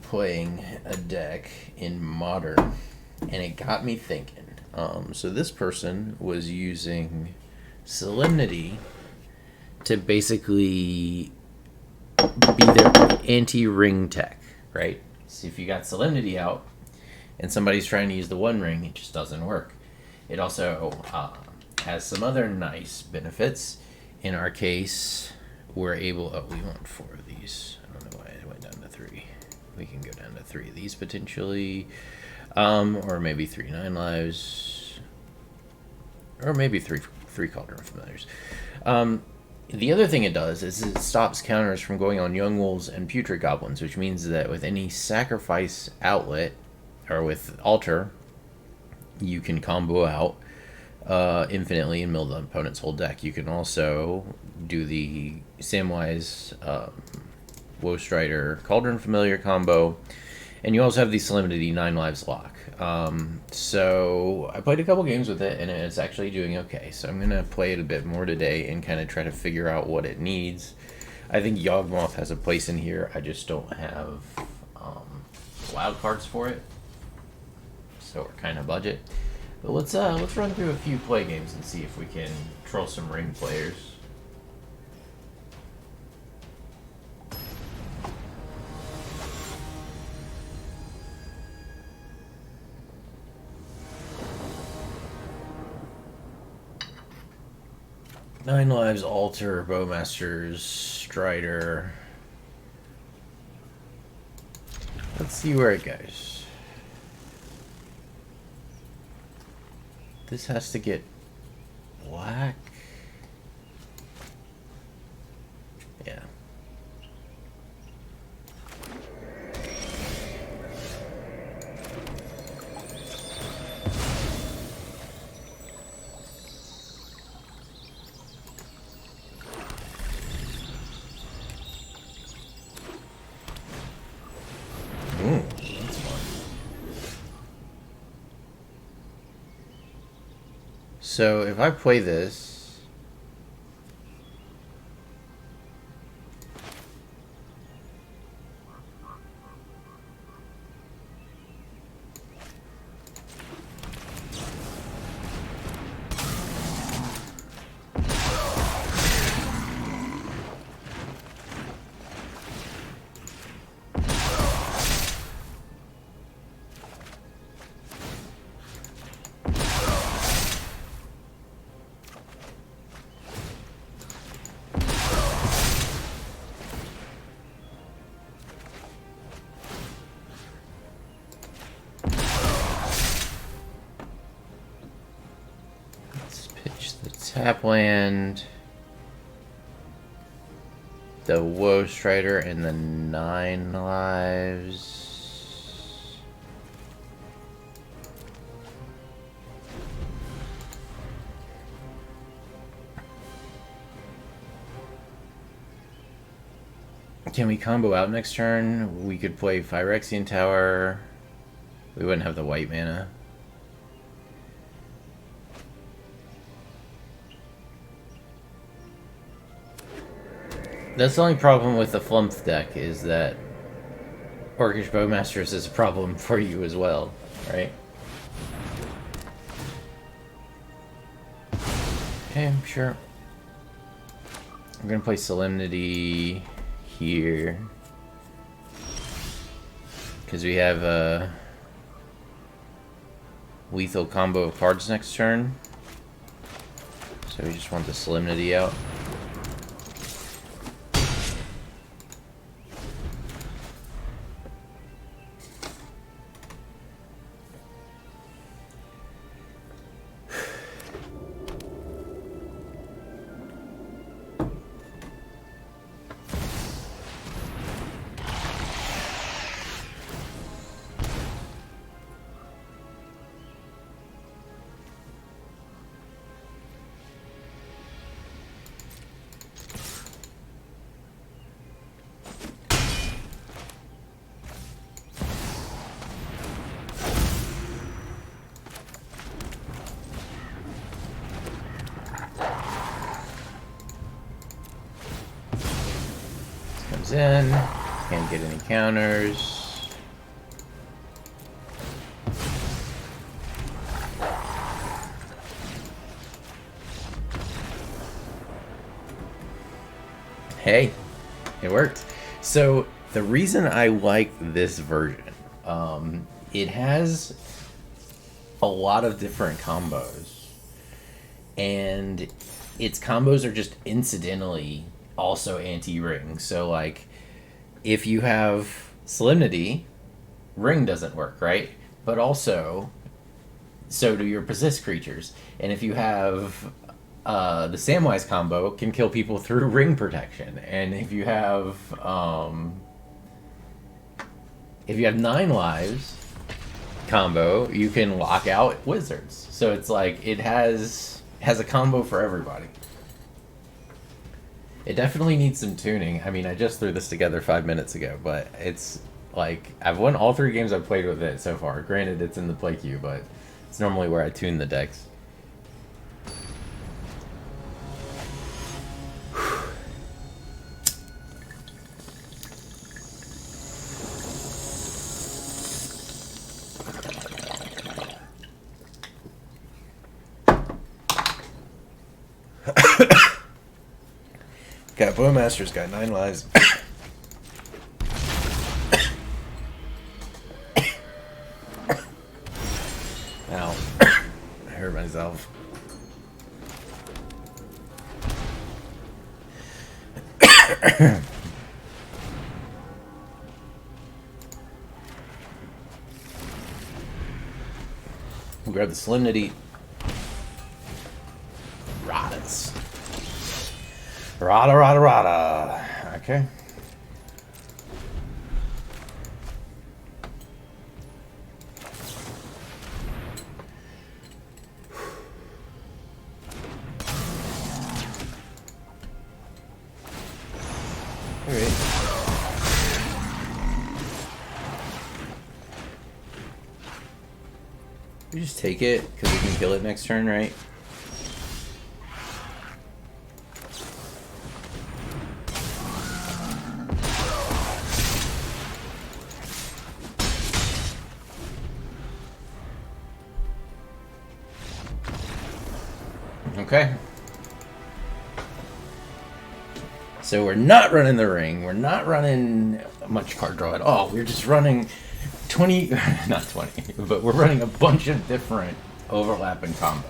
Playing a deck in Modern, and it got me thinking. So this person was using Solemnity to basically be their anti-ring tech, right? So if you got Solemnity out and somebody's trying to use the One Ring, it just doesn't work. It also has some other nice benefits. In our case, we're able. Oh, we want 4 of these. I don't know why I went down to 3. We can go down to 3 of these potentially, or maybe 3 9 lives, or maybe three Cauldron Familiars. The other thing it does is it stops counters from going on Young Wolves and Putrid Goblins, which means that with any sacrifice outlet, or with Altar, you can combo out infinitely and mill the opponent's whole deck. You can also do the Samwise Woe Strider Cauldron Familiar combo, and you also have the Solemnity 9 lives lock. So I played a couple games with it, and it's actually doing okay. So I'm going to play it a bit more today and kind of try to figure out what it needs. I think Yawgmoth has a place in here. I just don't have wild cards for it. So we're kind of budget. But let's run through a few play games and see if we can troll some ring players. Nine lives, Altar, Bowmasters, Strider. Let's see where it goes. This has to get black. Yeah. That's fun. So if I play this, tap land, the Woe Strider, and the 9 lives. Can we combo out next turn? We could play Phyrexian Tower. We wouldn't have the white mana. That's the only problem with the Flumph deck, is that Orcish Bowmasters is a problem for you as well, right? Okay, sure. I'm gonna play Solemnity here, because we have a lethal combo of cards next turn. So we just want the Solemnity out. In, can't get any counters. Hey, it worked. So the reason I like this version, it has a lot of different combos, and its combos are just incidentally also anti-ring. So like, if you have Solemnity, ring doesn't work, right? But also, so do your persist creatures. And if you have the Samwise combo, can kill people through ring protection. And if you have 9 lives combo, you can lock out wizards. So it's like it has a combo for everybody. It definitely needs some tuning. I mean, I just threw this together 5 minutes ago, but it's like I've won all 3 games I've played with it so far. Granted, it's in the play queue, but it's normally where I tune the decks. Got Bowmaster's got 9 lives. Ow. I hurt myself. We'll grab the Solemnity. Radas. Rada. Okay. Alright. We just take it, because we can kill it next turn, right? Okay. So we're not running the ring. We're not running much card draw at all. We're just running 20, not 20, but we're running a bunch of different overlapping combos.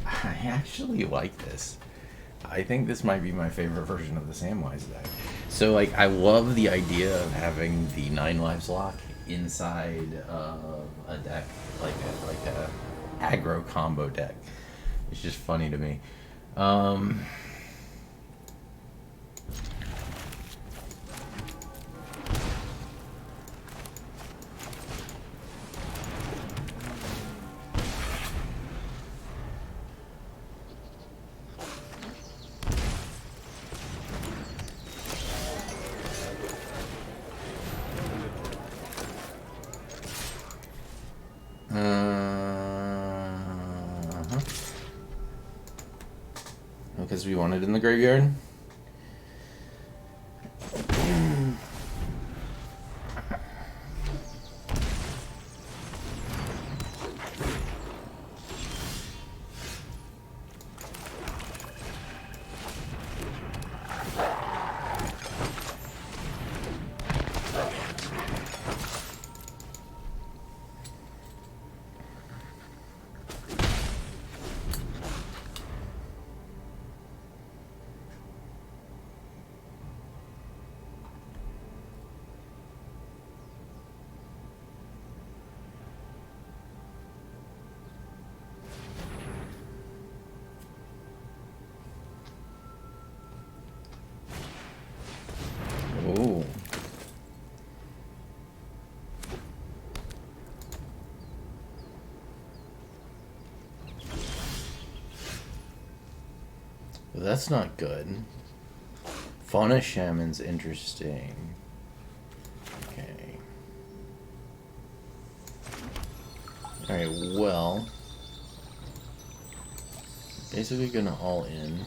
I actually like this. I think this might be my favorite version of the Samwise deck. So like, I love the idea of having the 9 lives lock inside a deck, like a aggro combo deck. It's just funny to me. Because we want it in the graveyard. Ooh. Well, that's not good. Fauna Shaman's interesting. Okay. Alright, well. Basically gonna all in.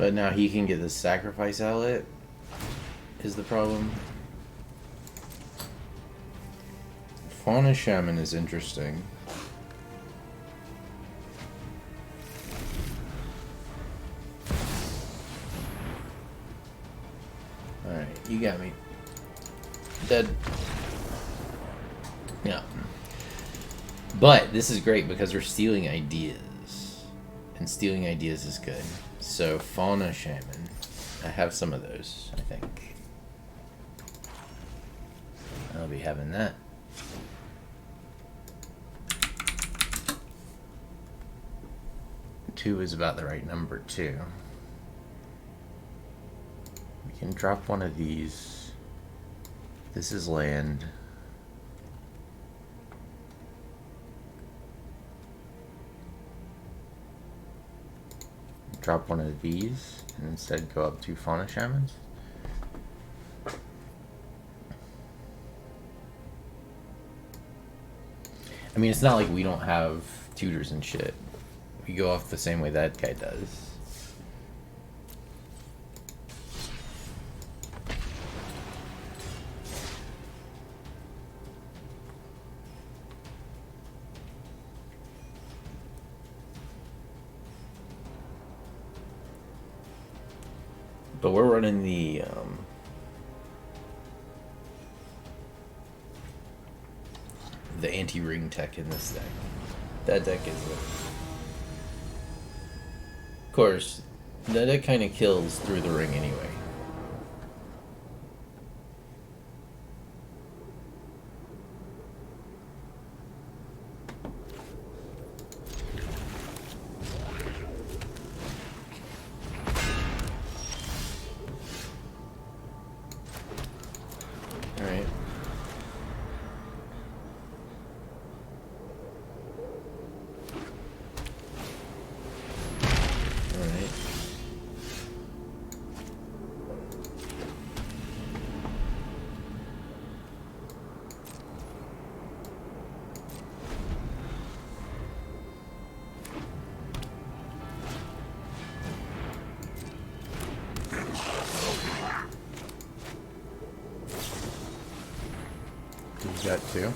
But now he can get the sacrifice outlet, is the problem. Fauna Shaman is interesting. Alright, you got me. Dead. Yeah. But this is great because we're stealing ideas. And stealing ideas is good. So, Fauna Shaman. I have some of those, I think. I'll be having that. Two is about the right number, too. We can drop one of these. This is land. Drop one of these and instead go up to Fauna Shamans. I mean, it's not like we don't have tutors and shit. We go off the same way that guy does. But we're running the anti-ring tech in this deck. That deck is it. Of course, that deck kind of kills through the ring anyway. Alright. He's got two.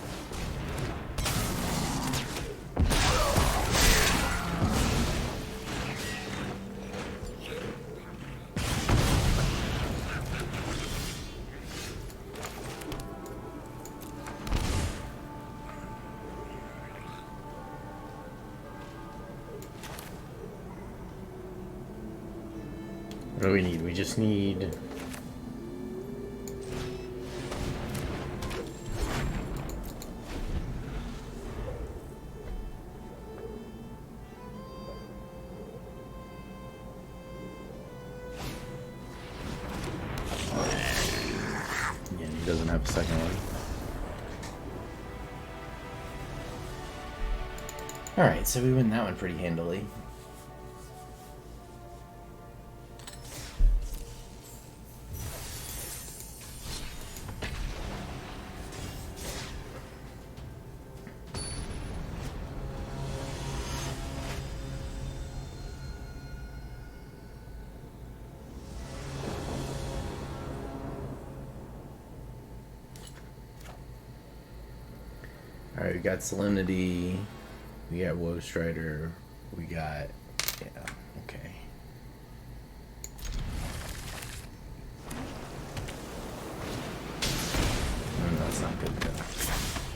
What do we need? We just need... Yeah, he doesn't have a second one. Alright, so we win that one pretty handily. Alright, we got Solemnity, we got Woe Strider, we got... yeah, okay. That's not good enough.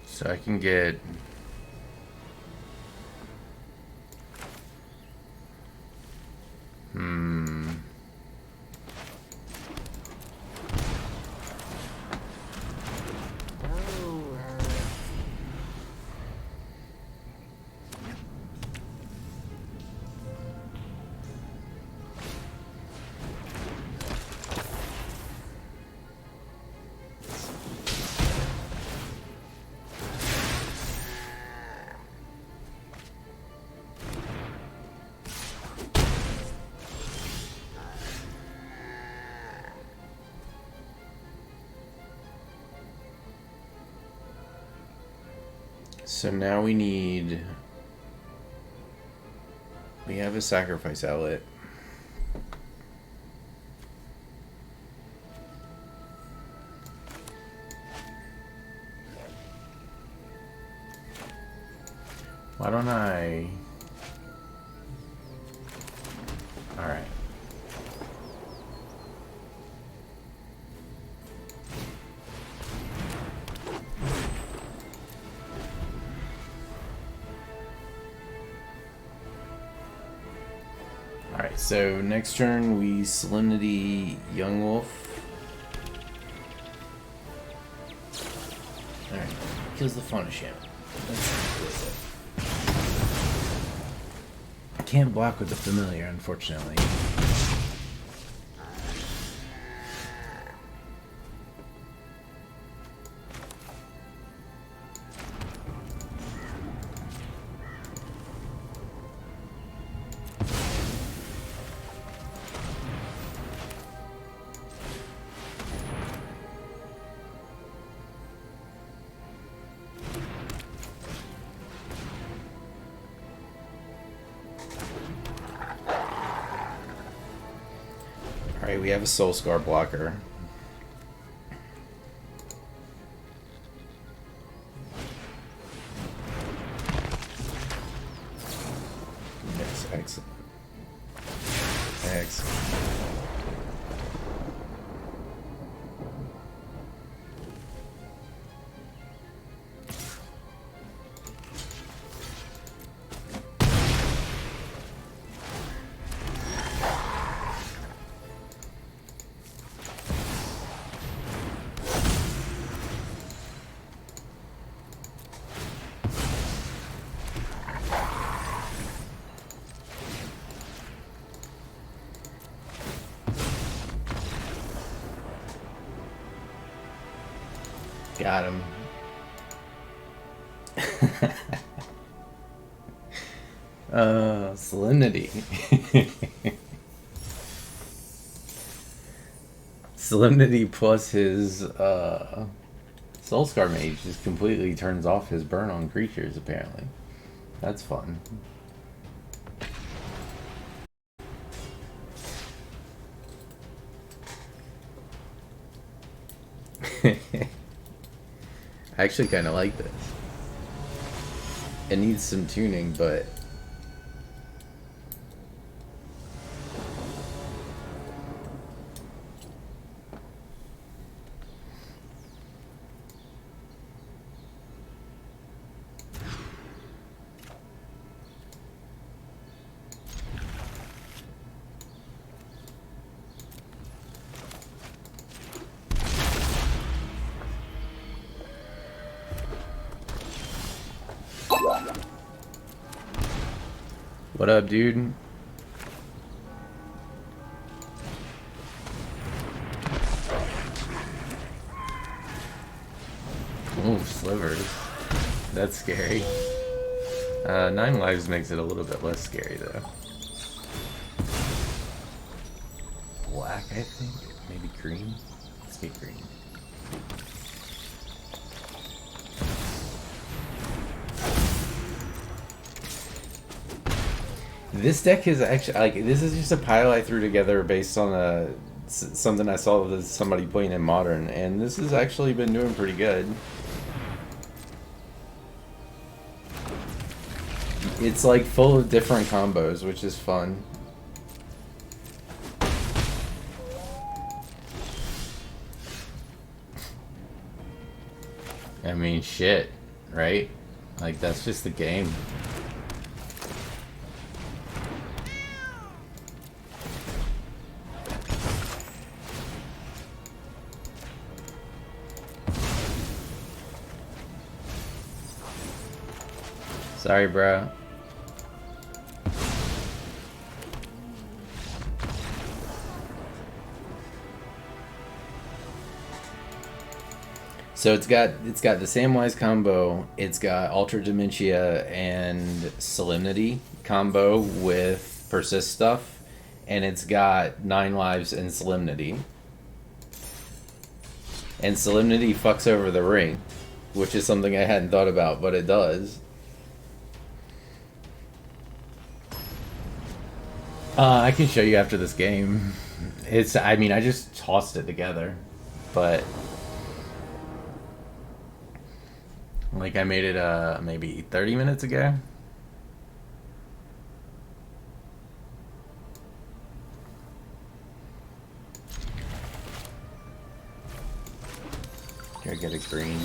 So I can get... So now we need... We have a sacrifice outlet. Why don't I... Alright. Alright, so next turn we Solemnity Young Wolf. Alright, kills the Faunisham. I can't block with the Familiar, unfortunately. Alright, we have a Soul Scar blocker. Yes, excellent. Excellent. Got him. Solemnity. Solemnity plus his Soulscar Mage just completely turns off his burn on creatures, apparently. That's fun. I actually kind of like this. It needs some tuning, but... What up, dude? Oh, slivers. That's scary. 9 lives makes it a little bit less scary, though. Black, I think? Maybe green? Let's get green. This deck is actually, like, this is just a pile I threw together based on something I saw with somebody playing in Modern, and this has actually been doing pretty good. It's like full of different combos, which is fun. I mean, shit, right? Like, that's just the game. Sorry, bro. So it's got the Samwise combo, it's got Ultra Dementia and Solemnity combo with Persist stuff, and it's got 9 lives and Solemnity. And Solemnity fucks over the ring. which is something I hadn't thought about, but it does. I can show you after this game. I mean, I just tossed it together, but like I made it maybe 30 minutes ago. Here, I get a green.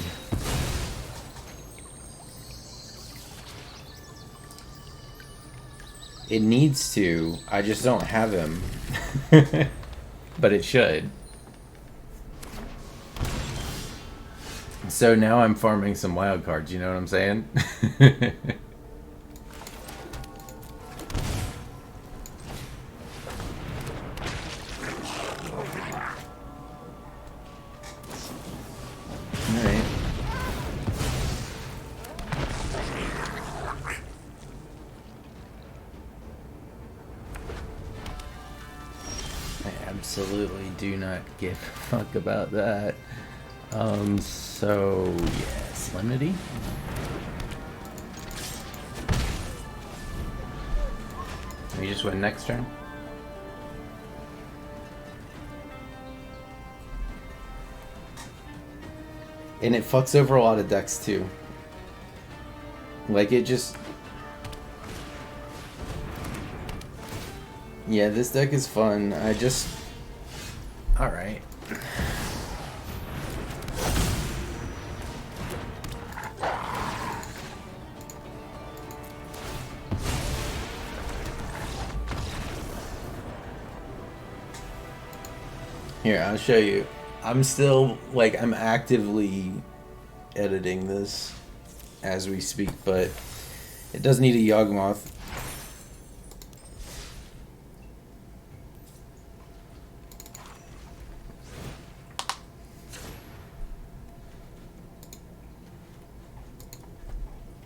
It needs to. I just don't have him. But it should. So now I'm farming some wild cards, you know what I'm saying? Alright. I absolutely do not give a fuck about that. So yeah, Solemnity. We just win next turn. And it fucks over a lot of decks too. Like it just... Yeah, this deck is fun. I just... Alright. Here, I'll show you. I'm still, like, I'm actively editing this as we speak, but it does need a Yawgmoth.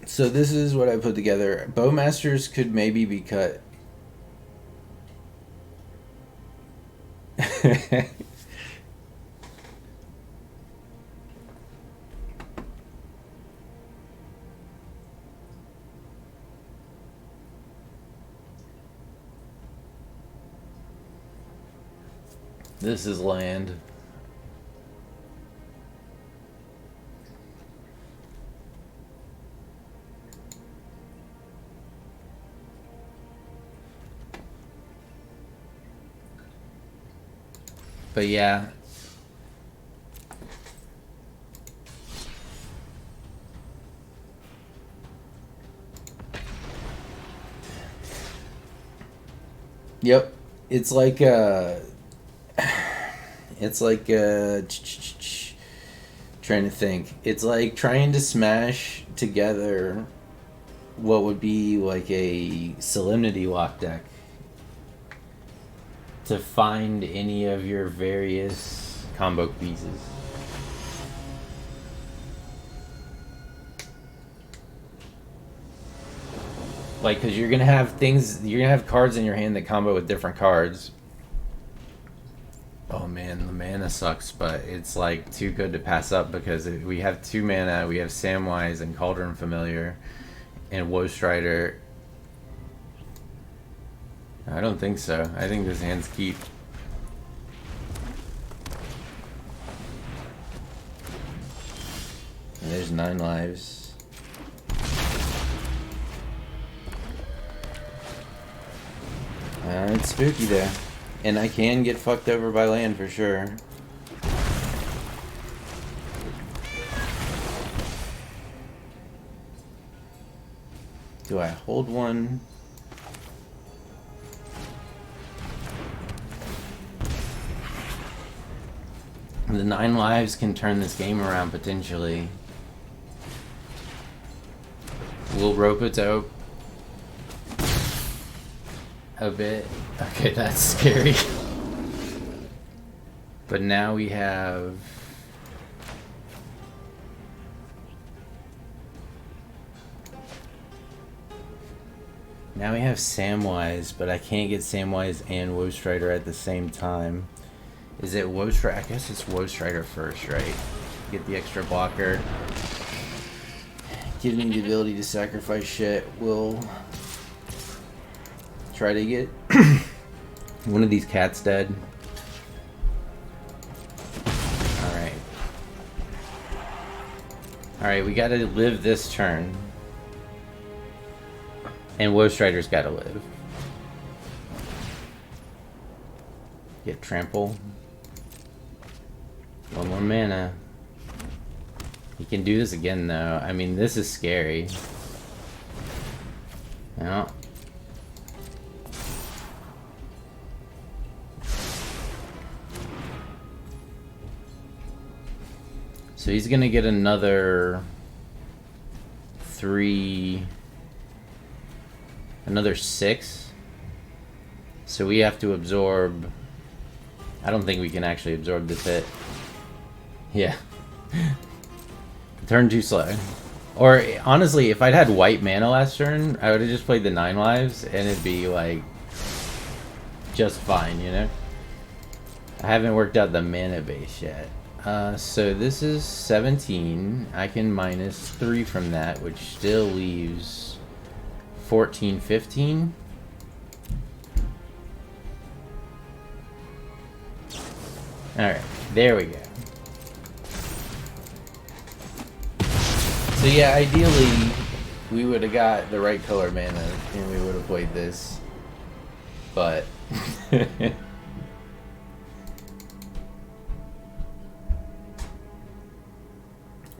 So this is what I put together. Bowmasters could maybe be cut. This is land. But yeah. Yep. It's like trying to think. It's like trying to smash together what would be like a Solemnity lock deck to find any of your various combo pieces. Like, because you're gonna have cards in your hand that combo with different cards. Oh man, the mana sucks, but it's like too good to pass up because we have 2 mana. We have Samwise and Cauldron Familiar and Woe Strider. I don't think so. I think this hand's keep. And there's 9 lives. It's spooky there. And I can get fucked over by land for sure. Do I hold one? The 9 lives can turn this game around potentially. We'll rope it out a bit. Okay, that's scary. But now we have... Now we have Samwise, but I can't get Samwise and Woe Strider at the same time. Is it Woe Strider? I guess it's Woe Strider first, right? Get the extra blocker. Giving me the ability to sacrifice shit will try to get one of these cats dead. Alright. Alright, we gotta live this turn. And Woe Strider's gotta live. Get trample. One more mana. He can do this again though. I mean, this is scary. No. So he's gonna get another 6. So we have to absorb. I don't think we can actually absorb this hit. Yeah. Turn too slow. Or honestly, if I'd had white mana last turn, I would have just played the 9 lives and it'd be like just fine, you know? I haven't worked out the mana base yet. So this is 17. I can minus 3 from that, which still leaves 14, 15. Alright, there we go. So yeah, ideally, we would have got the right color mana and we would have played this. But...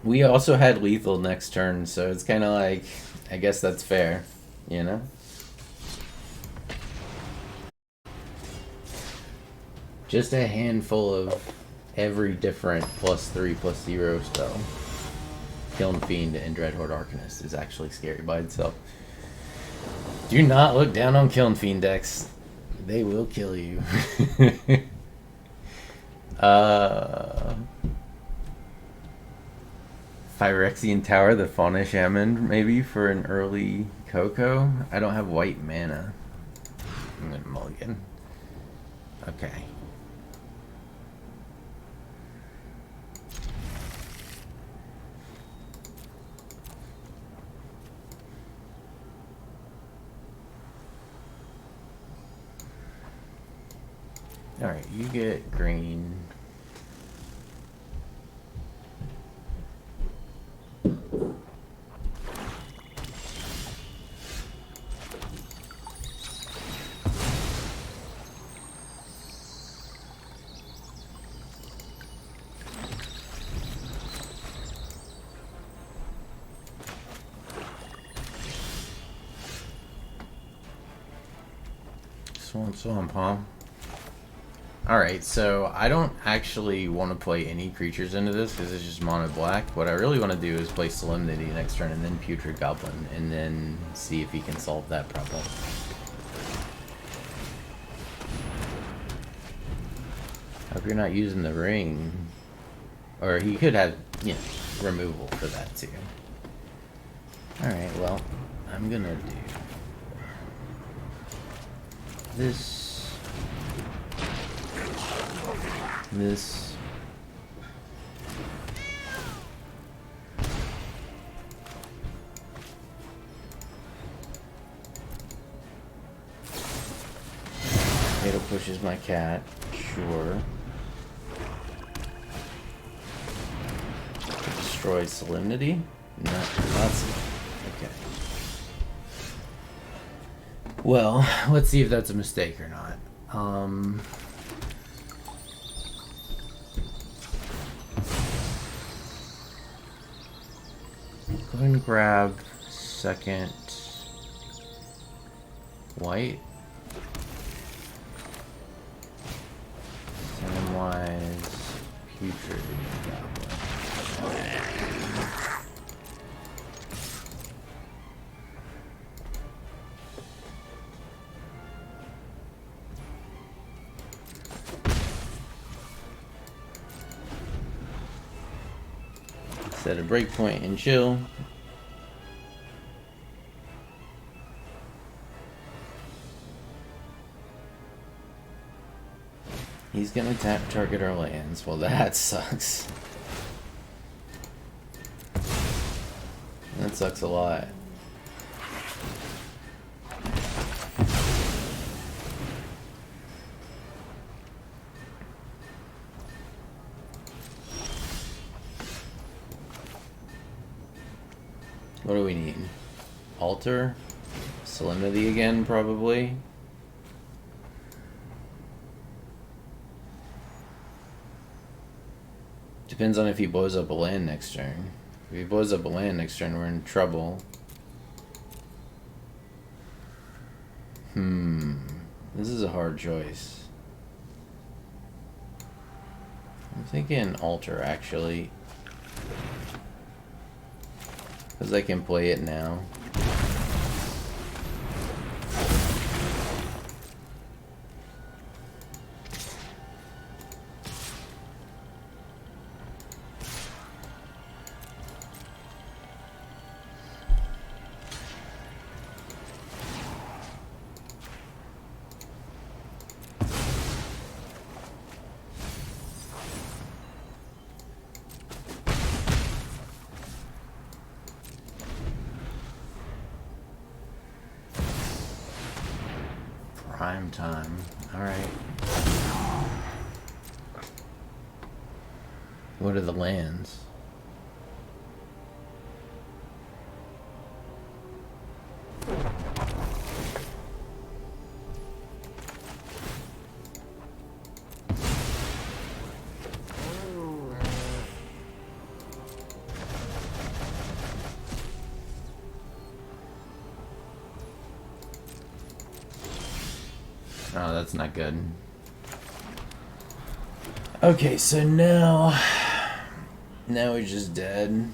we also had lethal next turn, so it's kind of like, I guess that's fair, you know? Just a handful of every different +3/+0 spell. Kiln Fiend and Dreadhorde Arcanist is actually scary by itself. Do not look down on Kiln Fiend decks. They will kill you. Phyrexian Tower, the Fauna Shaman, maybe for an early Coco. I don't have white mana. I'm gonna mulligan. Okay. Alright, you get green. Swamp, huh? Alright, so I don't actually want to play any creatures into this because it's just mono black. What I really want to do is play Solemnity next turn and then Putrid Goblin and then see if he can solve that problem. Hope you're not using the ring. Or he could have, you know, removal for that too. Alright, well, I'm gonna do this. Potato pushes my cat, sure. Destroy Solemnity? No, that's okay. Well, let's see if that's a mistake or not. Go ahead and grab second white. Samwise, Putrid Goblin. Set a breakpoint and chill. He's gonna target our lands. Well, that sucks. Let's That sucks a lot. What do we need? Altar? Solemnity again, probably? Depends on if he blows up a land next turn. If he blows up a land next turn, we're in trouble. This is a hard choice. I'm thinking altar, actually. Because I can play it now. Prime time. Alright. What are the lands? Oh, that's not good. Okay, so now he's just dead.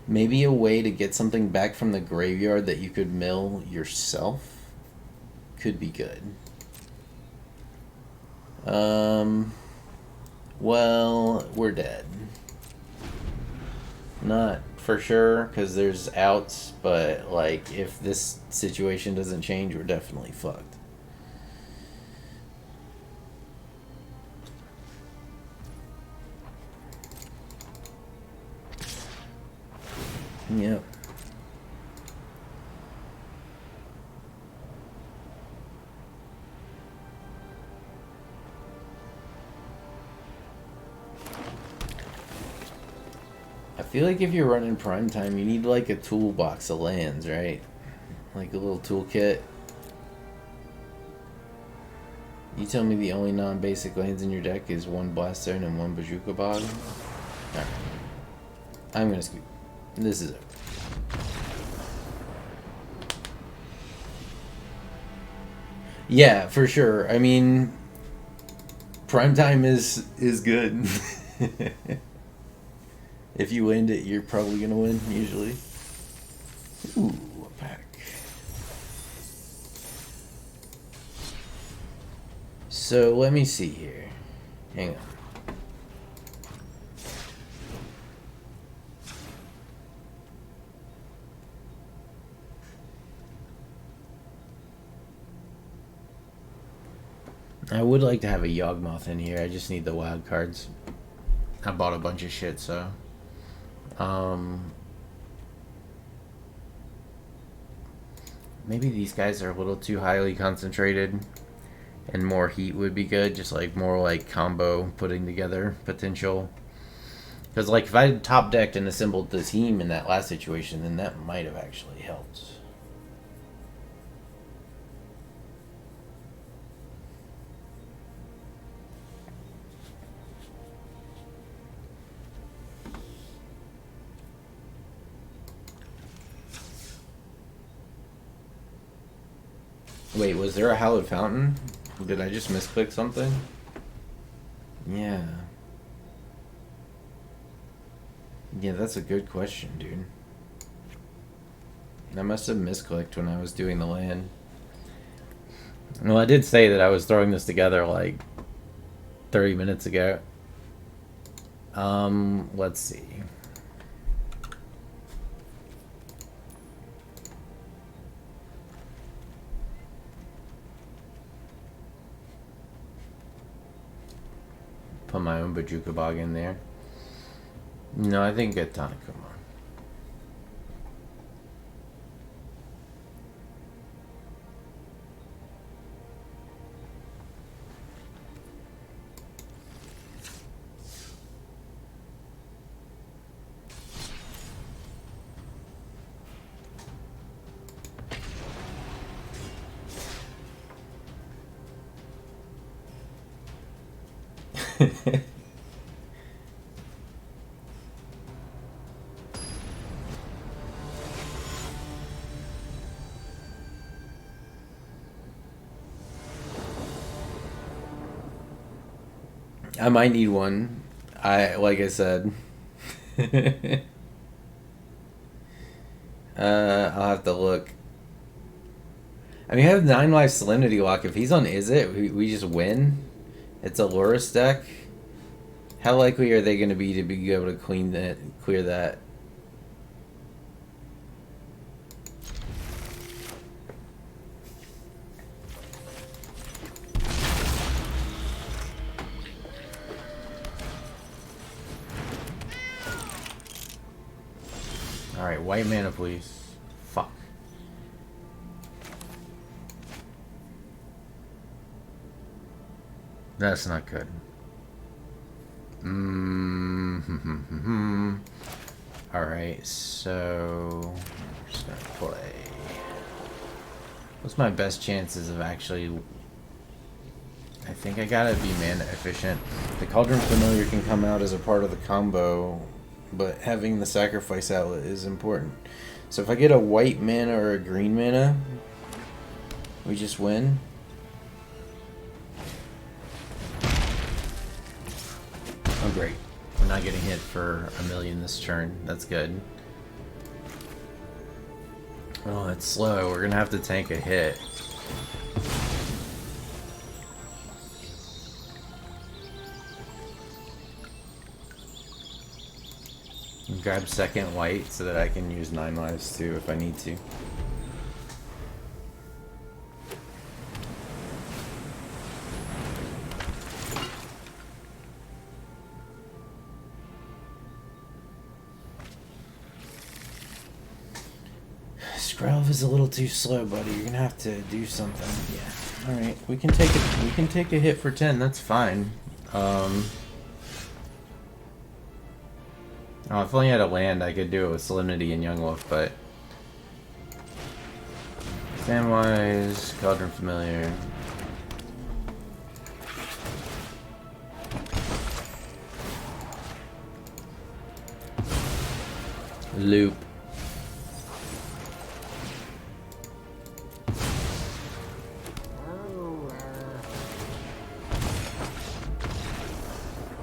Maybe a way to get something back from the graveyard that you could mill yourself could be good. Well, we're dead. Not for sure, because there's outs, but like if this situation doesn't change, we're definitely fucked. Yep. I feel like if you're running prime time, you need like a toolbox of lands, right? Like a little toolkit. You tell me the only non-basic lands in your deck is one Blast Zone and one Bazooka Bog? Alright. I'm gonna scoop. This is it. Yeah, for sure. I mean, prime time is good. If you land it, you're probably gonna win, usually. Ooh, a pack. So, let me see here. Hang on. I would like to have a Yawgmoth in here. I just need the wild cards. I bought a bunch of shit, so... maybe these guys are a little too highly concentrated and more heat would be good, just like more like combo putting together potential. Because like if I had top decked and assembled the team in that last situation, then that might have actually helped. Wait, was there a Hallowed Fountain? Did I just misclick something? Yeah. Yeah, that's a good question, dude. I must have misclicked when I was doing the land. Well, I did say that I was throwing this together like 30 minutes ago. Let's see. put my own Bojuka Bog in there. No, I think get Tanakuma. I might need one. Like I said. I'll have to look. I mean, I have 9 life Solemnity Lock. If he's on Izzet, we just win. It's a Loris deck. How likely are they going to be able to clear that? Alright, white mana, please. Fuck. That's not good. Alright, so I'm just gonna play. What's my best chances of actually... I think I gotta be mana efficient. The Cauldron Familiar can come out as a part of the combo, but having the sacrifice outlet is important. So if I get a white mana or a green mana, we just win. Oh great. We're not getting hit for a million this turn. That's good. Oh, it's slow. We're gonna have to tank a hit. Grab second white so that I can use 9 lives too if I need to. Skrelv is a little too slow, buddy. You're gonna have to do something. Yeah. All right. We can take it. We can take a hit for 10. That's fine. Oh, if I only had a land, I could do it with Solemnity and Young Wolf, but... Samwise, Cauldron Familiar... Loop.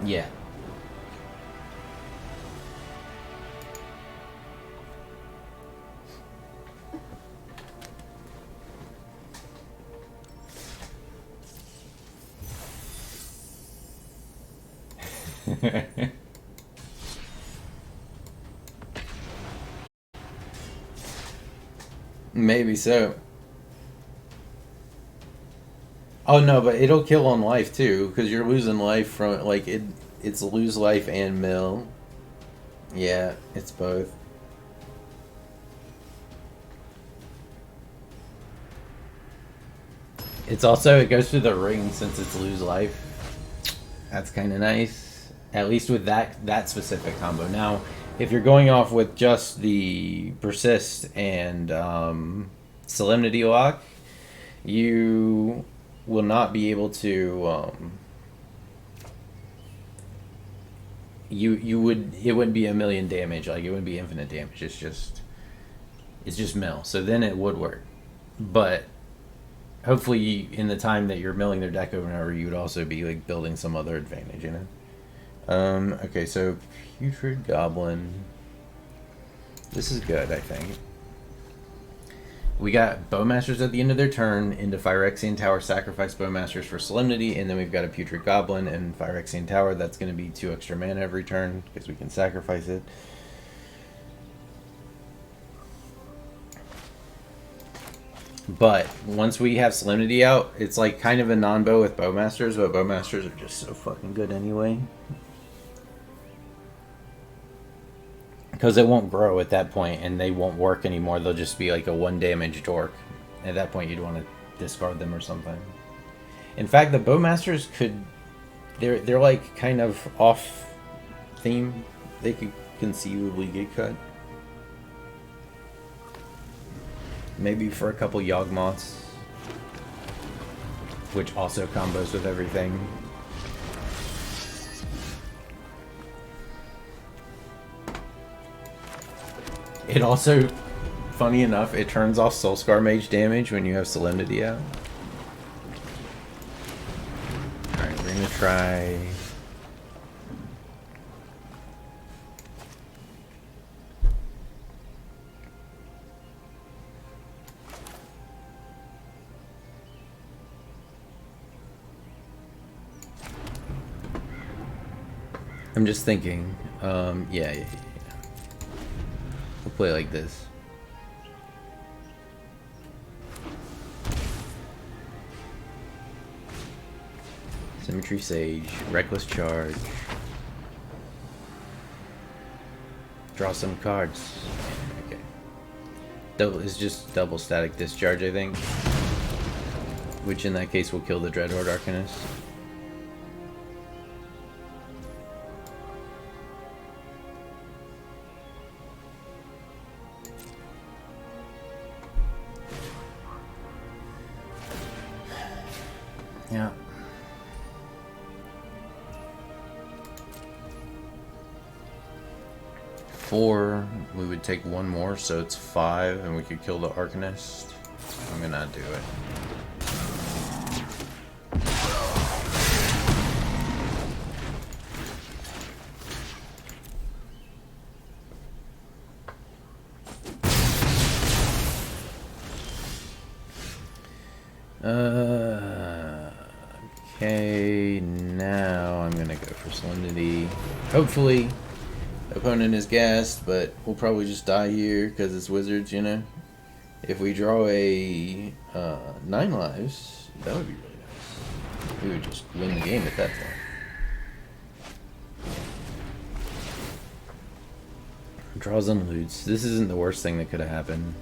Yeah. Maybe so. Oh no, but it'll kill on life too, because you're losing life from like it's lose life and mill. Yeah, it's both. It's also, it goes through the ring since it's lose life. That's kind of nice. At least with that specific combo. Now, if you're going off with just the Persist and Solemnity Lock, you will not be able to... it wouldn't be a million damage. Like, it wouldn't be infinite damage. It's just mill. So then it would work. But... hopefully, in the time that you're milling their deck over and over, you would also be like building some other advantage in it. Okay, so Putrid Goblin. This is good, I think. We got Bowmasters at the end of their turn into Phyrexian Tower, sacrifice Bowmasters for Solemnity, and then we've got a Putrid Goblin and Phyrexian Tower. That's going to be 2 extra mana every turn because we can sacrifice it. But once we have Solemnity out, it's like kind of a non-bow with Bowmasters, but Bowmasters are just so fucking good anyway. Because it won't grow at that point, and they won't work anymore. They'll just be like a 1 damage dork. At that point, you'd want to discard them or something. In fact, the Bowmasters could... They're like kind of off theme. They could conceivably get cut. Maybe for a couple Yawgmoths, which also combos with everything. It also, funny enough, it turns off Soulscar Mage damage when you have Solemnity out. Alright, we're gonna try... I'm just thinking, yeah. We'll play like this. Symmetry Sage, Reckless Charge. Draw some cards. Okay. It's just double Static Discharge, I think. Which in that case will kill the Dreadhorde Arcanist. Yeah. Four, we would take one more, so it's 5, and we could kill the Arcanist. I'm gonna do it. Okay, now I'm gonna go for Solemnity. Hopefully, opponent is gassed, but we'll probably just die here because it's wizards, you know. If we draw a 9 lives, that would be really nice. We would just win the game at that point. Draws on loots. This isn't the worst thing that could have happened.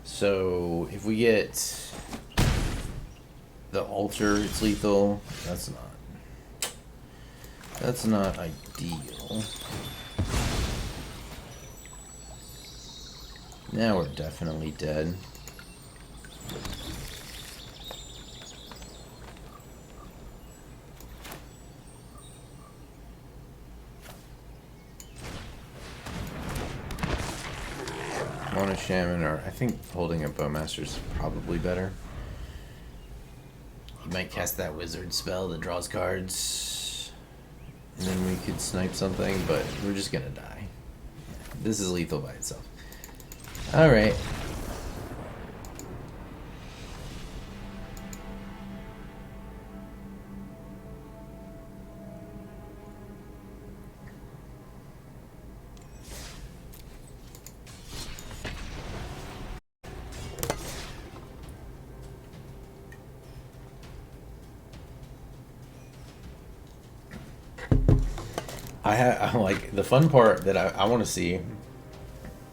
So if we get the altar, it's lethal. That's not ideal. Now we're definitely dead. Mono Shaman, or I think holding a Bowmaster is probably better. You might cast that wizard spell that draws cards, and then we could snipe something, but we're just gonna die. This is lethal by itself. Alright. I'm like, the fun part that I want to see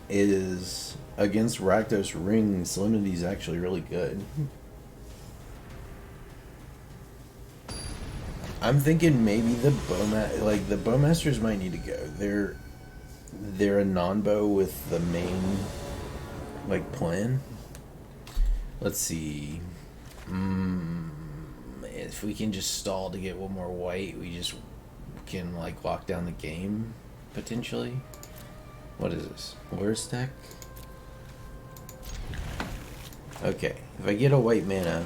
is against Rakdos Ring, Solemnity is actually really good. I'm thinking maybe the Bowmasters might need to go. They're a non-bow with the main plan. Let's see. If we can just stall to get one more white, we just can lock down the game potentially. What is this? Worst deck? Okay, if I get a white mana,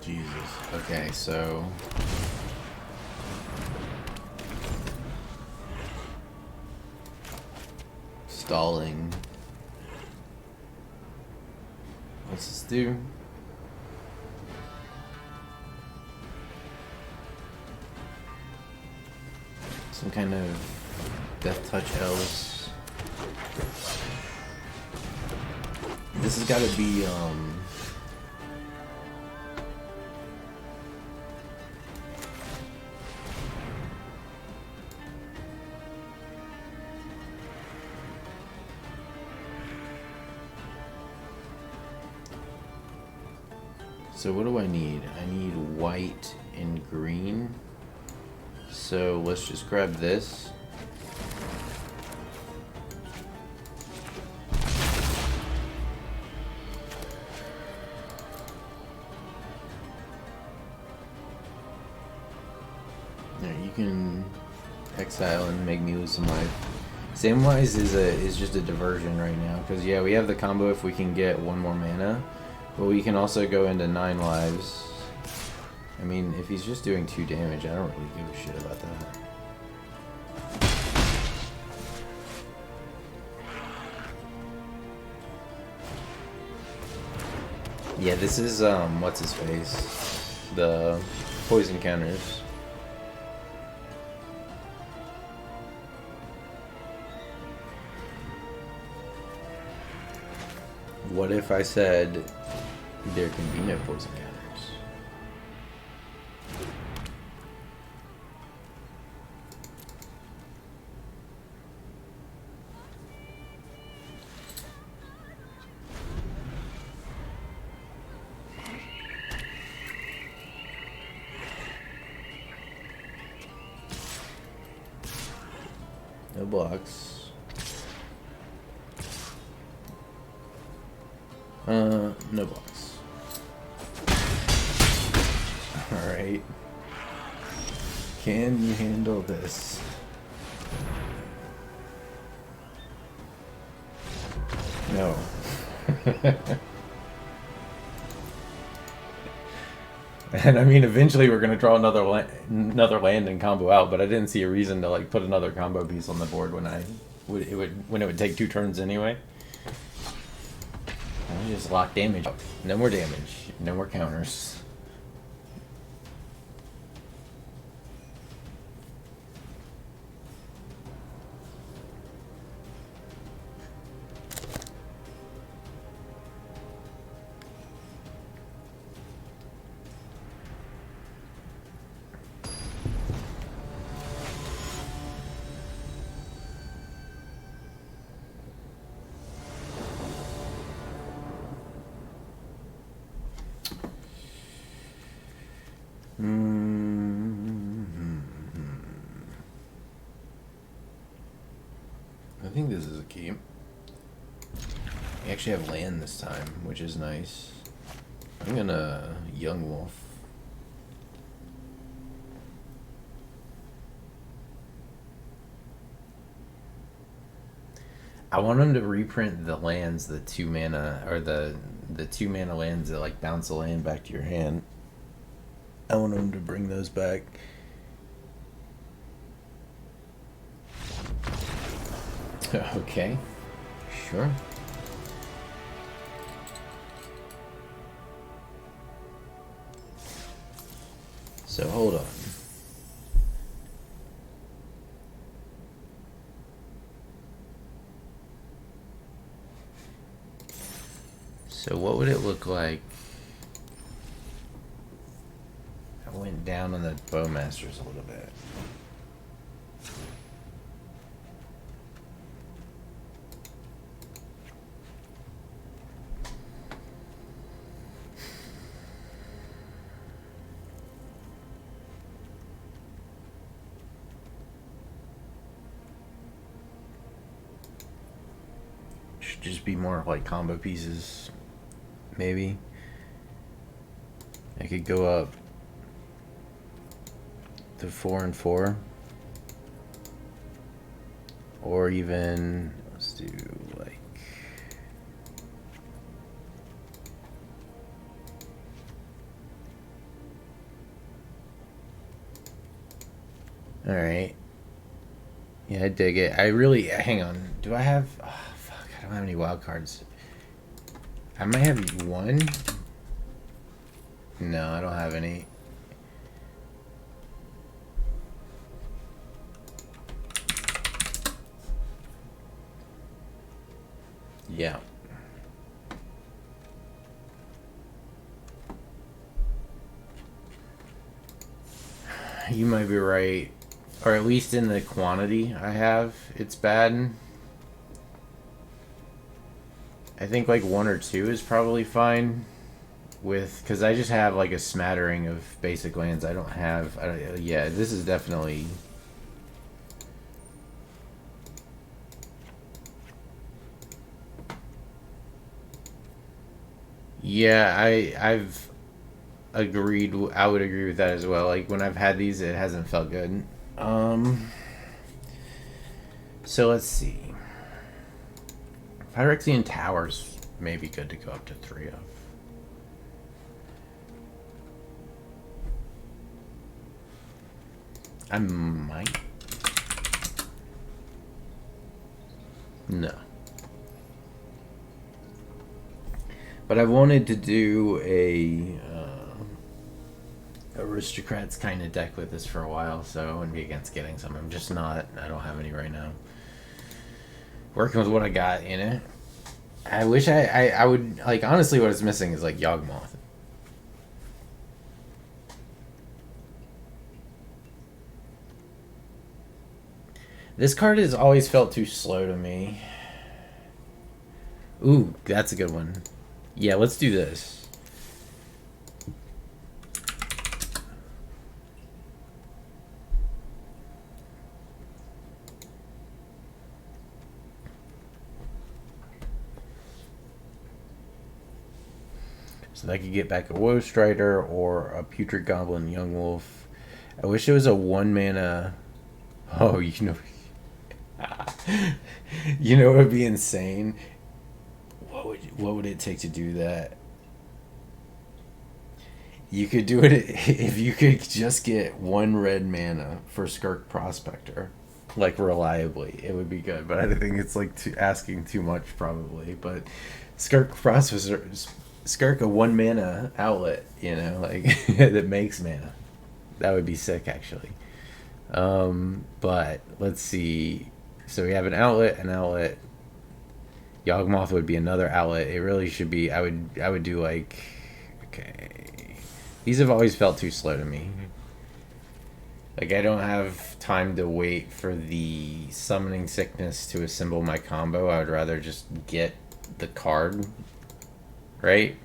Jesus. Okay, so stalling. What's this do? Some kind of Death Touch Elves. This has got to be so what do I need? I need white and green. So let's just grab this. There, you can exile and make me lose some life. Samwise is just a diversion right now, because yeah, we have the combo if we can get one more mana, but we can also go into 9 lives. I mean, if he's just doing 2 damage, I don't really give a shit about that. Yeah, this is, what's his face? The poison counters. What if I said there can be no poison counters? No blocks. No blocks. Alright. Can you handle this? No. And I mean, eventually we're gonna draw another land and combo out, but I didn't see a reason to like put another combo piece on the board when it would take 2 turns anyway. I just lock damage. No more damage. No more counters. I think this is a keep. We actually have land this time, which is nice. I'm gonna Young Wolf. I want him to reprint the lands, the 2 mana, or the 2 mana lands that like bounce a land back to your hand. I want him to bring those back. Okay, sure. So hold on. So what would it look like? I went down on the Bowmasters a little bit. Should just be more like combo pieces, maybe. I could go up to 4 and 4, or even let's do like Alright. Yeah, I dig it. I really... Hang on. Do I have... Oh, fuck. I don't have any wild cards. I might have one. No, I don't have any. Yeah. You might be right. Or at least in the quantity I have, it's bad. I think like one or two is probably fine. Because I just have like a smattering of basic lands. I don't have... yeah, this is definitely... Yeah, I've agreed. I would agree with that as well. Like when I've had these, it hasn't felt good. So let's see. Phyrexian Towers may be good to go up to 3 of. I might. No. But I wanted to do a aristocrats kind of deck with this for a while, so I wouldn't be against getting some. I'm just not. I don't have any right now. Working with what I got in it. I wish I would, like, honestly what it's missing is like Yawgmoth. This card has always felt too slow to me. Ooh, that's a good one. Yeah, let's do this. So I could get back a Woe Strider or a Putrid Goblin Young Wolf. I wish it was a 1 mana. Oh, you know. You know what would be insane? What would it take to do that? You could do it if you could just get 1 red mana for Skirk Prospector, like reliably. It would be good, but I think it's like asking too much probably. But Skirk Prospector, Skirk a 1 mana outlet, you know, like that makes mana. That would be sick actually. But let's see. So we have an outlet, Yawgmoth would be another outlet. It really should be. I would do like. Okay. These have always felt too slow to me. Like I don't have time to wait for the Summoning Sickness to assemble my combo. I would rather just get the card. Right?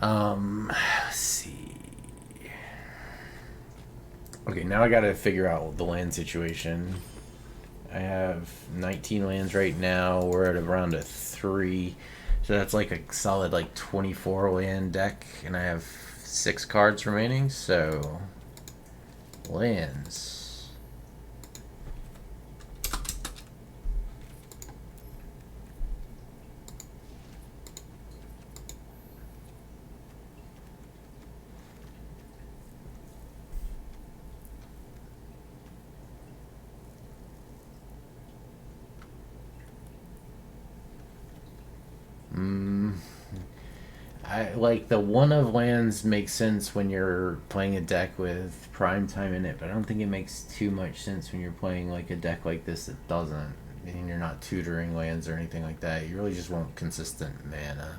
Let's see. Okay, now I gotta figure out the land situation. I have 19 lands right now. We're at around a 3. So that's like a solid like 24 land deck. And I have 6 cards remaining. So lands. I like the one of lands makes sense when you're playing a deck with prime time in it, but I don't think it makes too much sense when you're playing like a deck like this that doesn't. And you're not tutoring lands or anything like that. You really just want consistent mana.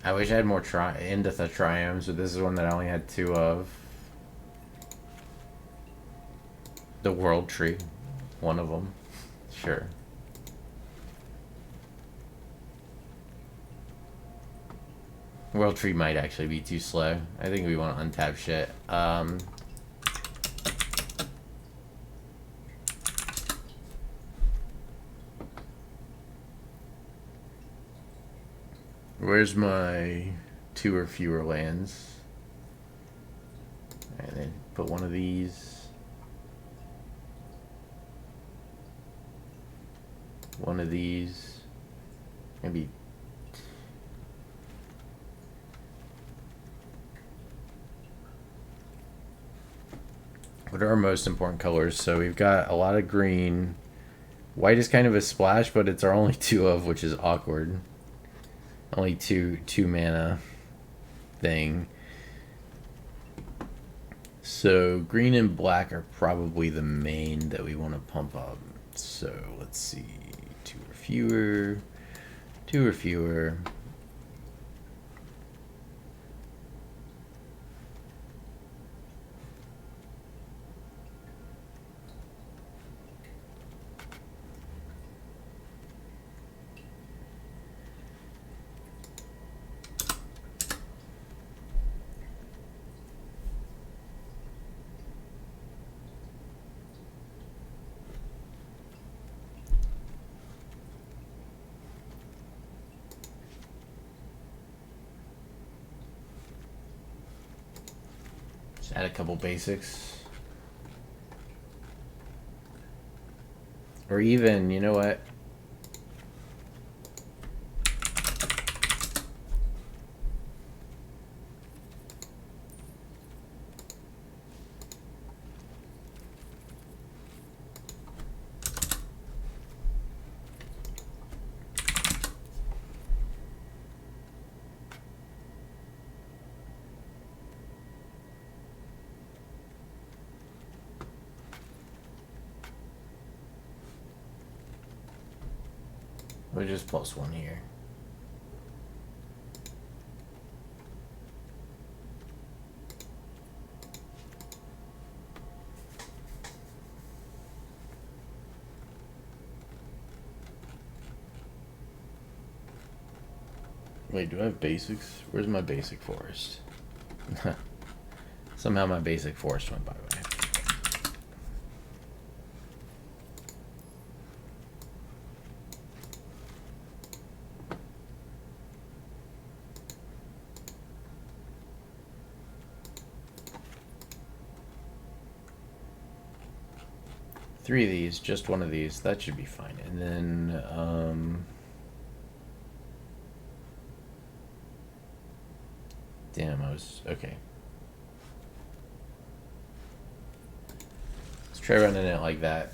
I wish I had more Inditha Triomes, but this is one that I only had 2 of. The World Tree, one of them. Sure. World Tree might actually be too slow. I think we want to untap shit. Where's my 2 or fewer lands? And then put one of these. One of these. Maybe what are our most important colors? So we've got a lot of green. White is kind of a splash, but it's our only 2 of, which is awkward. Only two mana thing. So green and black are probably the main that we want to pump up. So let's see, 2 or fewer, 2 or fewer. Add a couple basics. Or even, you know what? We'll just +1 here. Wait, do I have basics? Where's my basic forest? Somehow my basic forest went bye-bye. Three of these, just one of these, that should be fine. And then, damn, I was, okay. Let's try running it like that.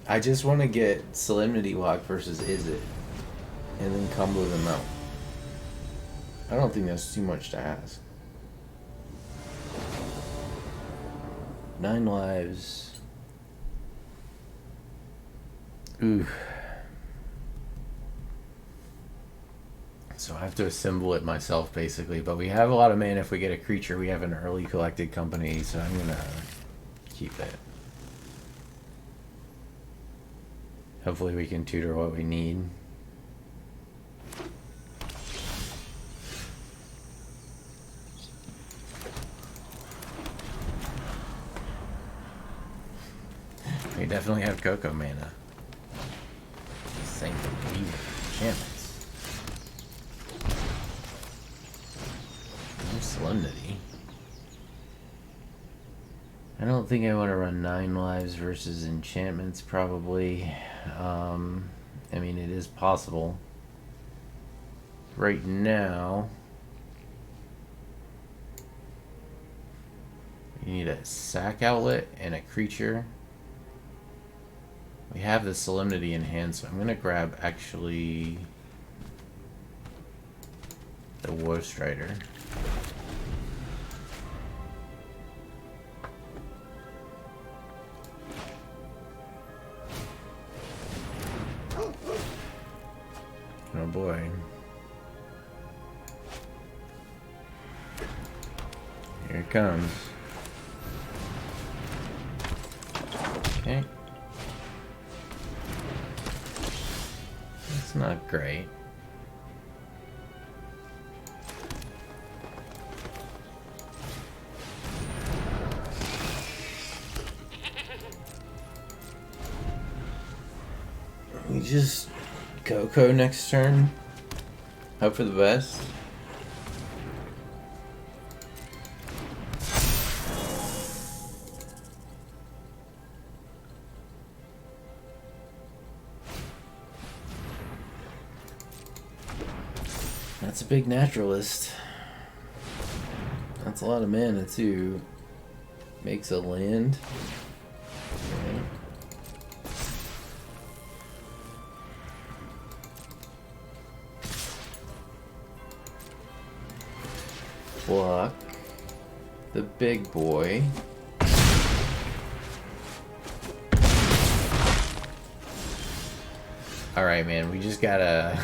I just want to get Solemnity Lock versus Is It, and then combo them out. I don't think that's too much to ask. 9 lives. Ooh. So I have to assemble it myself, basically. But we have a lot of mana if we get a creature. We have an early collected company, so I'm going to keep it. Hopefully we can tutor what we need. We definitely have Cocoa mana. Same thing. Enchantments. No Solemnity. I don't think I want to run 9 lives versus enchantments, probably. I mean, it is possible. Right now, you need a sack outlet and a creature. We have the Solemnity in hand, so I'm going to grab, actually, the War Strider. Oh boy. Here it comes. Okay. That's not great. We just Coco next turn. Hope for the best. That's a big naturalist. That's a lot of mana too. Makes a land. Okay. Block the big boy. Alright, man, we just gotta...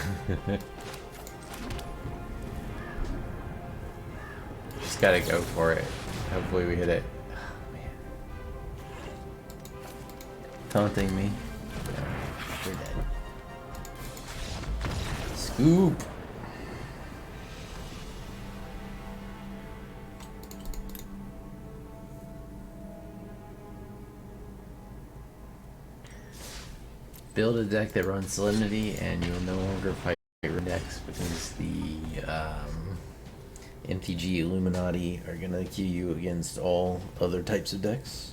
just gotta go for it. Hopefully we hit it. Oh, man. Taunting me. Alright, we're dead. Scoop! Build a deck that runs Solemnity, and you'll no longer fight decks because the MTG Illuminati are gonna queue you against all other types of decks.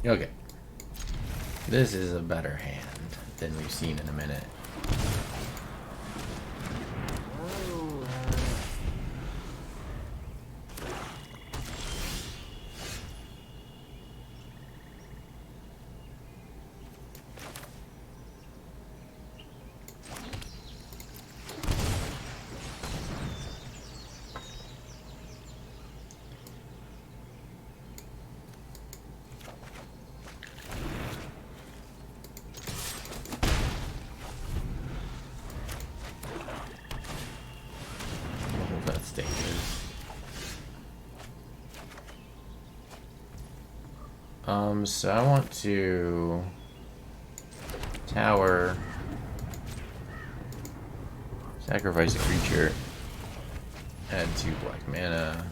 Okay. This is a better hand than we've seen in a minute. So I want to tower, sacrifice a creature, add 2 black mana,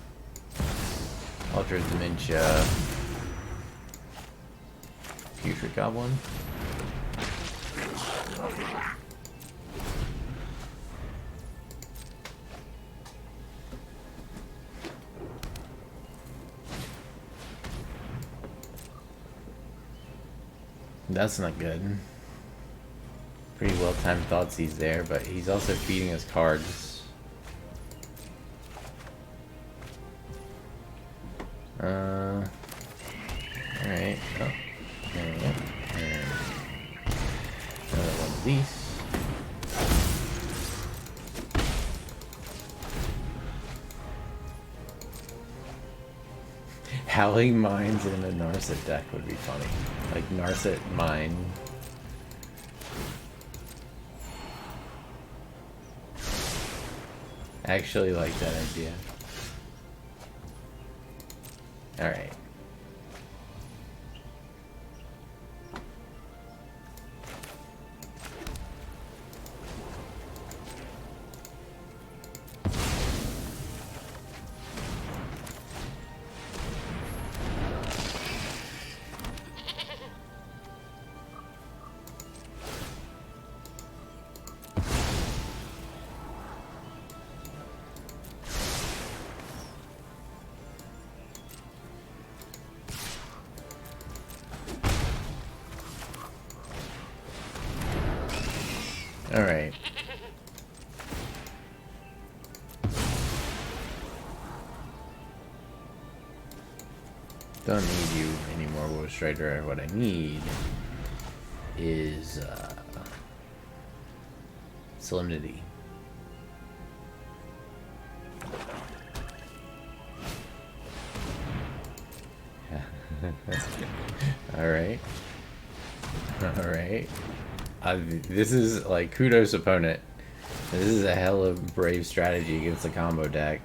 alter dementia, putrid goblin. That's not good. Pretty well timed Thoughtseize there, but he's also feeding us cards. Alright. Oh, there we go. And another one of these. Howling Mines in a Narset deck would be funny. Like Narset Mine. I actually like that idea. Alright. Alright. Don't need you anymore, Woe Strider. What I need is Solemnity. Alright. Alright. This is like kudos opponent. This is a hell of brave strategy against a combo deck.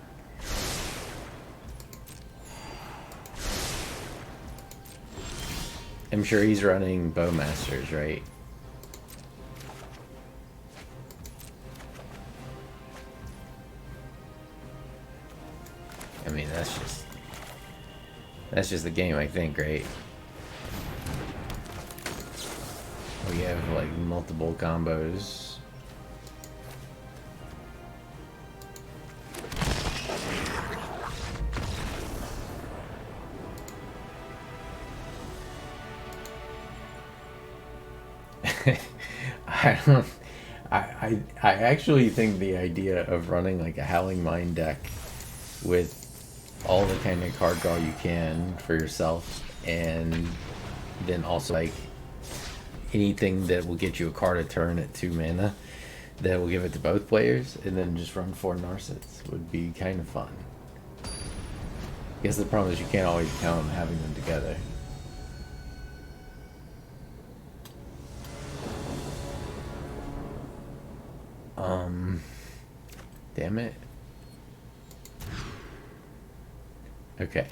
I'm sure he's running Bowmasters, right? I mean, that's just the game, I think, right? We have like multiple combos. I don't. I actually think the idea of running like a Howling Mine deck with all the kind of card draw you can for yourself, and then also like anything that will get you a card a turn at 2 mana that will give it to both players, and then just run 4 Narsets would be kind of fun. I guess the problem is you can't always count on having them together. Damn it. Okay.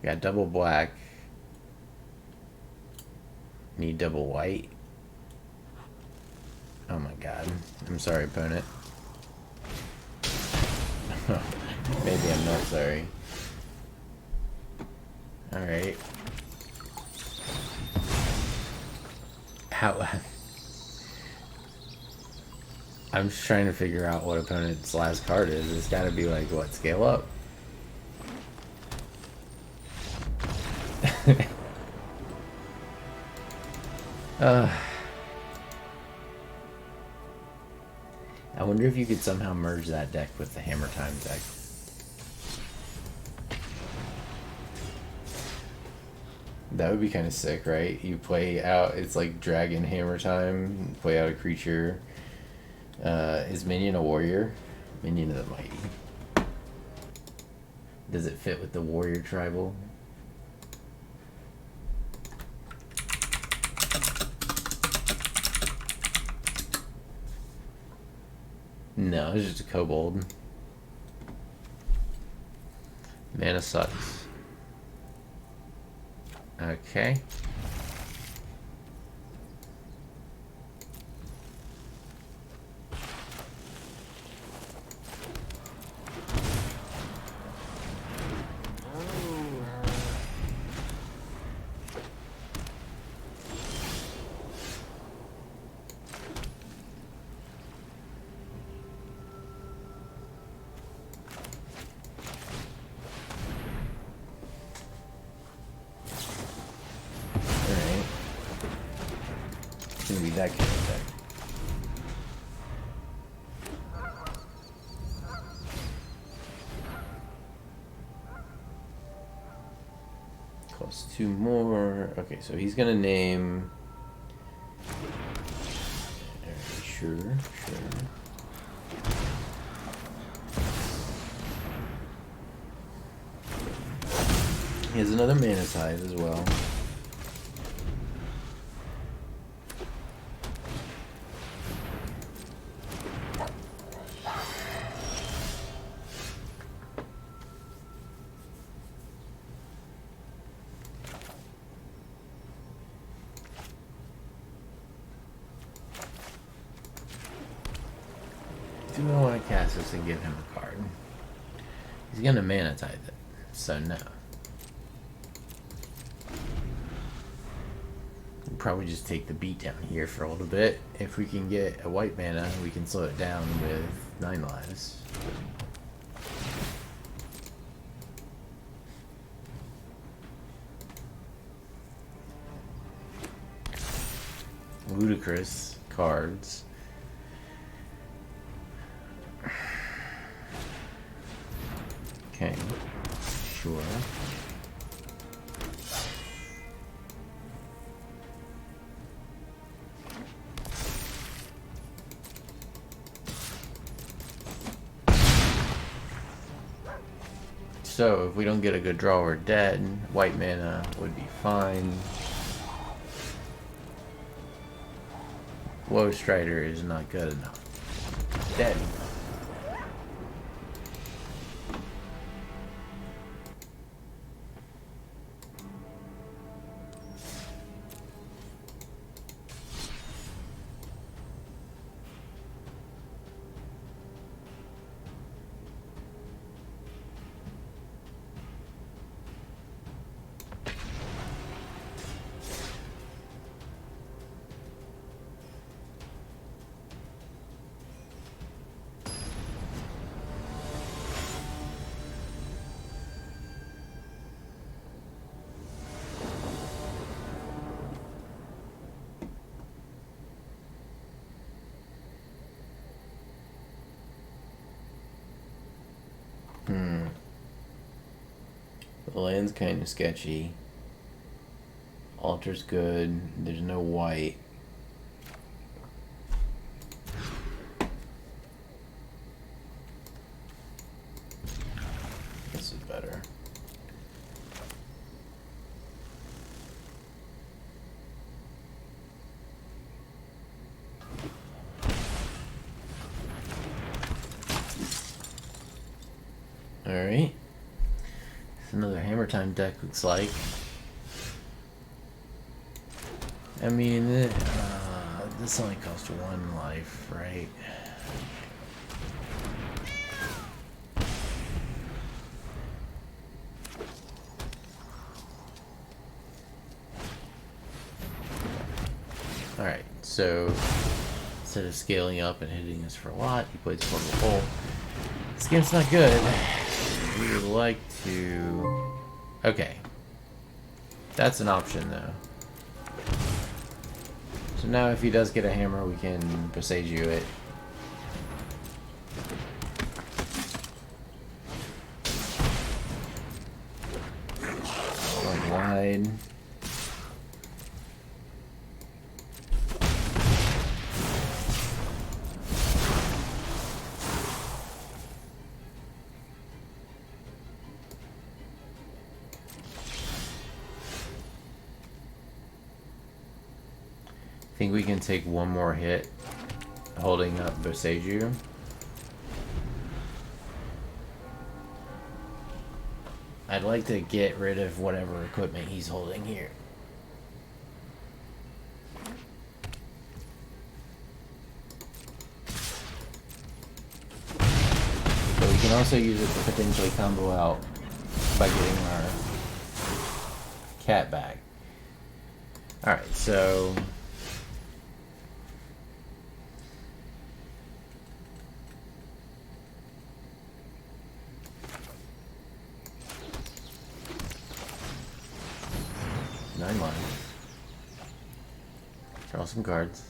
Got double black. Need double white. Oh my god. I'm sorry, opponent. Maybe I'm not sorry. Alright. How... I'm just trying to figure out what opponent's last card is. It's gotta be like, what, scale up? I wonder if you could somehow merge that deck with the Hammer Time deck. That would be kind of sick, right? You play out, it's like Dragon Hammer Time, play out a creature. Is Minion a warrior? Minion of the Mighty. Does it fit with the warrior tribal? No, it's just a kobold. Mana sucks. Okay. That kind of deck. Costs 2 more. Okay, so he's gonna name. Sure. He has another Mana Tithe as well. Do I want to cast this and give him a card? He's gonna Mana Tithe it, so no. We'll probably just take the beat down here for a little bit. If we can get a white mana, we can slow it down with 9 lives. Ludicrous cards. Okay, sure. So, if we don't get a good draw, we're dead. White mana would be fine. Woe Strider is not good enough. Dead. The land's kind of sketchy. Altar's good. There's no white. This is better. Alright. It's another Hammer Time deck, looks like. I mean, this only costs 1 life, right? Alright, so instead of scaling up and hitting us for a lot, he plays Portable Hole. This game's not good. We would like to... Okay. That's an option, though. So now if he does get a hammer, we can Boseiju it. Going wide. I think we can take one more hit holding up Boseiju. I'd like to get rid of whatever equipment he's holding here. But we can also use it to potentially combo out by getting our cat back. Alright, so... Draw some cards.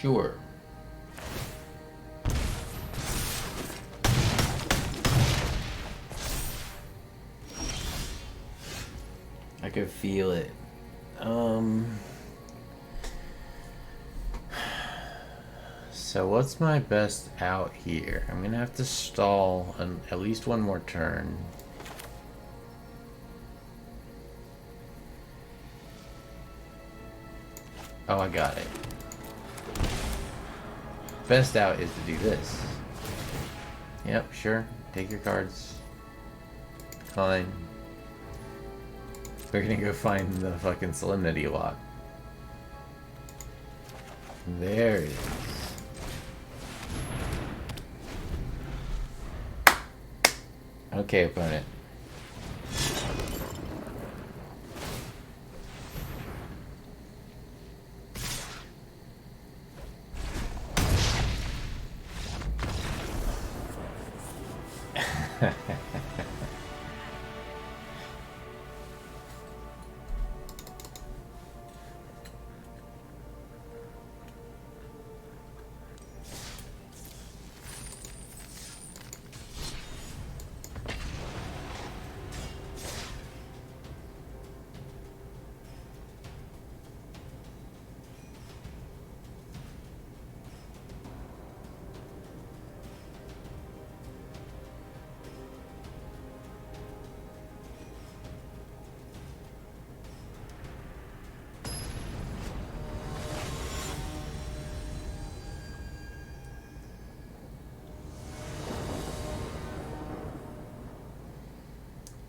Sure. I could feel it. So what's my best out here? I'm gonna have to stall at least one more turn. Oh, I got it. Best out is to do this. Yep, sure. Take your cards. Fine. We're gonna go find the fucking Solemnity lock. There it is. Okay, opponent.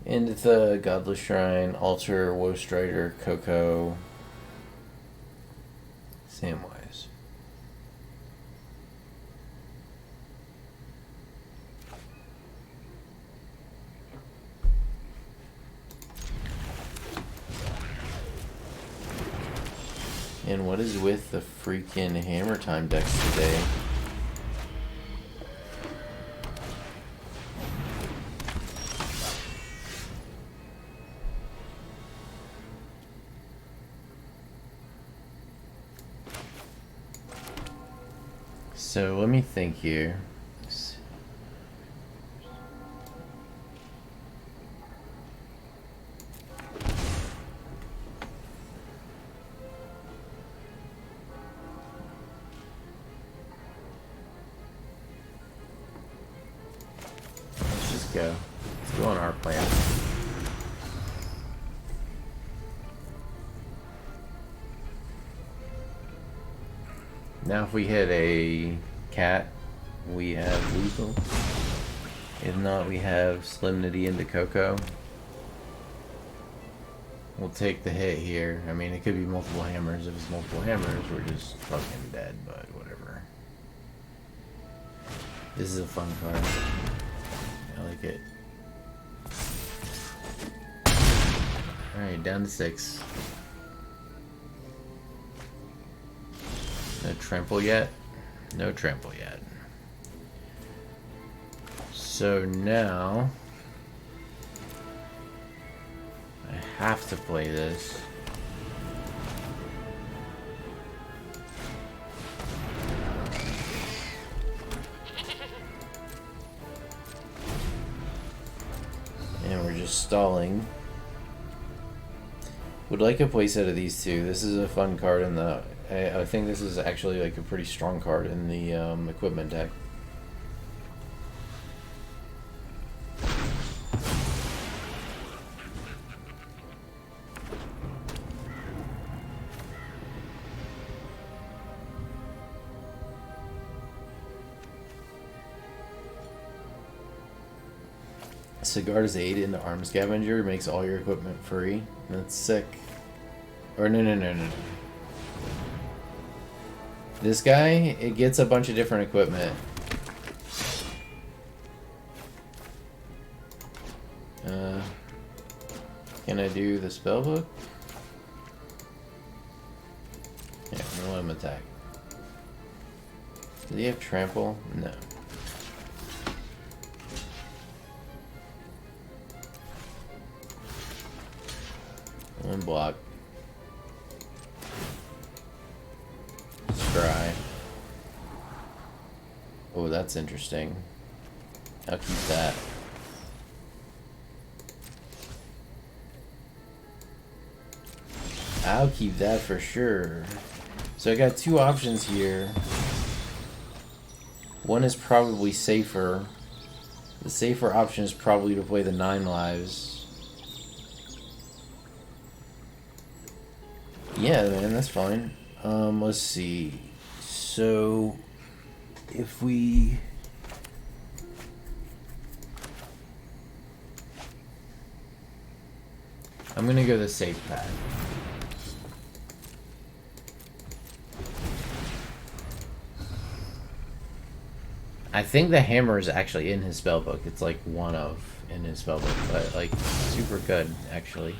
Into the Godless Shrine, Altar, Woe Strider, Coco, Samwise. Man, what is with the freaking Hammer Time decks today? So let me think here. Let's just go. Let's go on our plan. Now if we hit a cat, we have lethal. If not, we have Solemnity into Coco. We'll take the hit here. I mean, it could be multiple hammers. If it's multiple hammers, we're just fucking dead, but whatever. This is a fun card. I like it. Alright, down to 6. No trample yet? No trample yet. So now I have to play this. And we're just stalling. Would like a playset of these two. This is a fun card in the... I think this is actually like a pretty strong card in the equipment deck. Cigar's 8 into Arm Scavenger makes all your equipment free. That's sick. Or no. This guy, it gets a bunch of different equipment. Can I do the spellbook? Yeah, I'm gonna let him attack. Does he have trample? No. One block. Scry. Oh, that's interesting. I'll keep that. I'll keep that for sure. So I got two options here. One is probably safer. The safer option is probably to play the 9 lives. Yeah, man, that's fine. Let's see. So, if we... I'm gonna go the safe path. I think the hammer is actually in his spellbook. It's like one of in his spellbook, but like super good, actually.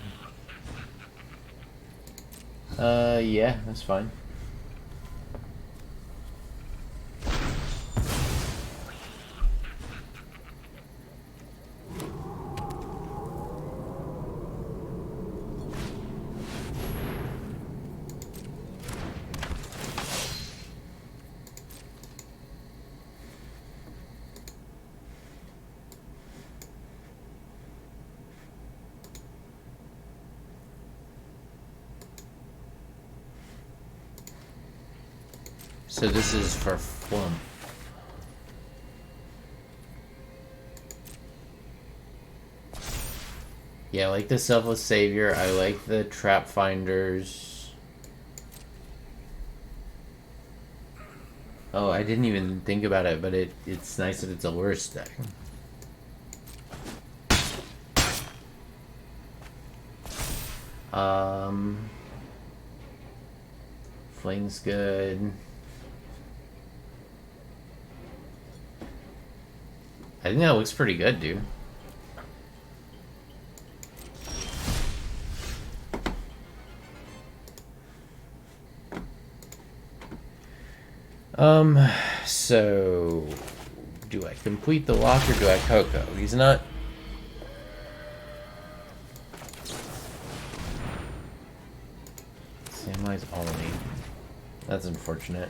Yeah, that's fine. So this is for Flump. Yeah, I like the Selfless Savior. I like the Trap Finders. Oh, I didn't even think about it, but it's nice that it's a Lurrus deck. Fling's good. I think that looks pretty good, dude. So do I complete the lock or do I Coco? He's not. Samwise only. That's unfortunate.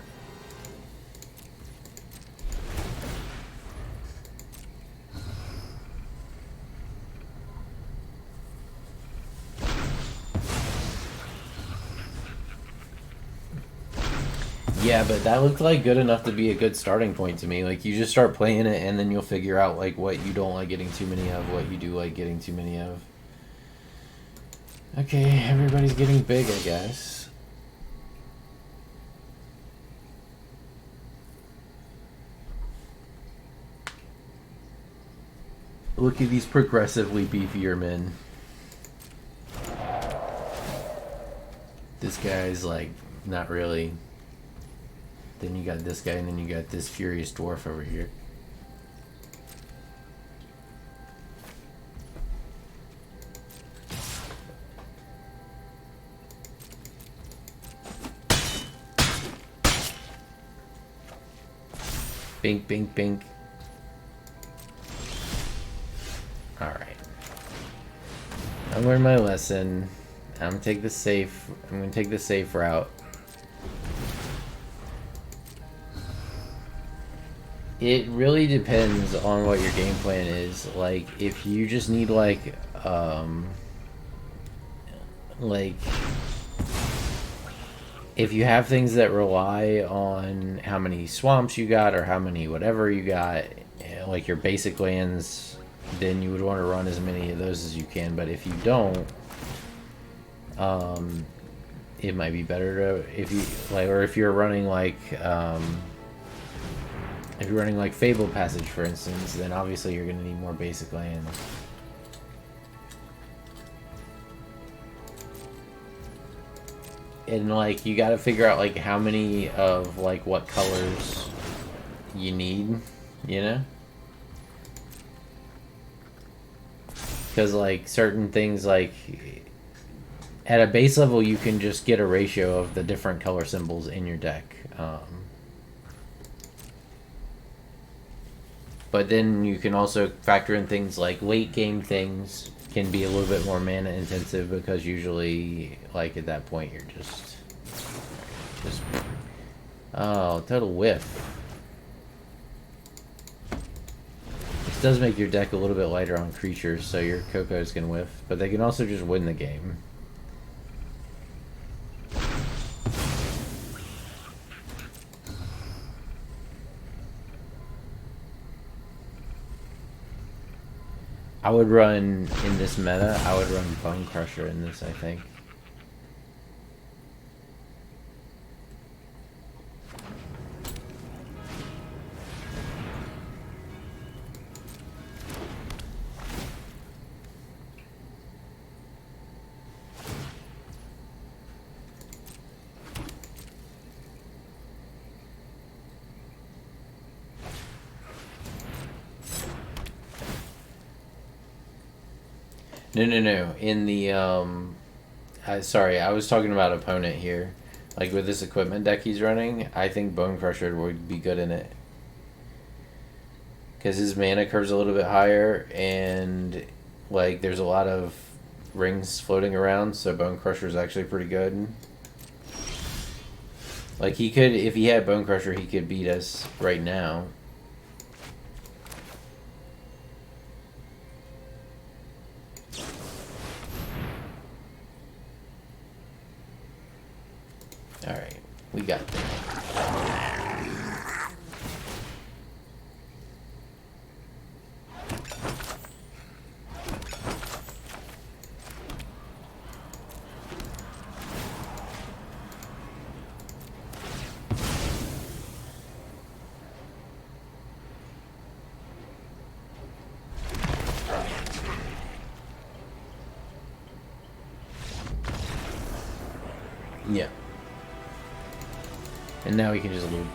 Yeah, but that looked like good enough to be a good starting point to me. Like, you just start playing it, and then you'll figure out, like, what you don't like getting too many of, what you do like getting too many of. Okay, everybody's getting big, I guess. Look at these progressively beefier men. This guy's, like, not really. Then you got this guy, and then you got this furious dwarf over here. Bink, bink, bink. Alright. I learned my lesson. I'm gonna take the safe. I'm gonna take the safe route. It really depends on what your game plan is. Like, if you just need like if you have things that rely on how many swamps you got or how many whatever you got, like your basic lands, then you would want to run as many of those as you can. But if you don't, it might be better to, if you like, or if you're running like if you're running like Fable Passage, for instance, then obviously you're going to need more basic lands. And like, you got to figure out like how many of like what colors you need, you know? Because like certain things, like at a base level, you can just get a ratio of the different color symbols in your deck. But then you can also factor in things like late game things can be a little bit more mana intensive, because usually, like, at that point, you're just oh, total whiff. This does make your deck a little bit lighter on creatures, so your Cocos can whiff, but they can also just win the game. I would run, in this meta, I would run Bone Crusher in this, I think. No. In the, sorry, I was talking about opponent here. Like, with this equipment deck he's running, I think Bone Crusher would be good in it. Because his mana curve's a little bit higher, and, like, there's a lot of rings floating around, so Bone Crusher's actually pretty good. Like, he could, if he had Bone Crusher, he could beat us right now. Alright, we got this. Yeah. And now we can just loop.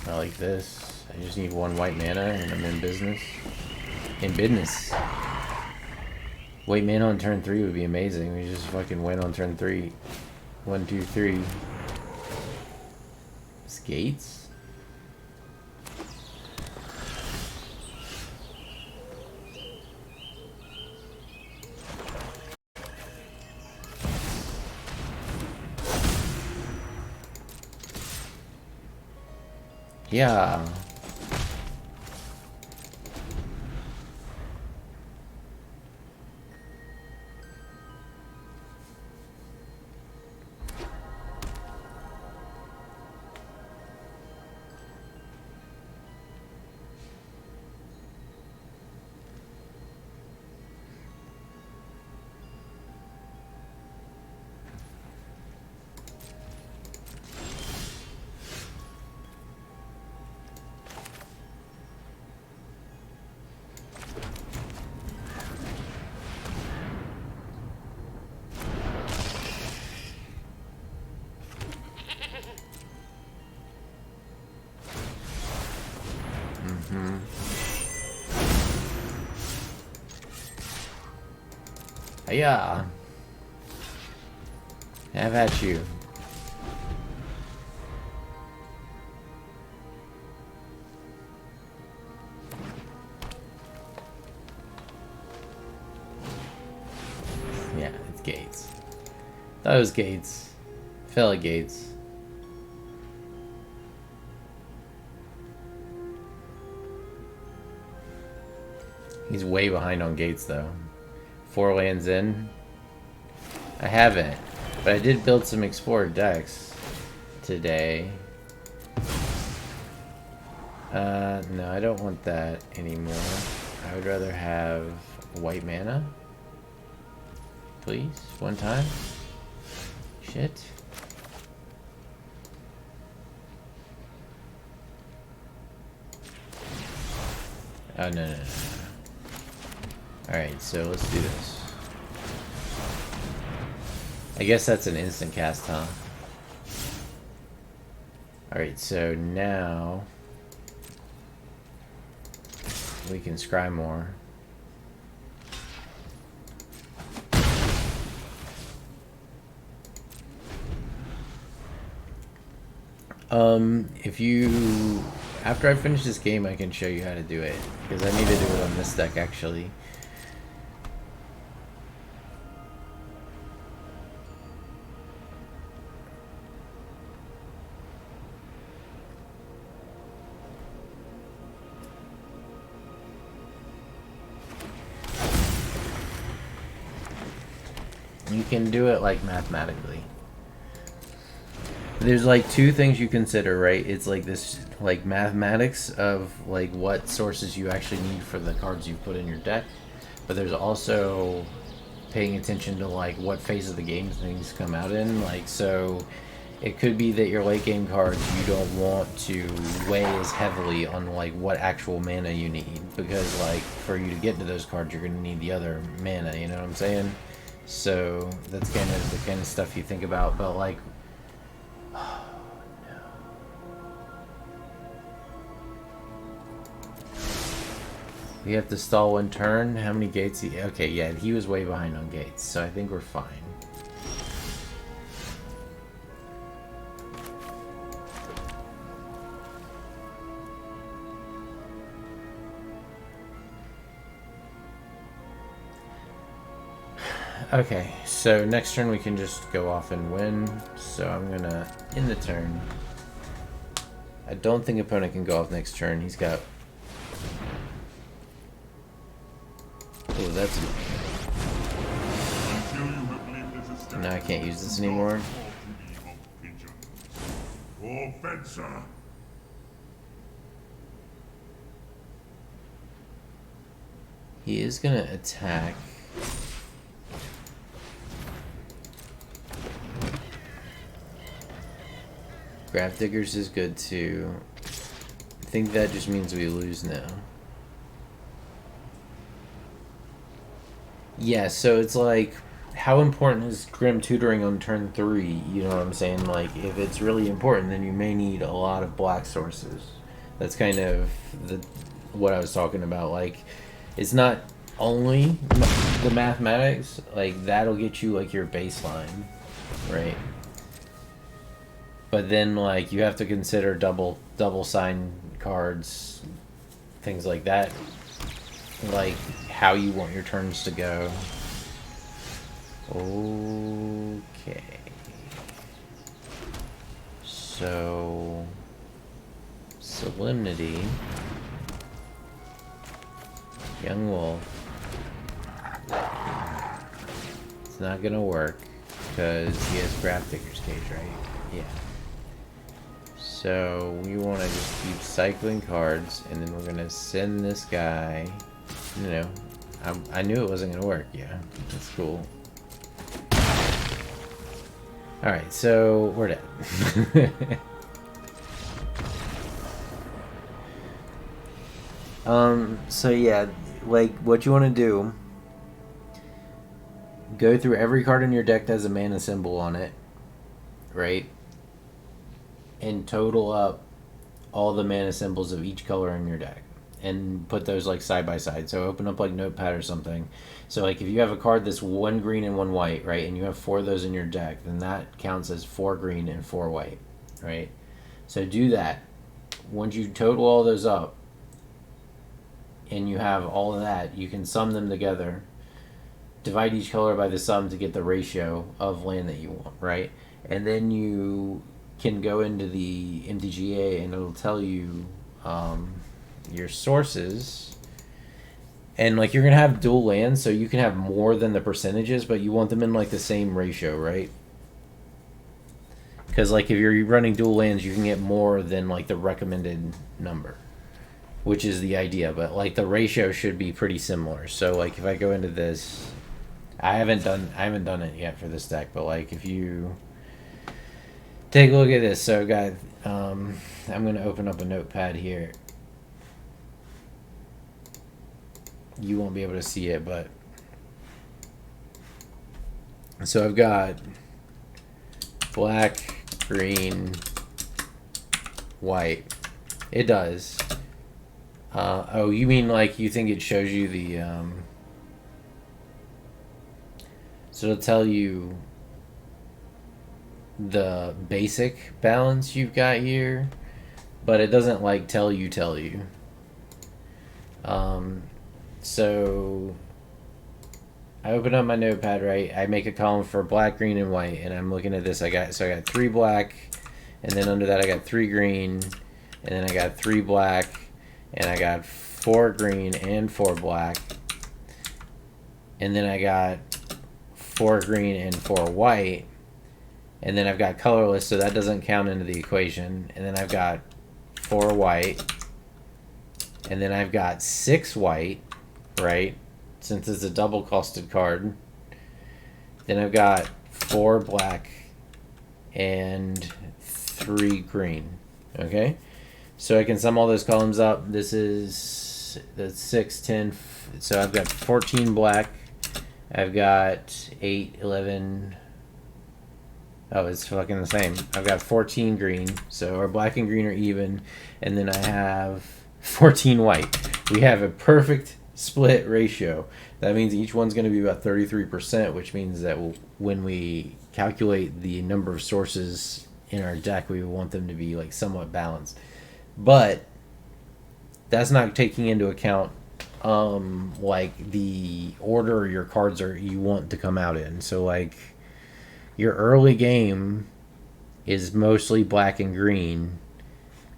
I like this. I just need 1 white mana and I'm in business. In business. White mana on turn 3 would be amazing. We just fucking win on turn 3. 1, 2, 3. Skates? Yeah. Yeah. Have at you. Yeah, it's Gates. That was Gates. Fella Gates. He's way behind on Gates though. 4 lands in. I haven't, but I did build some Explorer decks today. No, I don't want that anymore. I would rather have white mana. Please, 1 time. Shit. Oh, no. Alright, so let's do this. I guess that's an instant cast, huh? Alright, so now we can scry more. If you... After I finish this game, I can show you how to do it. Because I need to do it on this deck, actually. You can do it, like, mathematically. There's, like, 2 things you consider, right? It's, like, this, like, mathematics of, like, what sources you actually need for the cards you put in your deck. But there's also paying attention to, like, what phase of the game things come out in. Like, so it could be that your late game cards, you don't want to weigh as heavily on, like, what actual mana you need. Because, like, for you to get to those cards, you're going to need the other mana, you know what I'm saying? So that's kind of the kind of stuff you think about, but like, oh, no. We have to stall 1 turn. How many gates? Okay, yeah, he was way behind on gates, so I think we're fine. Okay, so next turn we can just go off and win. So I'm gonna end the turn. I don't think opponent can go off next turn. He's got... Oh, that's... Now I can't use this anymore. He is gonna attack. Gravediggers is good too. I think that just means we lose now. Yeah, so it's like how important is Grim Tutoring on turn 3? You know what I'm saying? Like, if it's really important, then you may need a lot of black sources. That's kind of what I was talking about. Like, it's not only the mathematics. Like, that'll get you, like, your baseline, right? But then, like, you have to consider double sign cards, things like that. Like, how you want your turns to go. Okay. So, Solemnity, Young Wolf. It's not gonna work because he has Graph Digger's Cage, right? Yeah. So we want to just keep cycling cards, and then we're gonna send this guy. You know, I knew it wasn't gonna work. Yeah, that's cool. All right, so we're dead. So yeah, like what you want to do, go through every card in your deck that has a mana symbol on it, right? And total up all the mana symbols of each color in your deck and put those like side by side. So open up like Notepad or something. So like if you have a card that's 1 green and 1 white, right, and you have 4 of those in your deck, then that counts as 4 green and 4 white, right? So do that. Once you total all those up and you have all of that, you can sum them together, divide each color by the sum to get the ratio of land that you want, right? And then you can go into the MTGA and it'll tell you your sources, and like you're gonna have dual lands, so you can have more than the percentages, but you want them in like the same ratio, right? Because like if you're running dual lands, you can get more than like the recommended number, which is the idea, but like the ratio should be pretty similar. So like if I go into this, I haven't done it yet for this deck, but like if you take a look at this, so guys, I'm gonna open up a notepad here. You won't be able to see it, but so I've got black, green, white. It does. Oh, you mean like you think it shows you the so it'll tell you the basic balance you've got here, but it doesn't like tell you. So I open up my notepad, right? I make a column for black, green, and white, and I'm looking at this. I got 3 black, and then under that I got 3 green, and then I got 3 black, and I got 4 green and 4 black, and then I got 4 green and 4 white, and then I've got colorless, so that doesn't count into the equation, and then I've got 4 white, and then I've got 6 white, right, since it's a double costed card. Then I've got 4 black and 3 green. Okay, so I can sum all those columns up. This is the 6, 10, so I've got 14 black, I've got 8, 11. Oh, it's fucking the same. I've got 14 green, so our black and green are even, and then I have 14 white. We have a perfect split ratio. That means each one's going to be about 33%, which means that when we calculate the number of sources in our deck, we want them to be like somewhat balanced. But that's not taking into account like the order your cards you want to come out in. So like your early game is mostly black and green,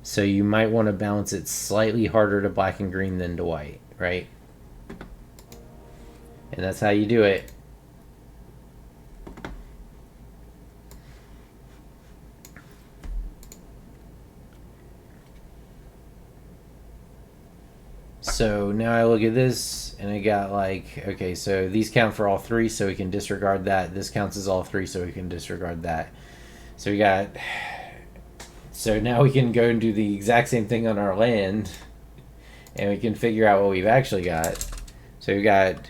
so you might want to balance it slightly harder to black and green than to white, right? And that's how you do it. So now I look at this and I got like, okay, so these count for all 3, so we can disregard that. This counts as all 3, so we can disregard that. So we got, so now we can go and do the exact same thing on our land, and we can figure out what we've actually got. So we got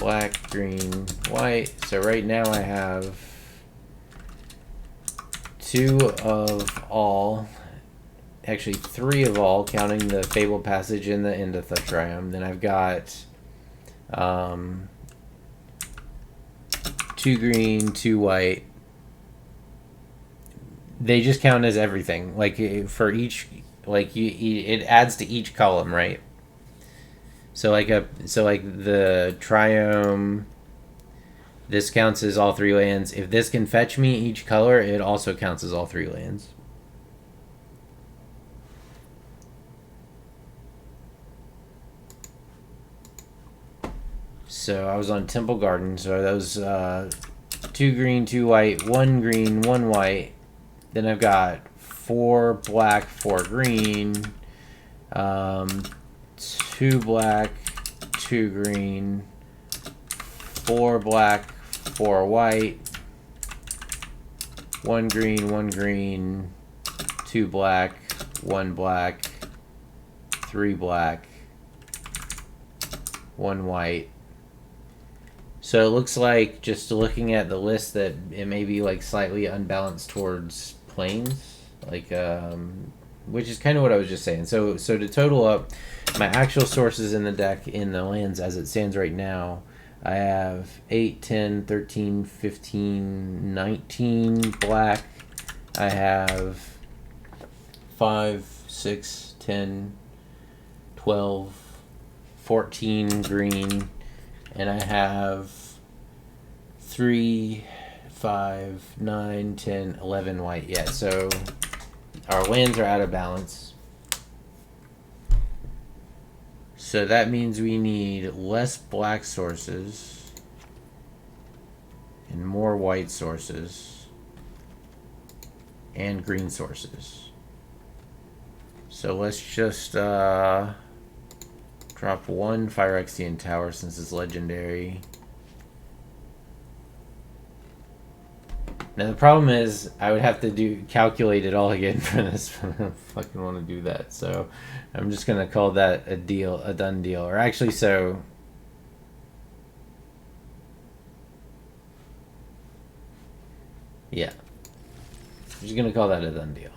black, green, white. So right now I have 2 of all, actually 3 of all, counting the Fabled Passage and the Endotha Triumph. Then I've got 2 green, 2 white. They just count as everything. Like for each, like it adds to each column, right? So like the Triome, this counts as all 3 lands. If this can fetch me each color, it also counts as all 3 lands. So I was on Temple Garden. So that was 2 green, 2 white, 1 green, 1 white. Then I've got 4 black, 4 green, 2 black, 2 green, 4 black, 4 white, 1 green, 1 green, 2 black, 1 black, 3 black, 1 white. So it looks like, just looking at the list, that it may be like slightly unbalanced towards planes, like which is kind of what I was just saying. So to total up my actual sources in the deck, in the lands as it stands right now, I have 8, 10, 13, 15, 19 black. I have 5, 6, 10, 12, 14 green, and I have 3, 5, 9, 10, 11 white. Yeah, so our lands are out of balance. So that means we need less black sources and more white sources and green sources. So let's just drop 1 Phyrexian Tower since it's legendary. Now the problem is I would have to calculate it all again for this. I don't fucking want to do that. So I'm just gonna call that a done deal. Or actually, so yeah, I'm just gonna call that a done deal.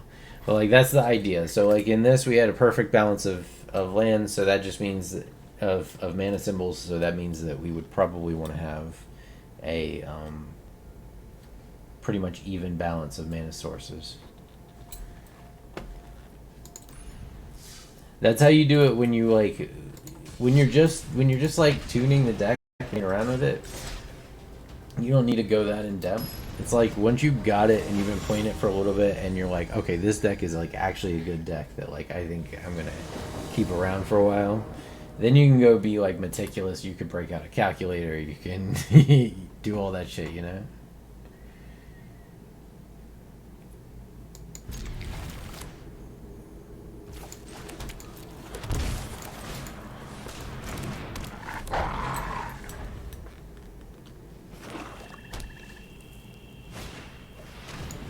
But like, that's the idea. So like in this, we had a perfect balance of lands. So that just means that of mana symbols. So that means that we would probably want to have a pretty much even balance of mana sources. That's how you do it when you like when you're just like tuning the deck and around with it. You don't need to go that in depth. It's like once you've got it and you've been playing it for a little bit and you're like, okay, this deck is like actually a good deck that like I think I'm gonna keep around for a while. Then you can go be like meticulous. You could break out a calculator. You can do all that shit, you know.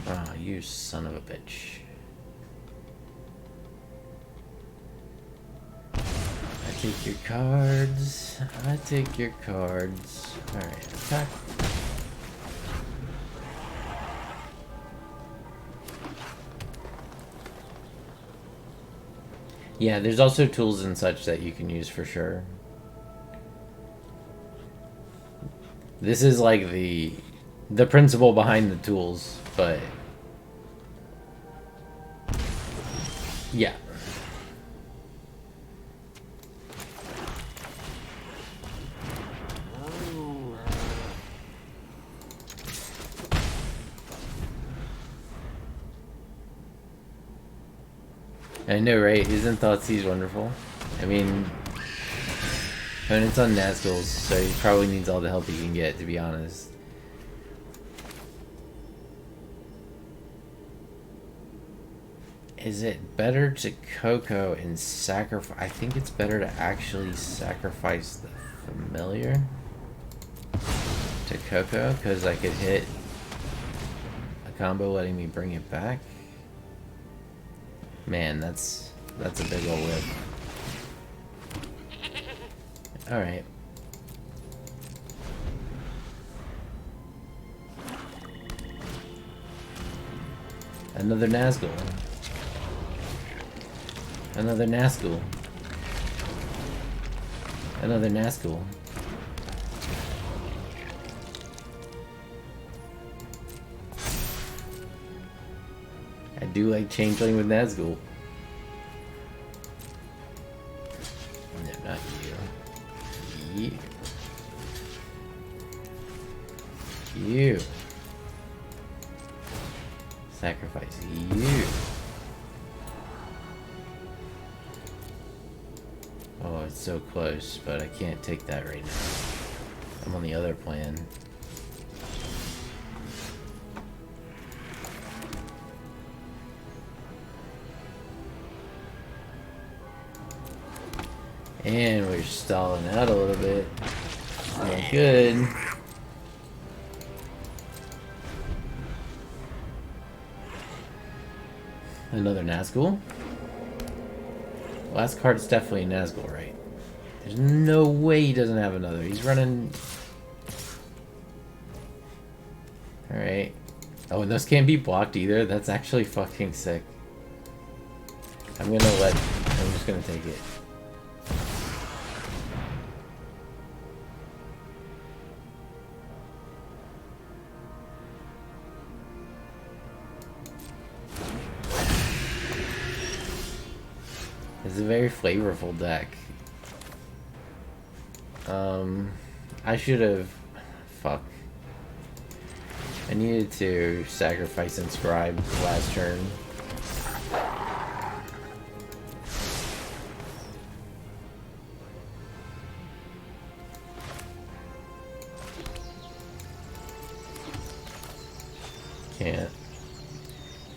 Oh, you son of a bitch. I take your cards. I take your cards. Alright, attack. Yeah, there's also tools and such that you can use for sure. This is like the principle behind the tools, but yeah. I know, right? Isn't Thoughtseize wonderful? I mean, it's on Nazgul's, so he probably needs all the help he can get, to be honest. Is it better to Coco and sacrifice? I think it's better to actually sacrifice the familiar to Coco, because I could hit a combo letting me bring it back. Man, that's a big ol' whip. Alright. Another Nazgul. Another Nazgul. Another Nazgul. I do like changeling with Nazgul. No, not you. You. Sacrifice you. Oh, it's so close, but I can't take that right now. I'm on the other plan. And we're stalling out a little bit. Not good. Another Nazgul? Last card is definitely a Nazgul, right? There's no way he doesn't have another. He's running... Alright. Oh, and those can't be blocked either? That's actually fucking sick. I'm just gonna take it. It's a very flavorful deck. I should have... Fuck. I needed to sacrifice Inscribe last turn.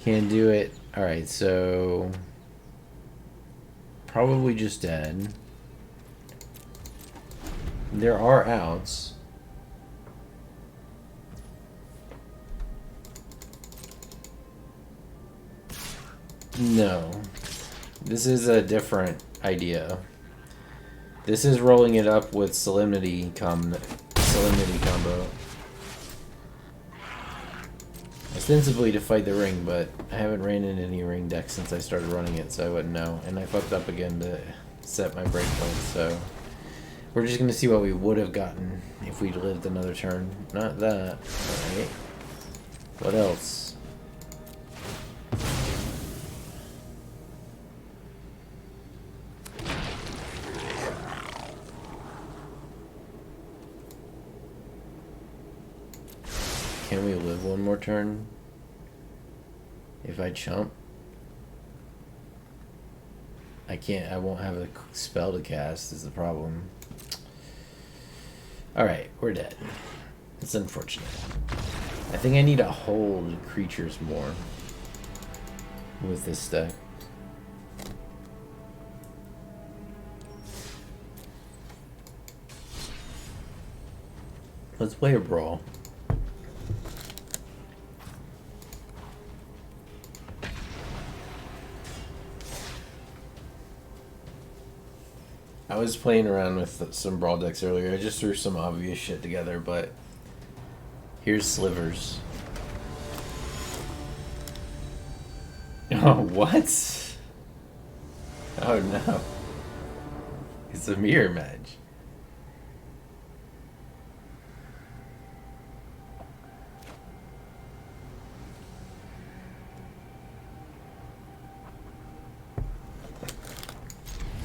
Can't do it. Alright, so... Probably just dead. There are outs. No. This is a different idea. This is rolling it up with Solemnity Combo. Ostensibly to fight the ring, but I haven't ran in any ring decks since I started running it, so I wouldn't know. And I fucked up again to set my breakpoint, so... We're just gonna see what we would have gotten if we'd lived another turn. Not that. Alright. What else? Can we live one more turn? If I chump? I can't, I won't have a spell to cast is the problem. Alright, we're dead. It's unfortunate. I think I need to hold creatures more with this deck. Let's play a brawl. I was playing around with some brawl decks earlier. I just threw some obvious shit together, but here's Slivers. Oh, what? Oh no. It's a mirror match.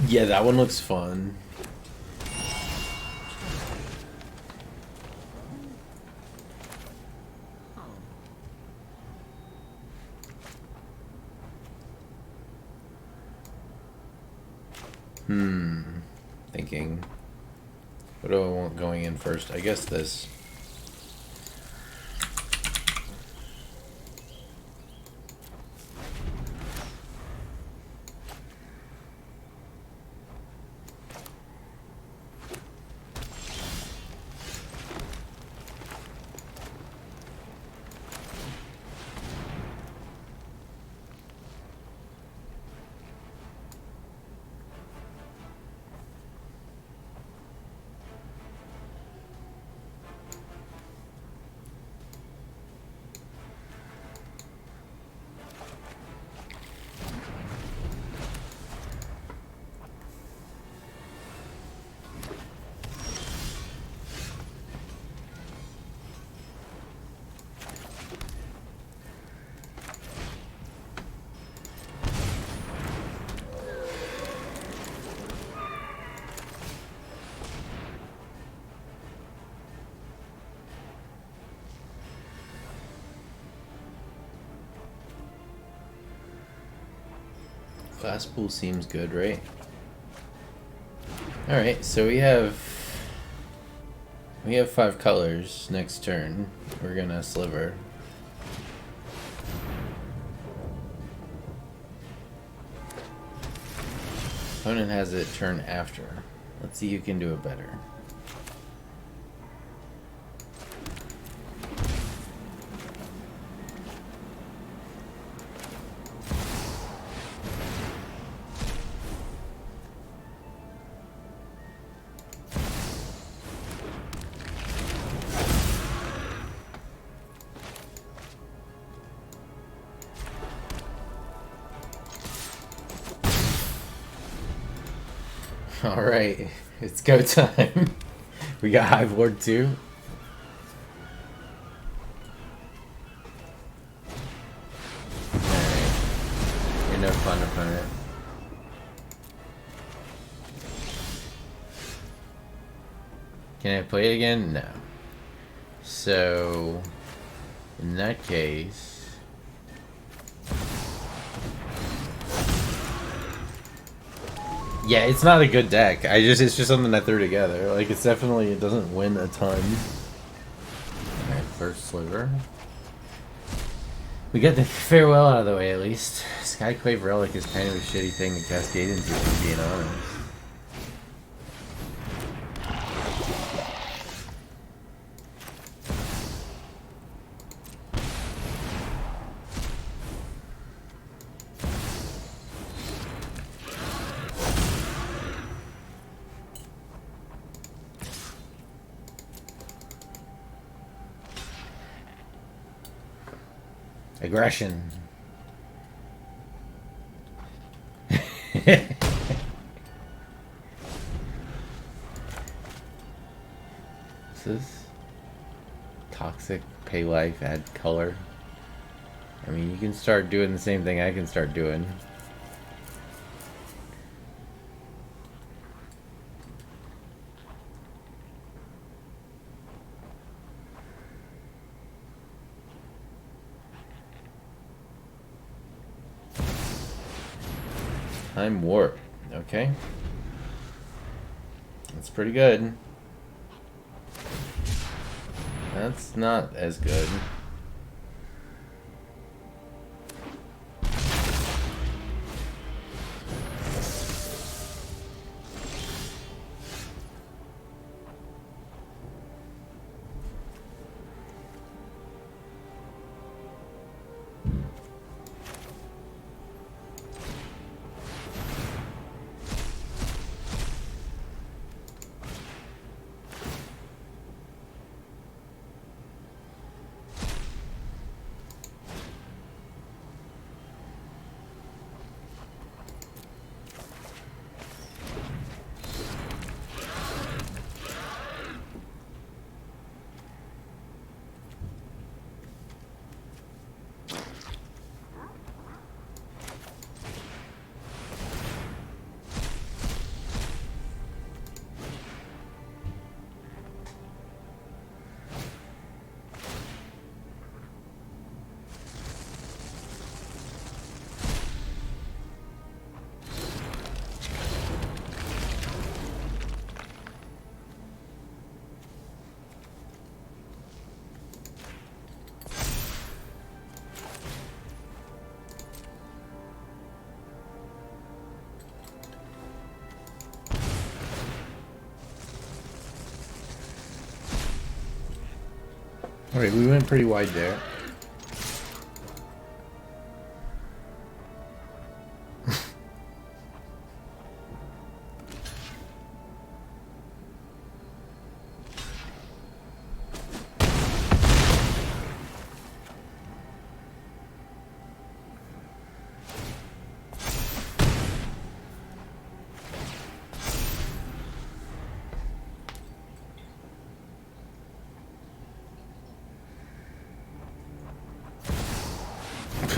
Yeah, that one looks fun. Thinking. What do I want going in first? I guess this. Glass pool seems good, right? Alright, so we have 5 colors next turn. We're gonna sliver. Opponent has it turn after. Let's see who can do it better. Alright, it's go time. We got Hive Lord 2. Alright. You're no fun opponent. Can I play it again? No. So, in that case... Yeah, it's not a good deck. It's just something I threw together. Like, it doesn't win a ton. Alright, first sliver. We got the farewell out of the way, at least. Skyclave Relic is kind of a shitty thing to cascade into, if I'm being honest. Aggression. This is toxic, pay life, add color. I mean, you can start doing the same thing I can start doing. Time warp. Okay. That's pretty good. That's not as good. Alright, we went pretty wide there.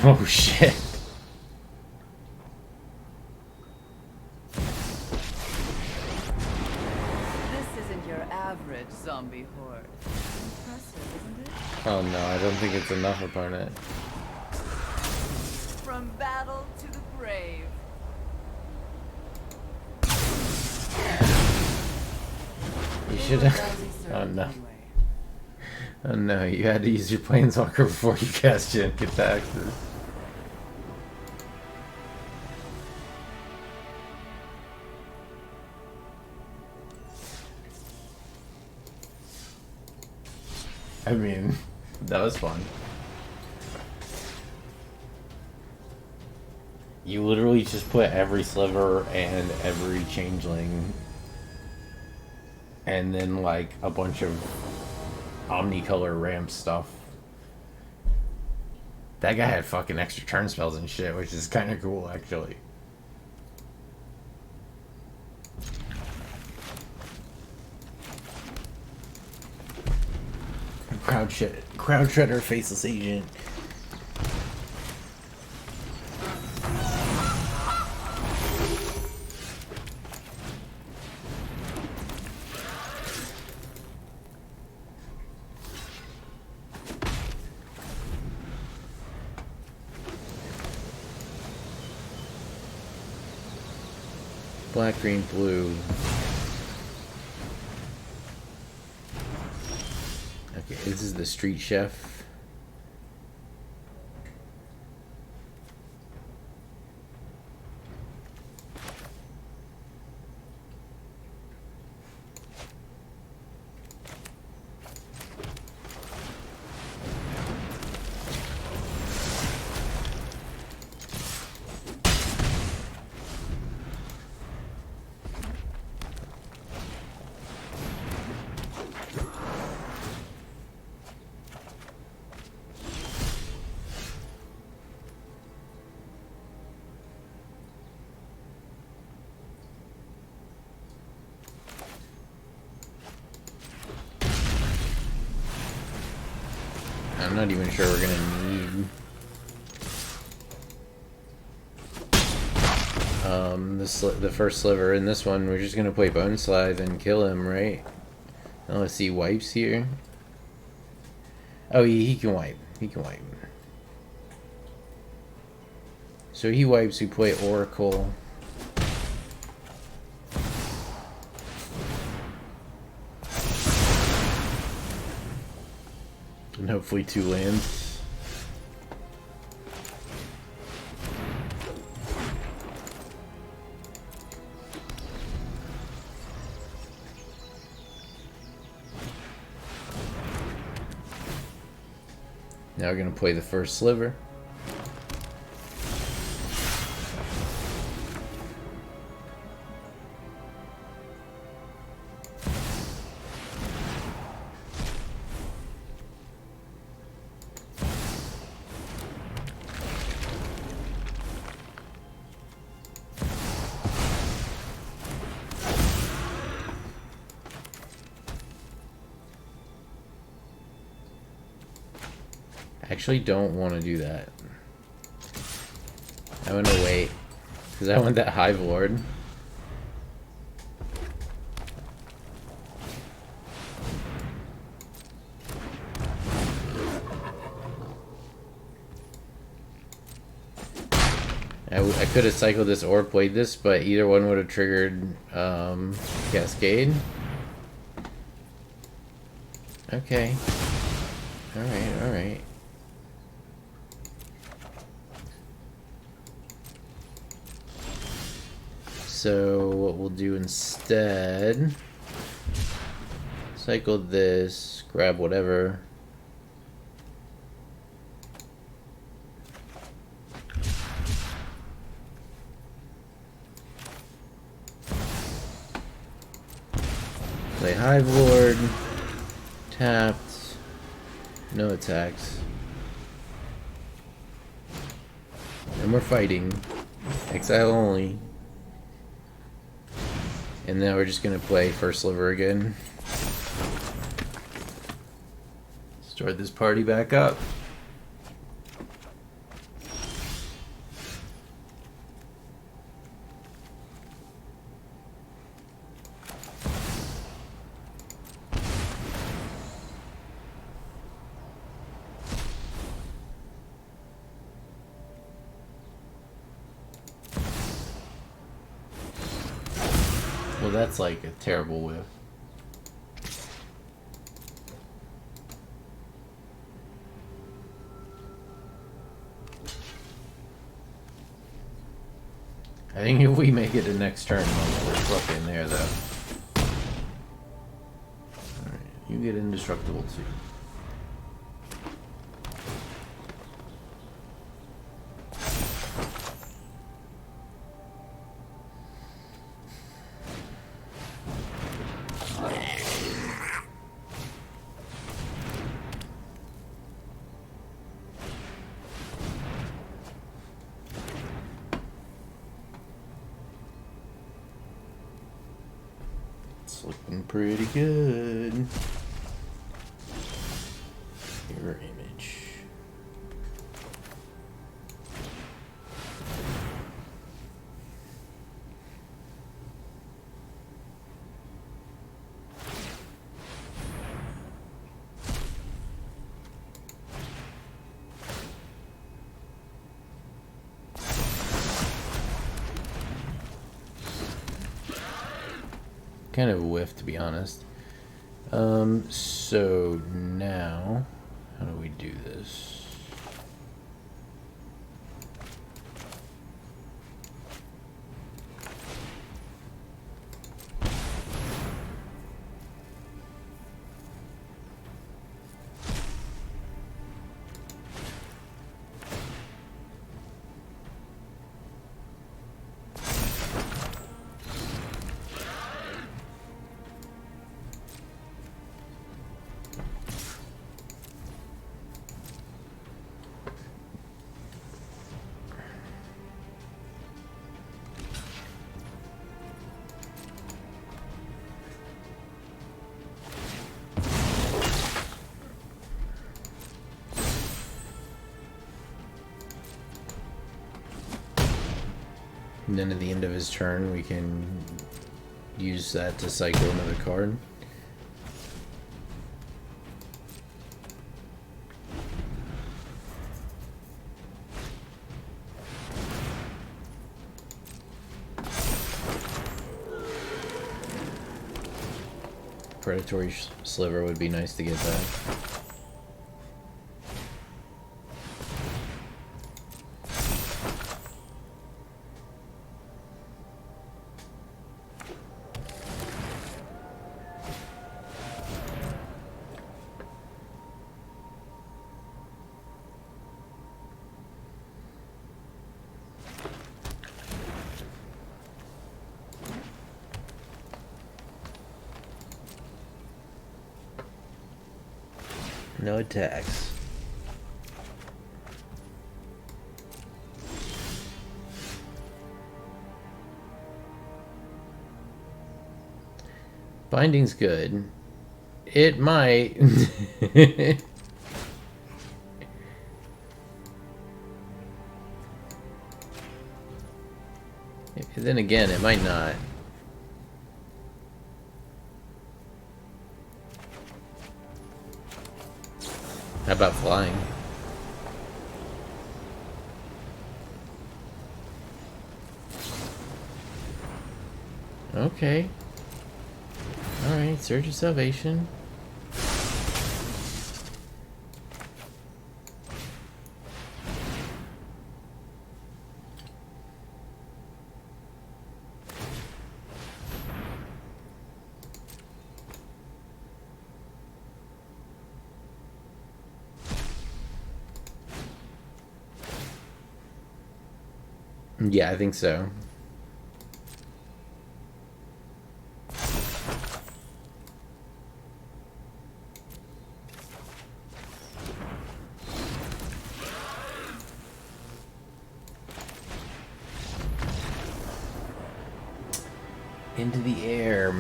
Oh shit. This isn't your average zombie horde. Impressive, isn't it? Oh no, I don't think it's enough, opponent. From battle to the grave. should have. Oh no. Oh no, you had to use your planeswalker before you cast Genic attacks. I mean, that was fun. You literally just put every sliver and every changeling and then like a bunch of omnicolor ramp stuff. That guy had fucking extra turn spells and shit, which is kind of cool actually. Crowd Shredder, Faceless Agent. Black, green, blue. Okay, this is the Street Chef. I'm not even sure we're gonna need the first sliver. In this one, we're just gonna play Bone Slive and kill him, right? Oh, let's see, wipes here. Oh, he can wipe. He can wipe. So he wipes. We play Oracle. And hopefully 2 lands. Now we're going to play the first sliver. I actually don't want to do that. I want to wait, because I want that Hive Lord. I could have cycled this or played this, but either one would have triggered Cascade. Okay. Alright, alright. So what we'll do instead, cycle this, grab whatever. Play Hive Lord, tapped, no attacks. And we're fighting, exile only. And now we're just gonna play first sliver again. Start this party back up. Well, that's like a terrible whiff. I think if we make it to next turn, we're fucking there, though. Alright, you get indestructible, too. It's looking pretty good. Mirror image. Kind of a whiff, to be honest. So now, how do we do this? And then at the end of his turn, we can use that to cycle another card. Predatory Sliver would be nice to get back. No attacks. Binding's good. It might. Then again, it might not. How about flying? Okay. Alright, Surge of Salvation. Yeah, I think so. Into the air,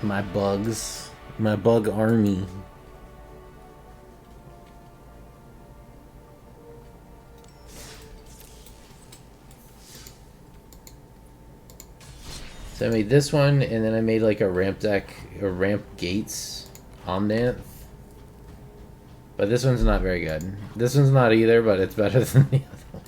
my bugs, my bug army. So I made this one, and then I made like a ramp deck, or ramp gates Omnath. But this one's not very good. This one's not either, but it's better than the other one.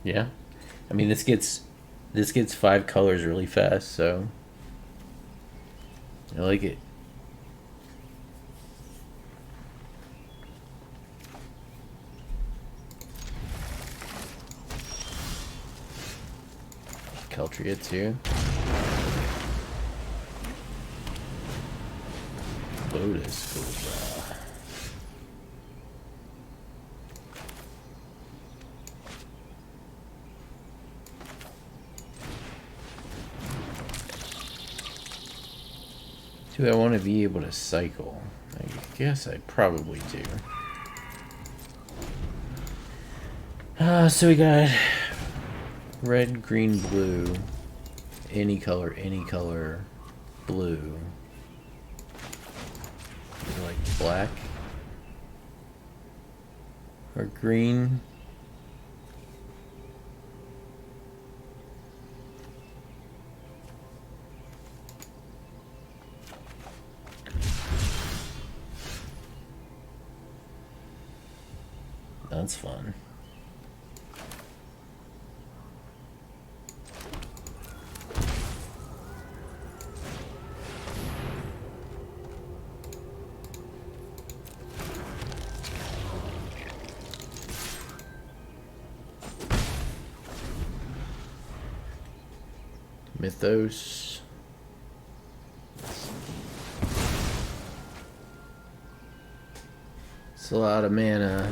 Yeah. I mean, this gets 5 colors really fast, so I like it. Keltria too. Lotus Cobra. Do I want to be able to cycle? I guess I probably do. So we got red, green, blue, any color, blue. Like black or green. That's fun. Mythos. It's a lot of mana.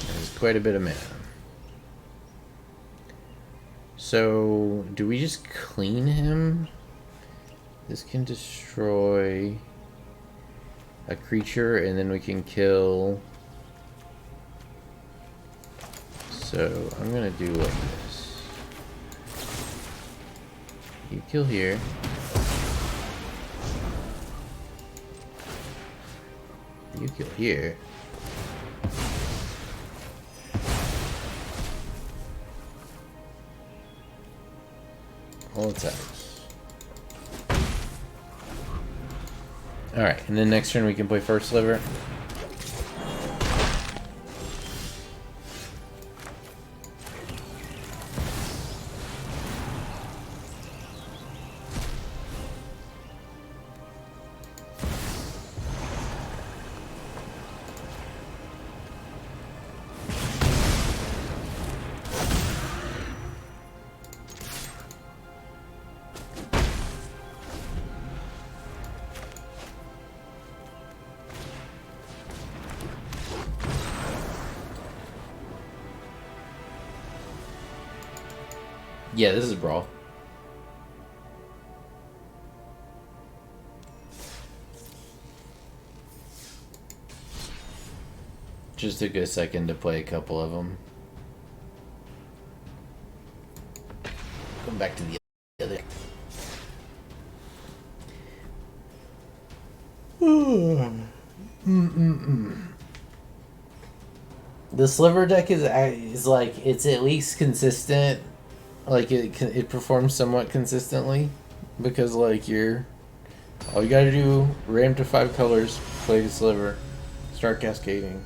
There's quite a bit of mana. So, do we just clean him? This can destroy a creature, and then we can kill. So I'm gonna do like this. You kill here. You kill here. All attacks. Alright, and then next turn we can play first sliver. Yeah, this is Brawl. Just took a second to play a couple of them. Come back to the other. The sliver deck is like, it's at least consistent. Like it performs somewhat consistently, because like all you gotta do, ram to 5 colors, play the sliver, start cascading.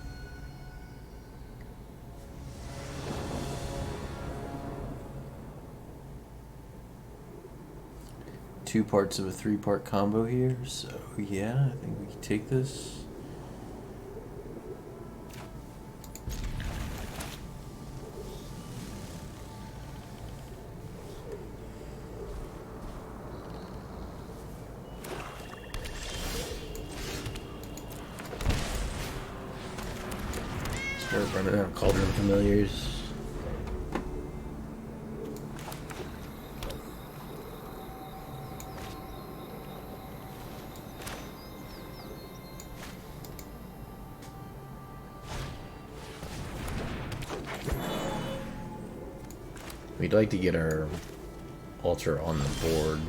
Two parts of a 3-part combo here, so yeah, I think we can take this. Start running out Cauldron of Familiars. We'd like to get our altar on the board.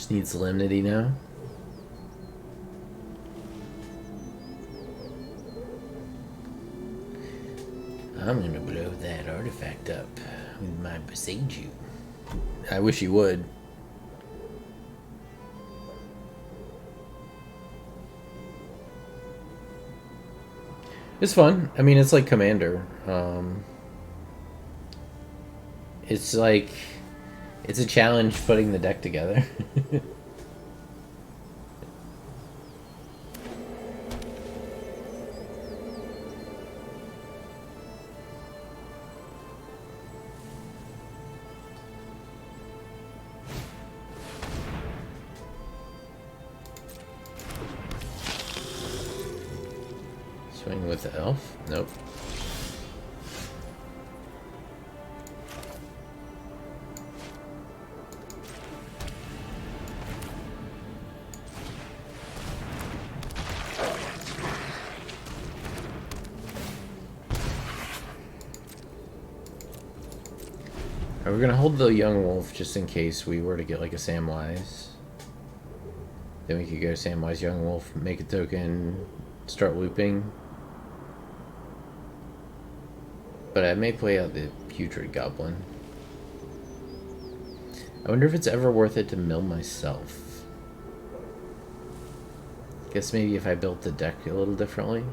Just need Solemnity now. I'm gonna blow that artifact up with my Beseiju. I wish you would. It's fun. I mean, it's like Commander. It's like... It's a challenge putting the deck together. Swing with the elf? Nope. We're gonna hold the young wolf just in case we were to get like a Samwise. Then we could go Samwise, young wolf, make a token, start looping. But I may play out the putrid goblin. I wonder if it's ever worth it to mill myself. Guess maybe if I built the deck a little differently.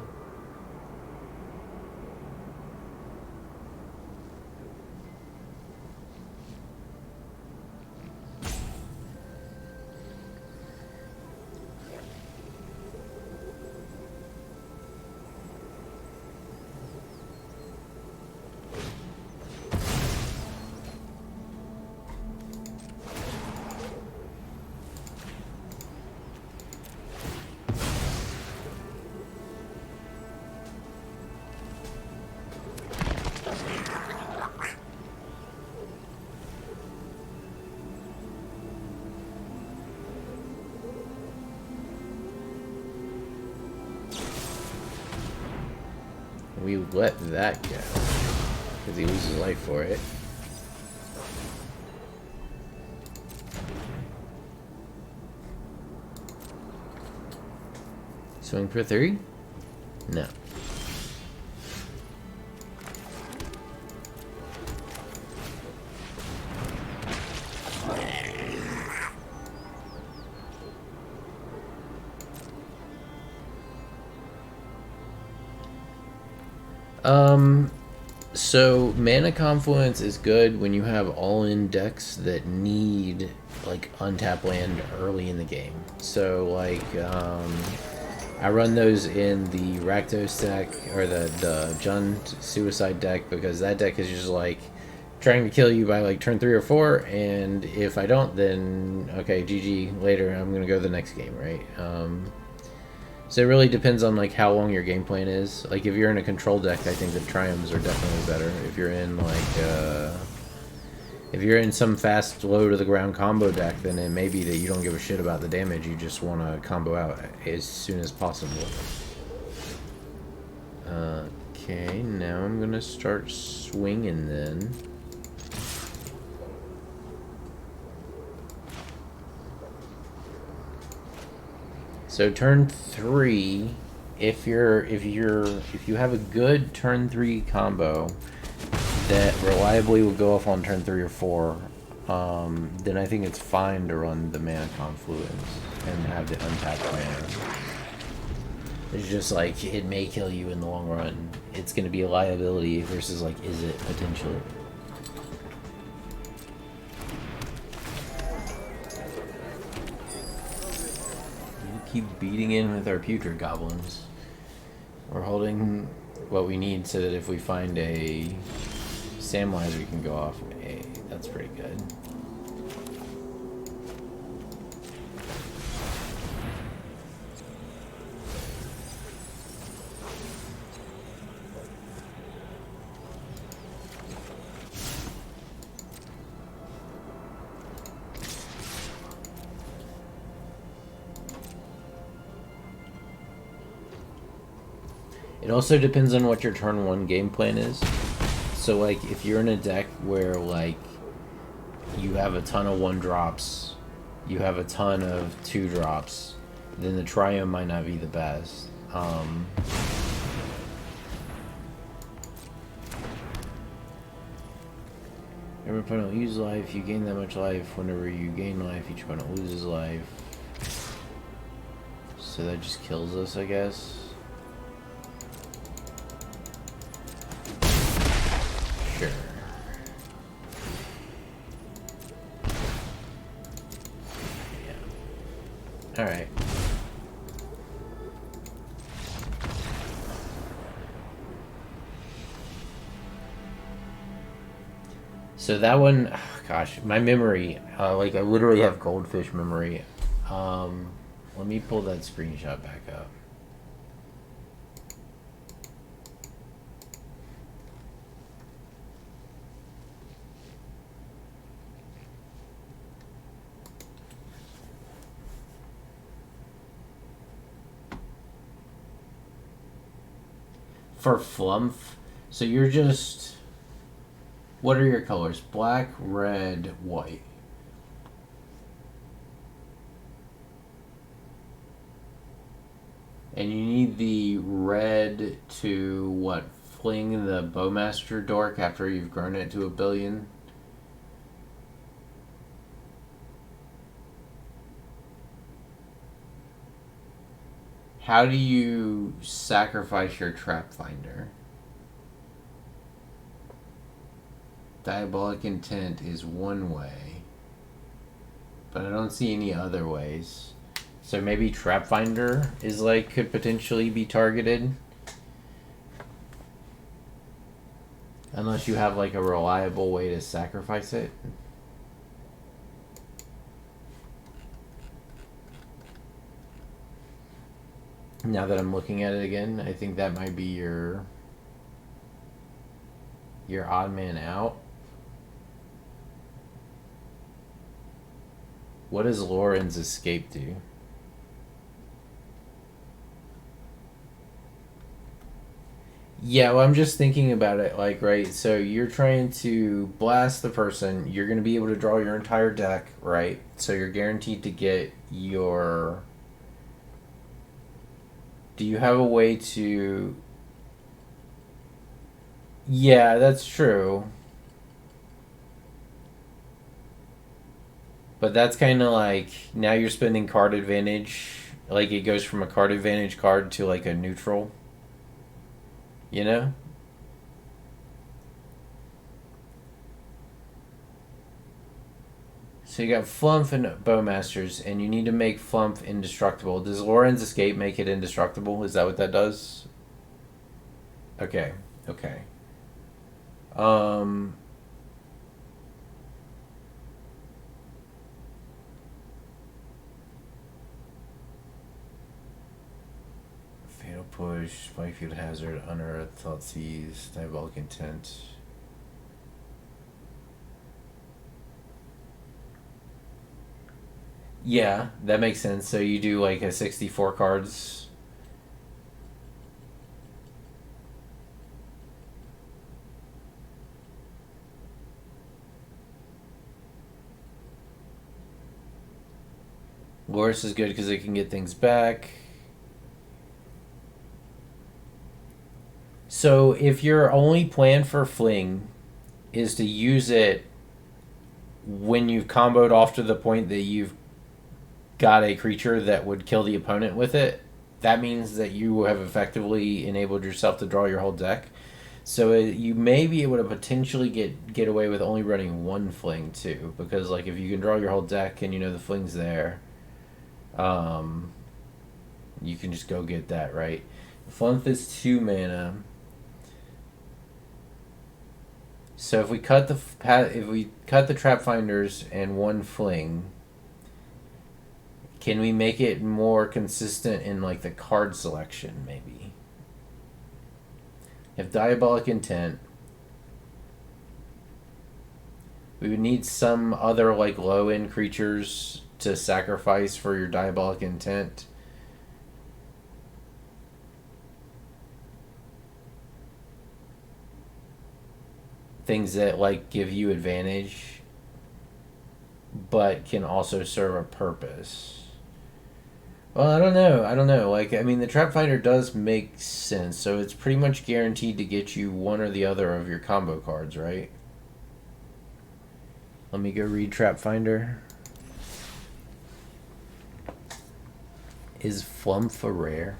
We let that go, because he loses life for it. Swing for 3? No. So Mana Confluence is good when you have all-in decks that need like untap land early in the game. So like I run those in the Rakdos deck or the Jund Suicide deck because that deck is just like trying to kill you by like turn 3 or 4, and if I don't, then okay, GG, later, I'm gonna go to the next game, right? So it really depends on like how long your game plan is. Like if you're in a control deck, I think the triumphs are definitely better. If you're in like if you're in some fast low to the ground combo deck, then it may be that you don't give a shit about the damage. You just want to combo out as soon as possible. Okay, now I'm gonna start swinging then. So turn 3, if you have a good turn 3 combo that reliably will go off on turn 3 or 4, then I think it's fine to run the Mana Confluence and have the untapped mana. It's just like it may kill you in the long run. It's going to be a liability versus like is it potentially. Keep beating in with our putrid goblins. We're holding what we need so that if we find a Samwise we can go off. Hey, that's pretty good. It also depends on what your turn 1 game plan is. So like if you're in a deck where like you have a ton of 1-drops you have a ton of 2-drops, then the Triumph might not be the best. Every opponent loses life, you gain that much life. Whenever you gain life, each opponent loses life. So that just kills us, I guess. Sure. Yeah. Alright. So that one, oh gosh, my memory, like I literally have goldfish memory. Let me pull that screenshot back up. For Flumph, so you're just, what are your colors? Black, red, white. And you need the red to, what, fling the Bowmaster dork after you've grown it to 1 billion? How do you sacrifice your Trap Finder? Diabolic Intent is one way, but I don't see any other ways. So maybe Trap Finder is like, could potentially be targeted. Unless you have like a reliable way to sacrifice it. Now that I'm looking at it again, I think that might be your odd man out. What does Lauren's Escape do? Yeah, well, I'm just thinking about it, like, right, so you're trying to blast the person, you're going to be able to draw your entire deck, right? So you're guaranteed to get your... Do you have a way to... Yeah, that's true. But that's kind of like, now you're spending card advantage, like it goes from a card advantage card to like a neutral. You know? So you got Flumph and Bowmasters, and you need to make Flumph indestructible. Does Lauren's Escape make it indestructible? Is that what that does? Okay, okay. Fatal Push, Spikefield Hazard, Unearth, Thoughtseize, Diabolic Intent. Yeah, that makes sense. So you do like a 64 cards. Loris is good because it can get things back. So if your only plan for Fling is to use it when you've comboed off to the point that you've got a creature that would kill the opponent with it, that means that you have effectively enabled yourself to draw your whole deck. So you may be able to potentially get away with only running one Fling too, because like if you can draw your whole deck and you know the Fling's there, you can just go get that, right? Flumph is 2 mana. So if we cut the Trap Finders and one Fling, can we make it more consistent in like the card selection maybe? If Diabolic Intent, we would need some other like low end creatures to sacrifice for your Diabolic Intent. Things that like give you advantage, but can also serve a purpose. Well, I don't know. I don't know. Like, I mean, the Trap Finder does make sense. So it's pretty much guaranteed to get you one or the other of your combo cards, right? Let me go read Trap Finder. Is Flump a rare?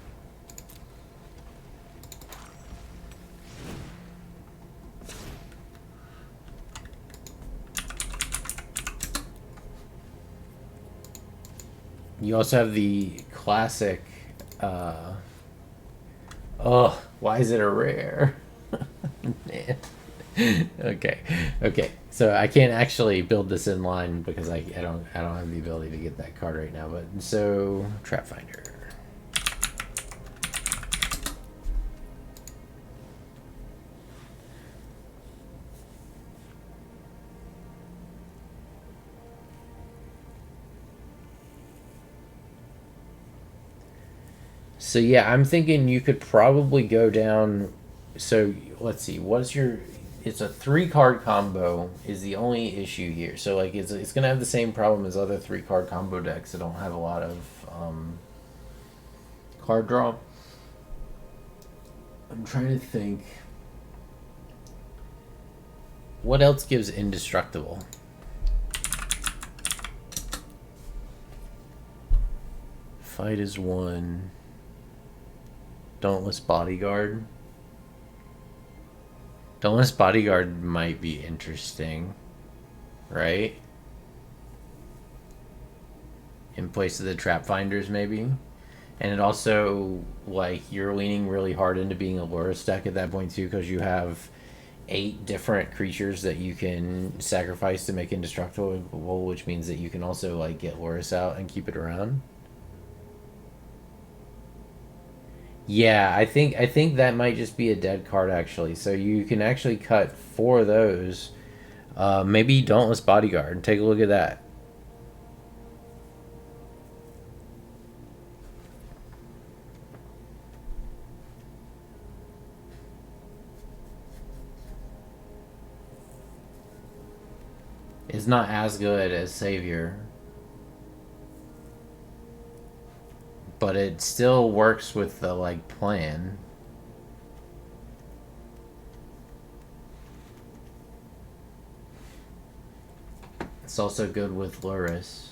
You also have the classic. Oh, why is it a rare? Man. Okay. So I can't actually build this in line because I don't have the ability to get that card right now. But so Trap Finder. So yeah, I'm thinking you could probably go down. So let's see, what's your? It's a 3-card combo is the only issue here. So like it's gonna have the same problem as other 3-card combo decks that don't have a lot of card draw. I'm trying to think. What else gives indestructible? Fight is 1. Dauntless Bodyguard. Dauntless Bodyguard might be interesting, right? In place of the Trap Finders, maybe. And it also, like, you're leaning really hard into being a Lurrus deck at that point, too, because you have 8 different creatures that you can sacrifice to make indestructible, which means that you can also, like, get Lurrus out and keep it around. Yeah, I think that might just be a dead card actually. So you can actually cut 4 of those. Maybe Dauntless Bodyguard. Take a look at that. It's not as good as Savior, but it still works with the like plan. It's also good with Lurrus.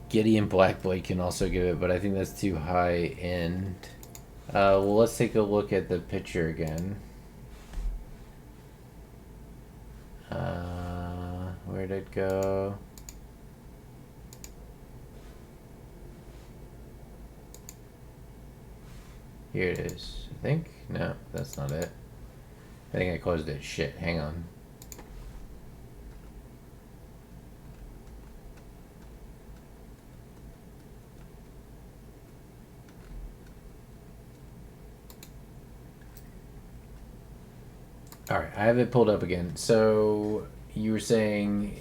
Gideon Blackblade can also give it, but I think that's too high end. Well, let's take a look at the picture again. Where'd it go? Here it is, I think. No, that's not it. I think I closed it. Shit, hang on. Alright, I have it pulled up again. So, you were saying,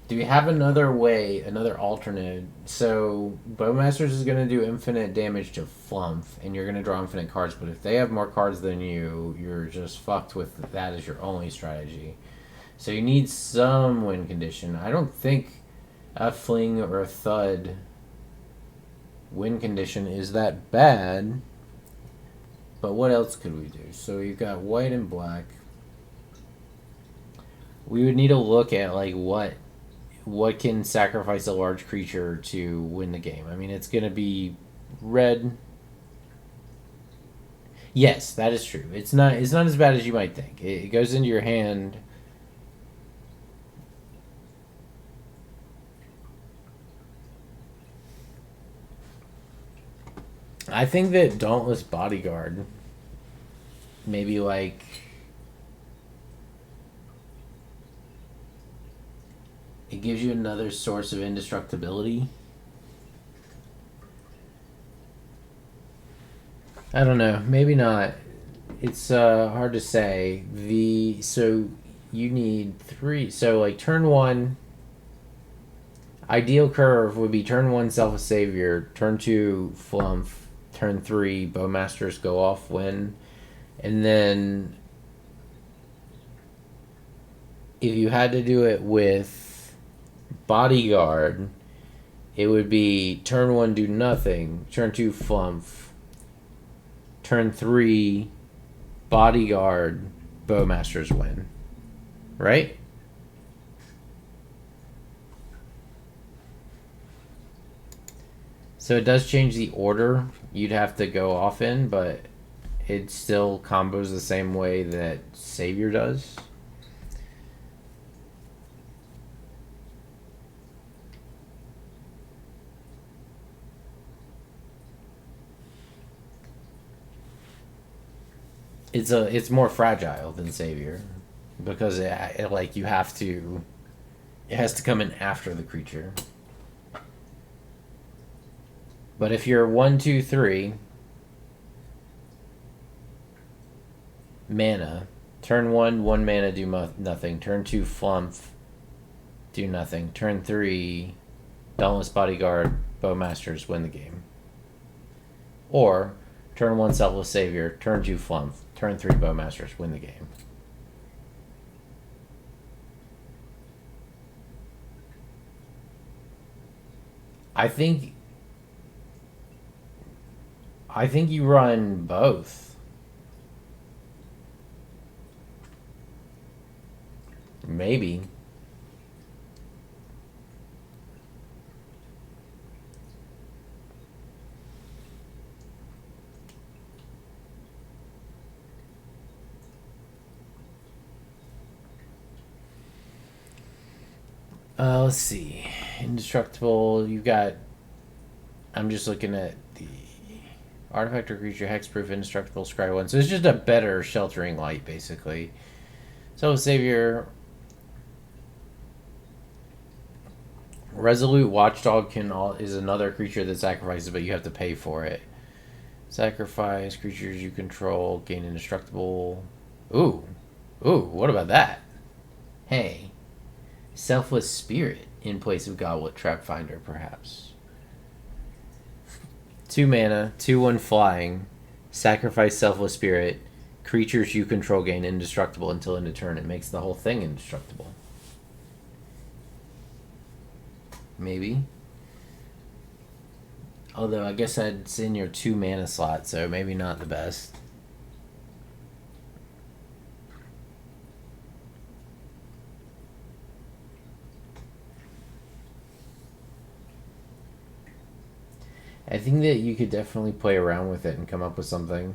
do we have another way, another alternate? So, Bowmasters is going to do infinite damage to Flump, and you're going to draw infinite cards, but if they have more cards than you, you're just fucked with that as your only strategy. So you need some win condition. I don't think a Fling or a Thud win condition is that bad. But what else could we do? So you've got white and black. We would need to look at like what can sacrifice a large creature to win the game. I mean, it's going to be red. Yes, that is true. It's not as bad as you might think. It goes into your hand. I think that Dauntless Bodyguard, maybe like it gives you another source of indestructibility. I don't know, maybe not. It's hard to say. So you need 3. So like turn 1, ideal curve would be turn 1 Selfless Savior, turn 2 Flump, turn 3 Bowmasters go off, win, and then if you had to do it with Bodyguard, it would be turn 1 do nothing, turn 2 Flump, turn 3 Bodyguard, Bowmasters win. Right? So it does change the order you'd have to go off in, but it still combos the same way that Savior does. It's more fragile than Savior because it like you have to, it has to come in after the creature. But if you're 1, 2, 3 mana, turn 1 mana do nothing, turn 2 Flump do nothing, turn 3 Dauntless Bodyguard Bowmasters win the game. Or turn 1 Selfless Savior, turn 2 Flump, turn 3 Bowmasters win the game. I think you run both. Maybe. Let's see. Indestructible, you've got... I'm just looking at the artifact or creature, hexproof, indestructible, scry 1. So it's just a better sheltering light, basically. So Savior... Resolute Watchdog is another creature that sacrifices, but you have to pay for it. Sacrifice creatures you control, gain indestructible. Ooh, what about that? Hey, Selfless Spirit in place of Goblet Trap Finder, perhaps. 2 mana, 2/1 flying. Sacrifice Selfless Spirit. Creatures you control gain indestructible until end of turn. It makes the whole thing indestructible. Maybe. Although I guess that's in your 2 mana slot, so maybe not the best. I think that you could definitely play around with it and come up with something.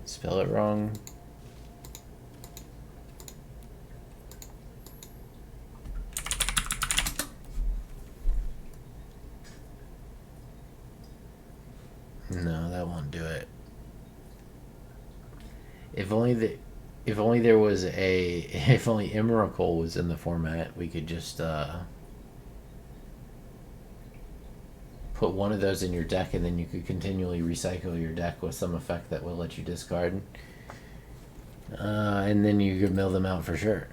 Spell it wrong. No, that won't do it. If only there was if only Emrakul was in the format, we could just put one of those in your deck, and then you could continually recycle your deck with some effect that will let you discard. And then you could mill them out for sure.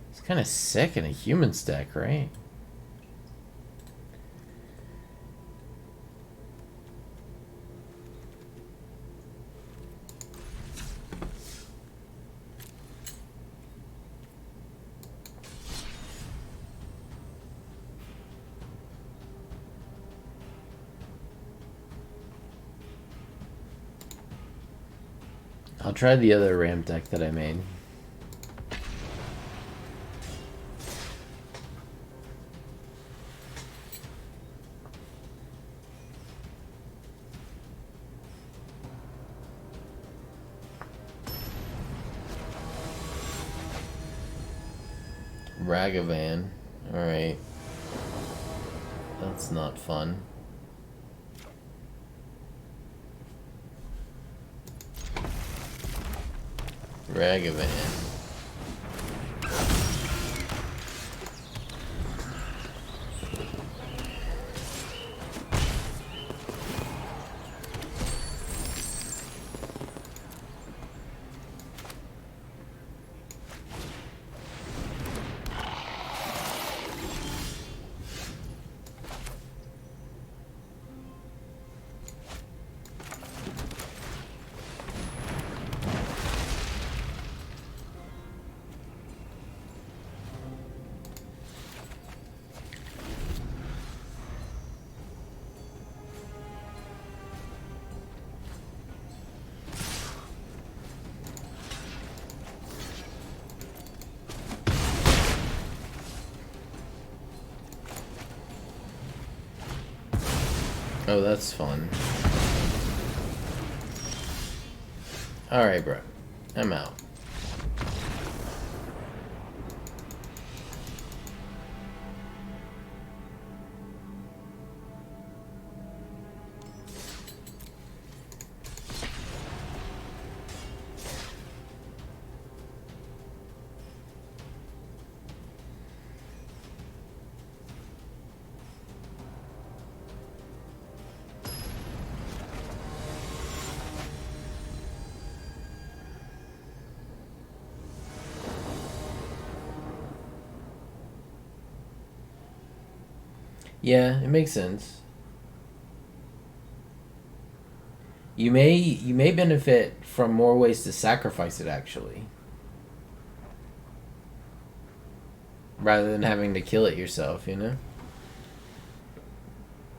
It's kind of sick in a human's deck, right? I'll try the other ramp deck that I made. Ragavan. Alright. That's not fun. Ragavan. Oh, that's fun. Alright, bro. I'm out. Yeah, it makes sense. You may benefit from more ways to sacrifice it actually, rather than having to kill it yourself, you know?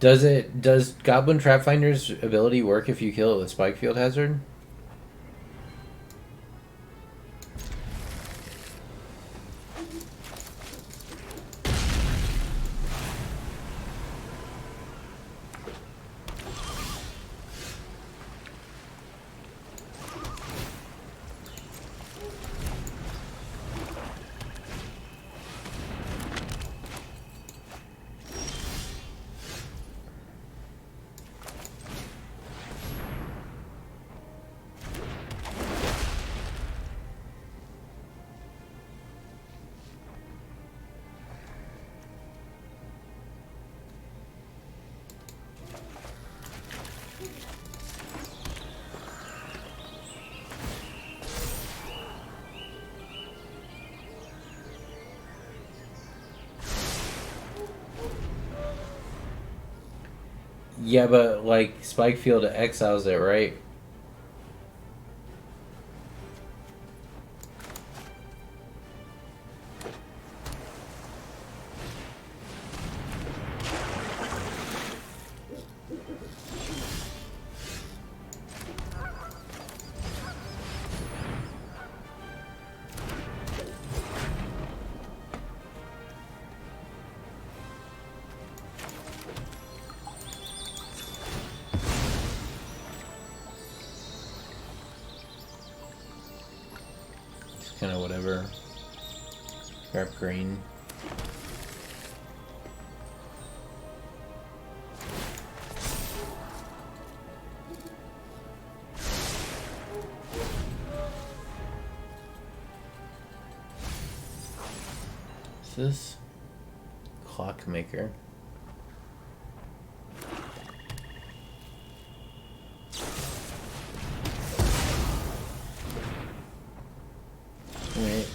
Does Goblin Trapfinder's ability work if you kill it with Spikefield Hazard? Yeah, but like Spikefield exiles it, right? Kind of whatever. Grab green. What's this? Clockmaker. Alright.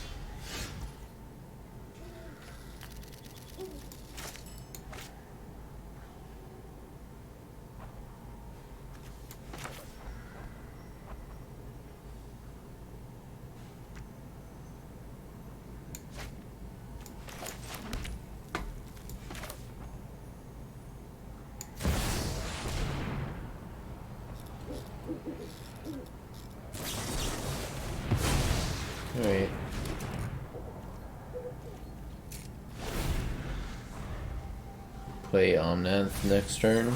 Alright. Play Omnath next turn.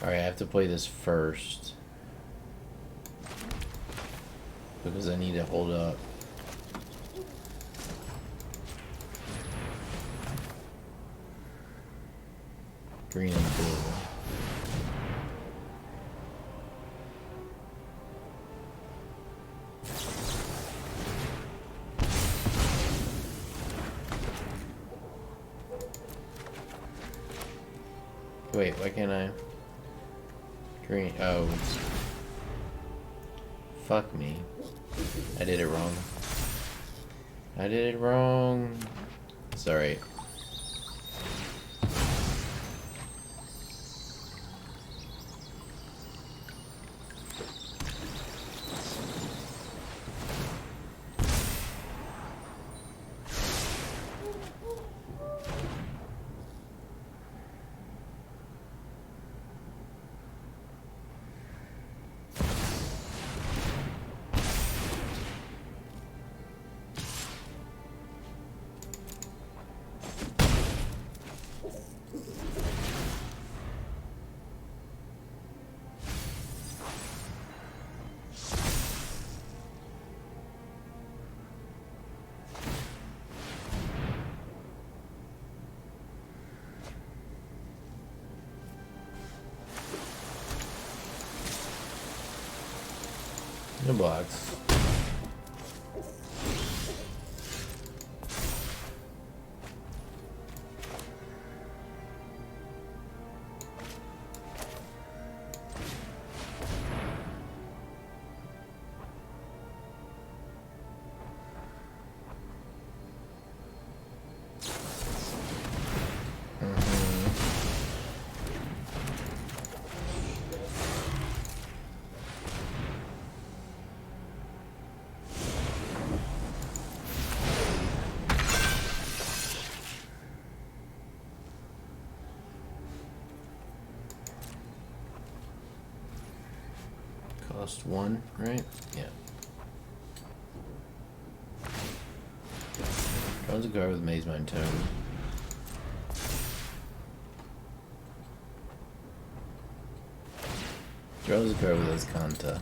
Alright, I have to play this first. Because I need to hold up. Green and blue. Wait, why can't I? Green. Oh. Fuck me. I did it wrong. I did it wrong. It's alright. No blocks. Cost 1, right? Yeah. Draws a card with Maze Mind Tome. Draws a card with Escanta.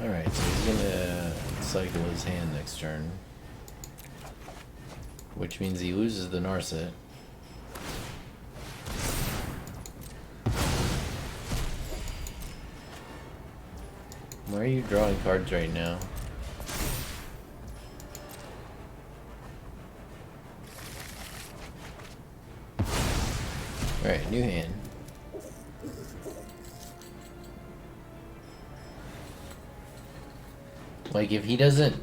Alright, so he's gonna cycle his hand next turn. Which means he loses the Narset. Why are you drawing cards right now? Alright, new hand. Like, if he doesn't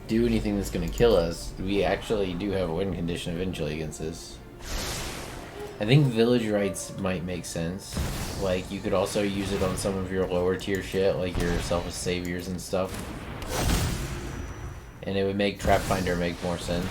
do anything that's gonna kill us, we actually do have a win condition eventually against this. I think Village Rites might make sense. Like, you could also use it on some of your lower tier shit, like your Selfless Saviors and stuff. And it would make Trap Finder make more sense.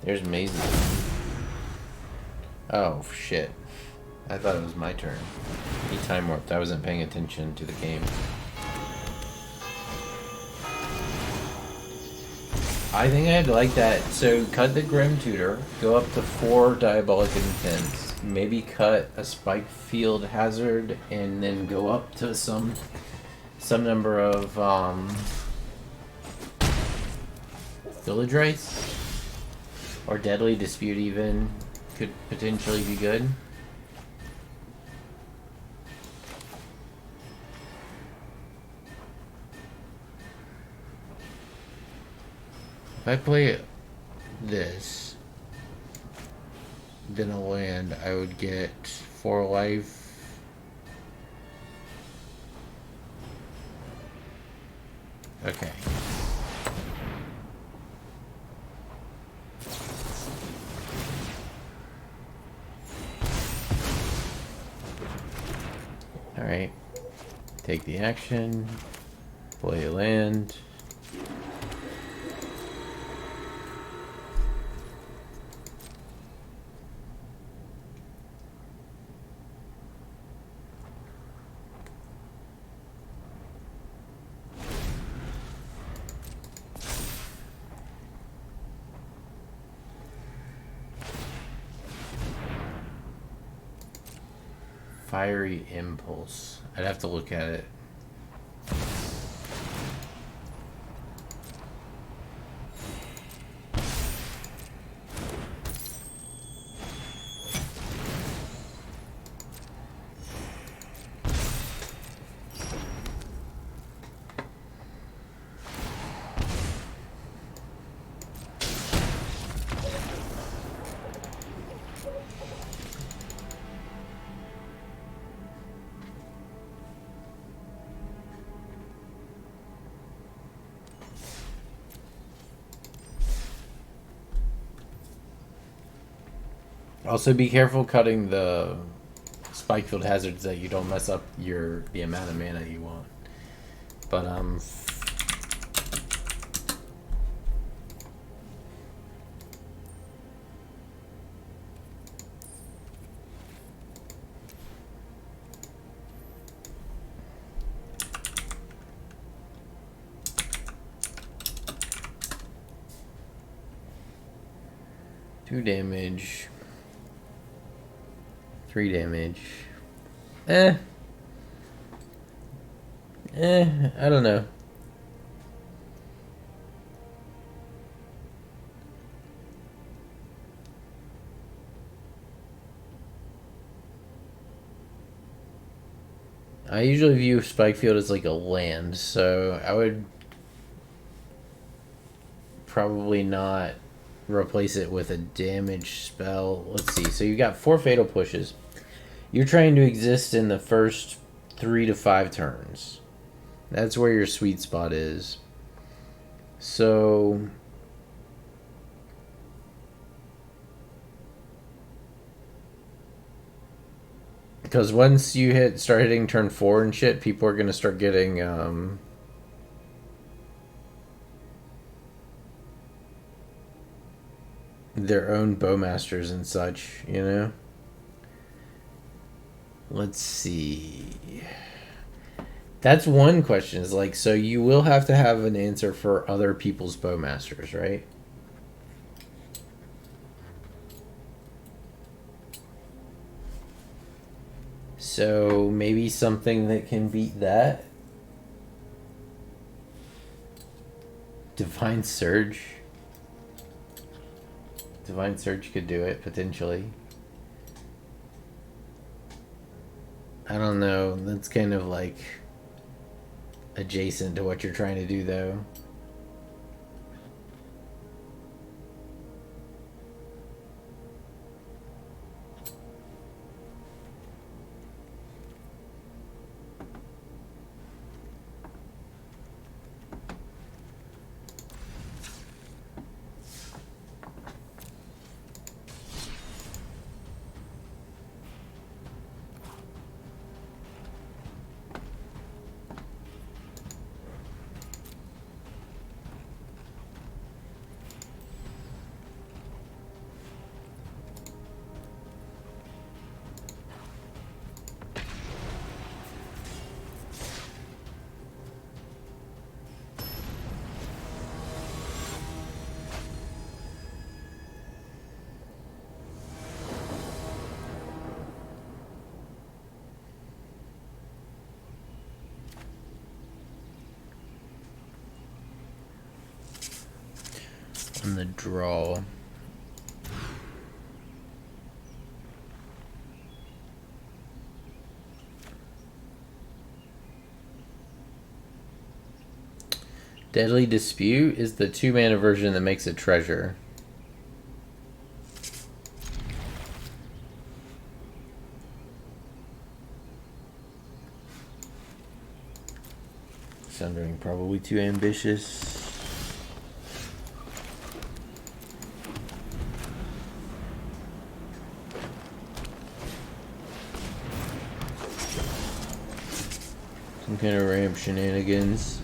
There's Maisie. Oh, shit. I thought it was my turn. He time warped. I wasn't paying attention to the game. I think I'd like that. So, cut the Grim Tutor. Go up to 4 Diabolic Intents. Maybe cut a Spike Field Hazard. And then go up to some number of Village Rites. Or Deadly Dispute even. could potentially be good. If I play this, then a land, I would get 4 life. Okay. Alright. Take the action. Play a land. Fiery Impulse. I'd have to look at it. Also, be careful cutting the spike field hazards that you don't mess up the amount of mana you want. But 2 damage. 3 damage. I don't know. I usually view Spike Field as like a land, so I would probably not replace it with a damage spell. Let's see. So you got 4 fatal pushes. You're trying to exist in the first 3 to 5 turns. That's where your sweet spot is. So because once you start hitting turn 4 and shit, people are gonna start getting their own bowmasters and such, you know? Let's see. That's one question, is like, so you will have to have an answer for other people's bowmasters, right? So maybe something that can beat that. Divine Surge. Divine Surge could do it, potentially. I don't know. That's kind of like adjacent to what you're trying to do, though. On the draw. Deadly Dispute is the 2-mana version that makes a treasure. Sounding probably too ambitious. Some kind of ramp shenanigans.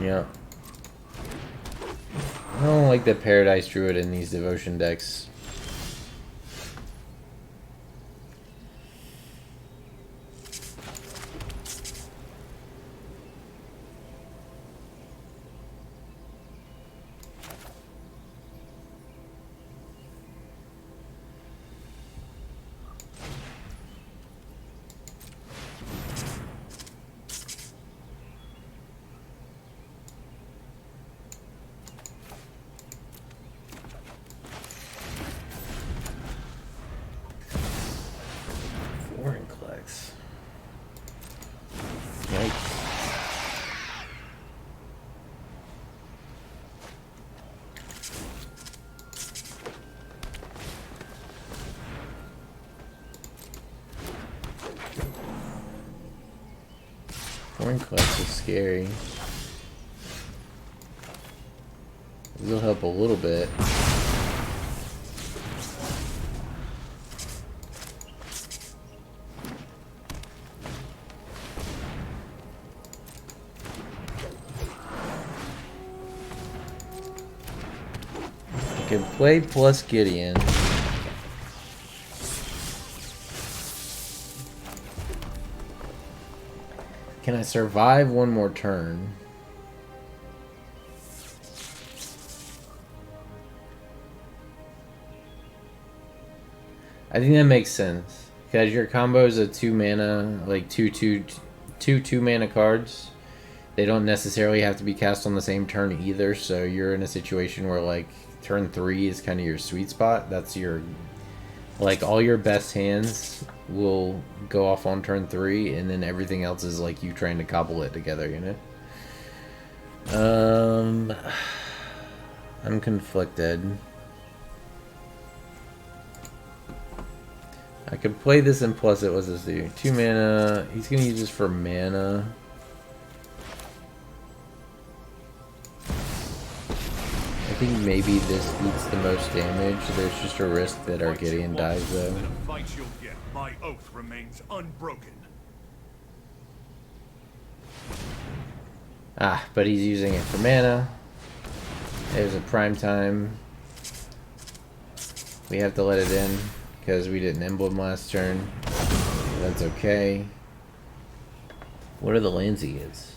Yeah. I don't like the Paradise Druid in these devotion decks. Foreign Class is scary. It'll help a little bit. I can play plus Gideon. Can I survive one more turn? I think that makes sense. Because your combo is a 2-mana, like two 2-mana cards. They don't necessarily have to be cast on the same turn either, so you're in a situation where, like, turn 3 is kind of your sweet spot. That's your... Like, all your best hands will go off on turn 3, and then everything else is, like, you trying to cobble it together, you know? I'm conflicted. I could play this and plus it. What's this do? 2 mana. He's gonna use this for mana. I think maybe this eats the most damage. There's just a risk that our Gideon dies though. Fight you'll get. My oath remains unbroken. Ah, but he's using it for mana. There's a prime time. We have to let it in because we didn't emblem last turn. That's okay. What are the lands he gets?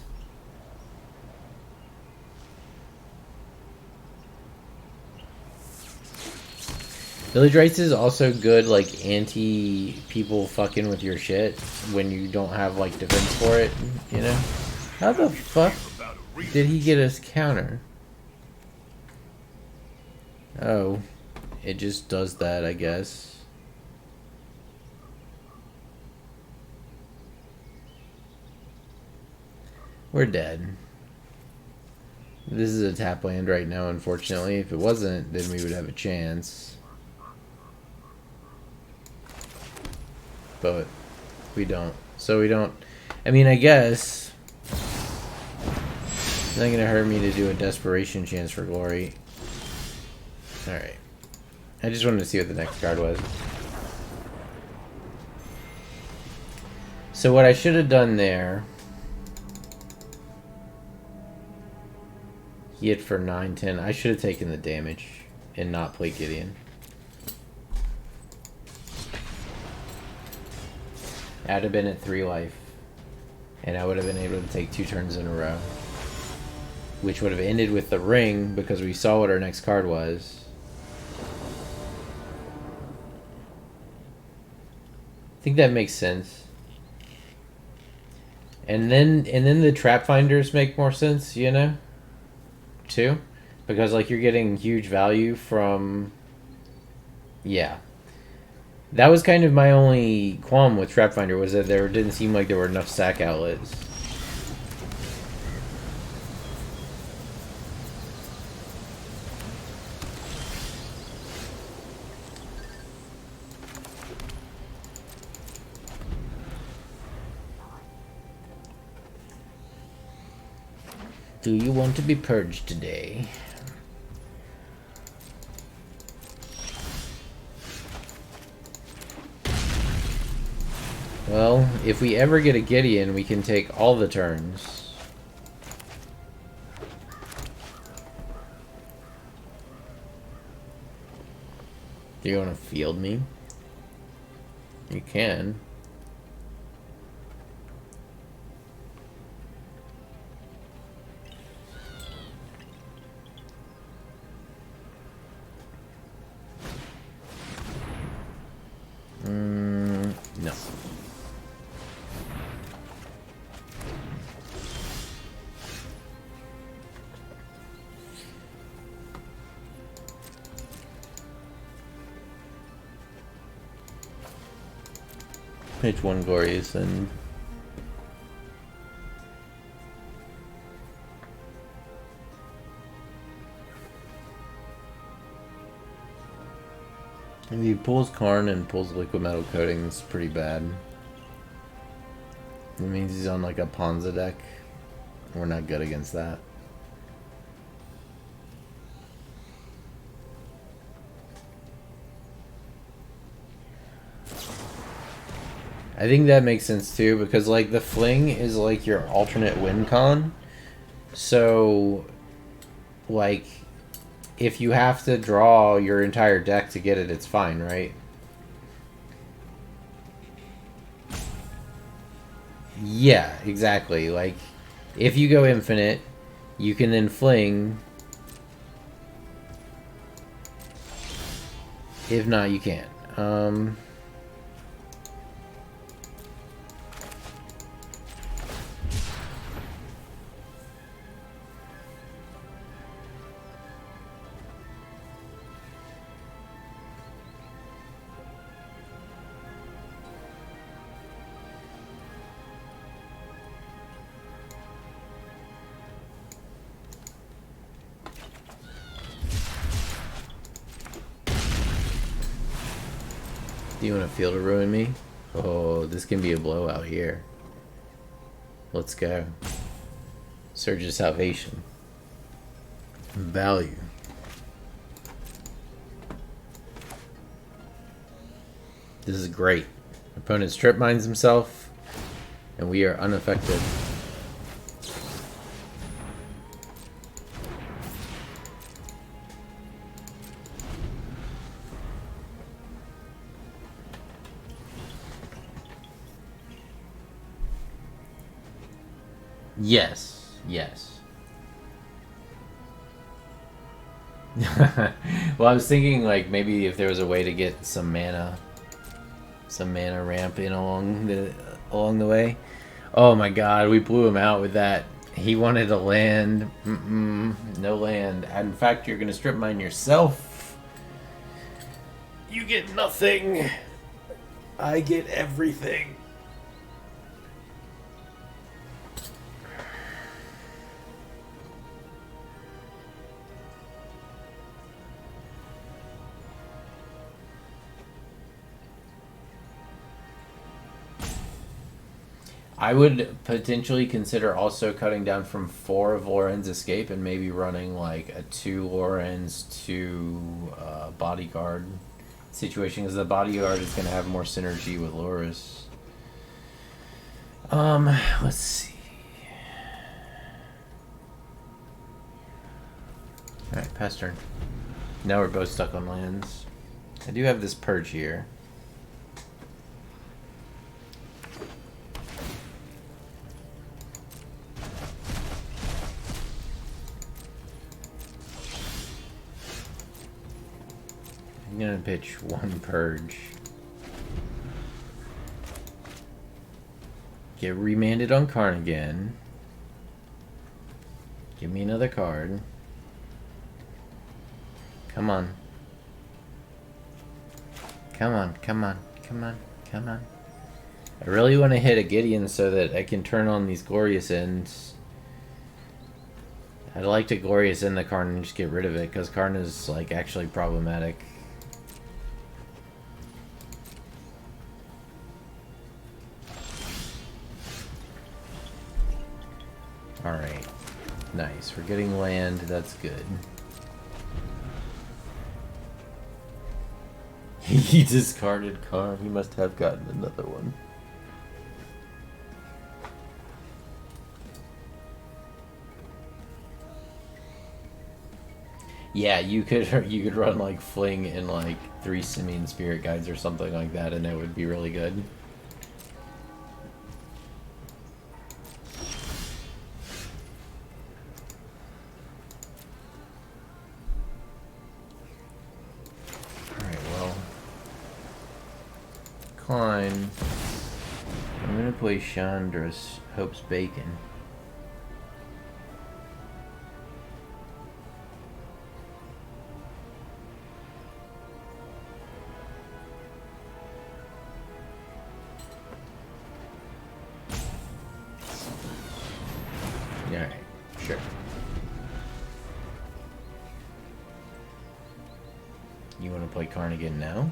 Village Rites is also good, like, anti-people fucking with your shit when you don't have, like, defense for it, you know? How the fuck did he get us counter? Oh, it just does that, I guess. We're dead. This is a tap land right now, unfortunately. If it wasn't, then we would have a chance. But we don't. So we don't... I mean, I guess... It's not going to hurt me to do a Desperation Chance for Glory. Alright. I just wanted to see what the next card was. So what I should have done there... He hit for 9-10. I should have taken the damage and not played Gideon. I'd have been at 3 life. And I would have been able to take 2 turns in a row. Which would have ended with the ring because we saw what our next card was. I think that makes sense. And then the trap finders make more sense, you know? Too. Because like you're getting huge value from... Yeah. That was kind of my only qualm with Trap Finder, was that there didn't seem like there were enough sack outlets. Do you want to be purged today? Well, if we ever get a Gideon, we can take all the turns. Do you want to field me? You can. No. Page 1 glorious and if he pulls Karn and pulls liquid metal coating, it's pretty bad. It means he's on like a Ponza deck. We're not good against that. I think that makes sense too, because like the fling is like your alternate win con. So like if you have to draw your entire deck to get it, it's fine, right? Yeah, exactly. Like if you go infinite, you can then fling. If not, you can't. Do you want to field to ruin me? Oh, this can be a blowout here. Let's go. Surge of Salvation. Value. This is great. Opponent strip mines himself, and we are unaffected. Yes, yes. Well, I was thinking like maybe if there was a way to get some mana ramp in along the way. Oh my god, we blew him out with that. He wanted a land. No land. In fact, you're gonna strip mine yourself. You get nothing. I get everything. I would potentially consider also cutting down from 4 of Loren's Escape and maybe running like a 2 Loren's, 2 Bodyguard situation, because the Bodyguard is going to have more synergy with Loris. Let's see. Alright, pass turn. Now we're both stuck on lands. I do have this Purge here. I'm gonna pitch 1 Purge. Get remanded on Karn again. Give me another card. Come on. Come on, come on, come on, come on. I really want to hit a Gideon so that I can turn on these Glorious Ends. I'd like to Glorious End the Karn and just get rid of it, because Karn is like actually problematic. Alright. Nice. We're getting land. That's good. He discarded Karn. He must have gotten another one. Yeah, you could run like Fling and like 3 Simian Spirit Guides or something like that, and it would be really good. Alright, well. Klein. I'm gonna play Chandra's Hope's Bacon. Alright, sure. You want to play Carnigan now?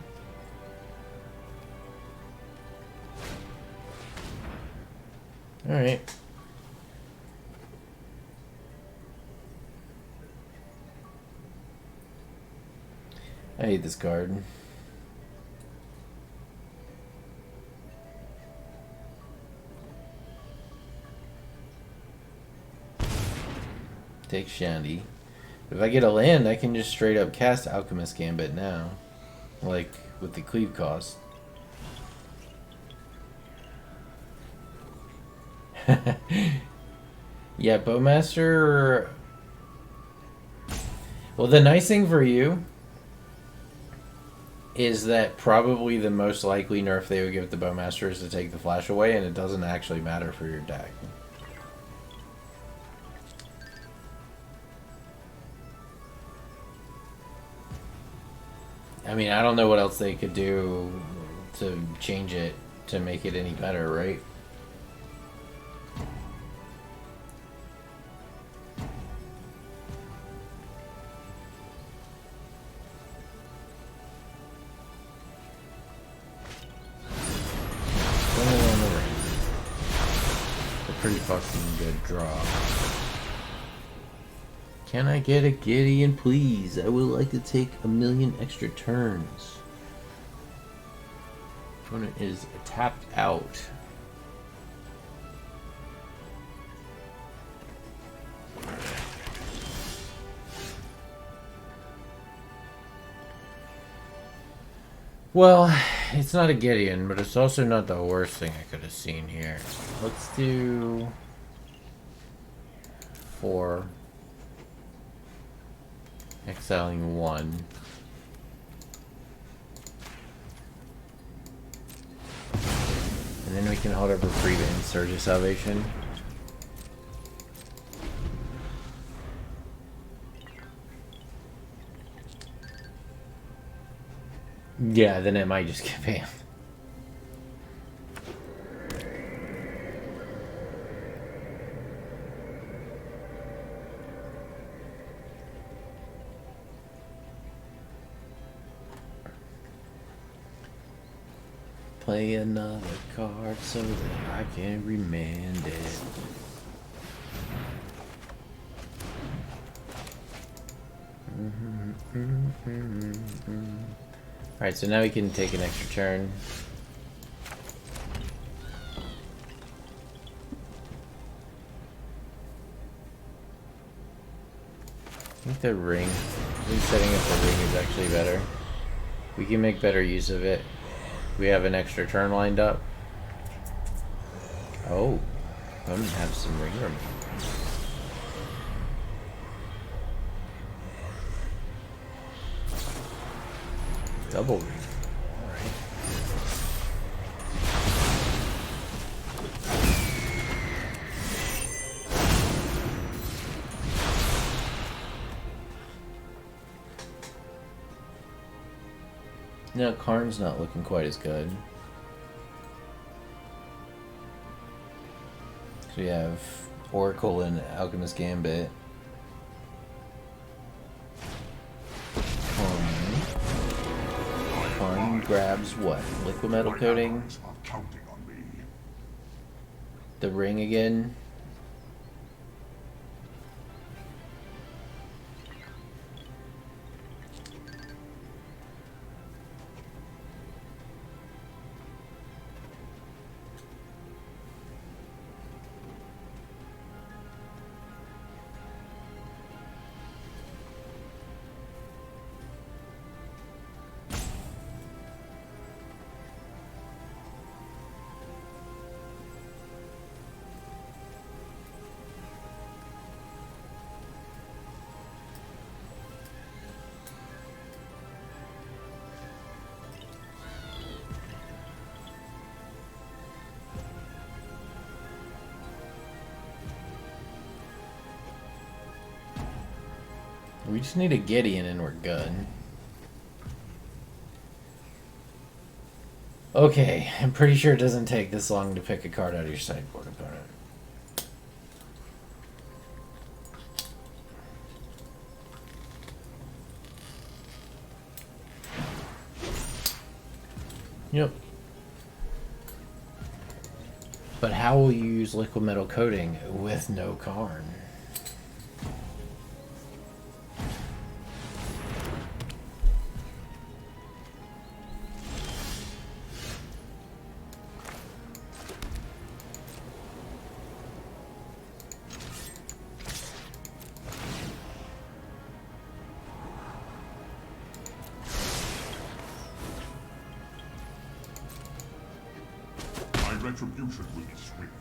Alright. I hate this card. Take Shandy. If I get a land, I can just straight up cast Alchemist Gambit now. Like, with the cleave cost. Yeah, Bowmaster... Well, the nice thing for you is that probably the most likely nerf they would give the Bowmaster is to take the flash away, and it doesn't actually matter for your deck. I mean, I don't know what else they could do to change it to make it any better, right? A pretty fucking good draw. Can I get a Gideon, please? I would like to take 1,000,000 extra turns. Opponent is tapped out. Well, it's not a Gideon, but it's also not the worst thing I could have seen here. Let's do 4. Exiling 1. And then we can hold our reprieve and Surge of Salvation. Yeah, then it might just get banned. Play another card so that I can remand it. Alright, so now we can take an extra turn. I think the ring, setting up the ring is actually better. We can make better use of it. We have an extra turn lined up. Oh, I'm gonna have some ring remaining. Double ring. Alright. No, Karn's not looking quite as good. So we have Oracle and Alchemist Gambit. Karn grabs what? Liquid Metal Coating? The ring again? We just need a Gideon and we're good. Okay, I'm pretty sure it doesn't take this long to pick a card out of your sideboard, opponent. Yep. But how will you use liquid metal coating with no Karn? Retribution will be swift.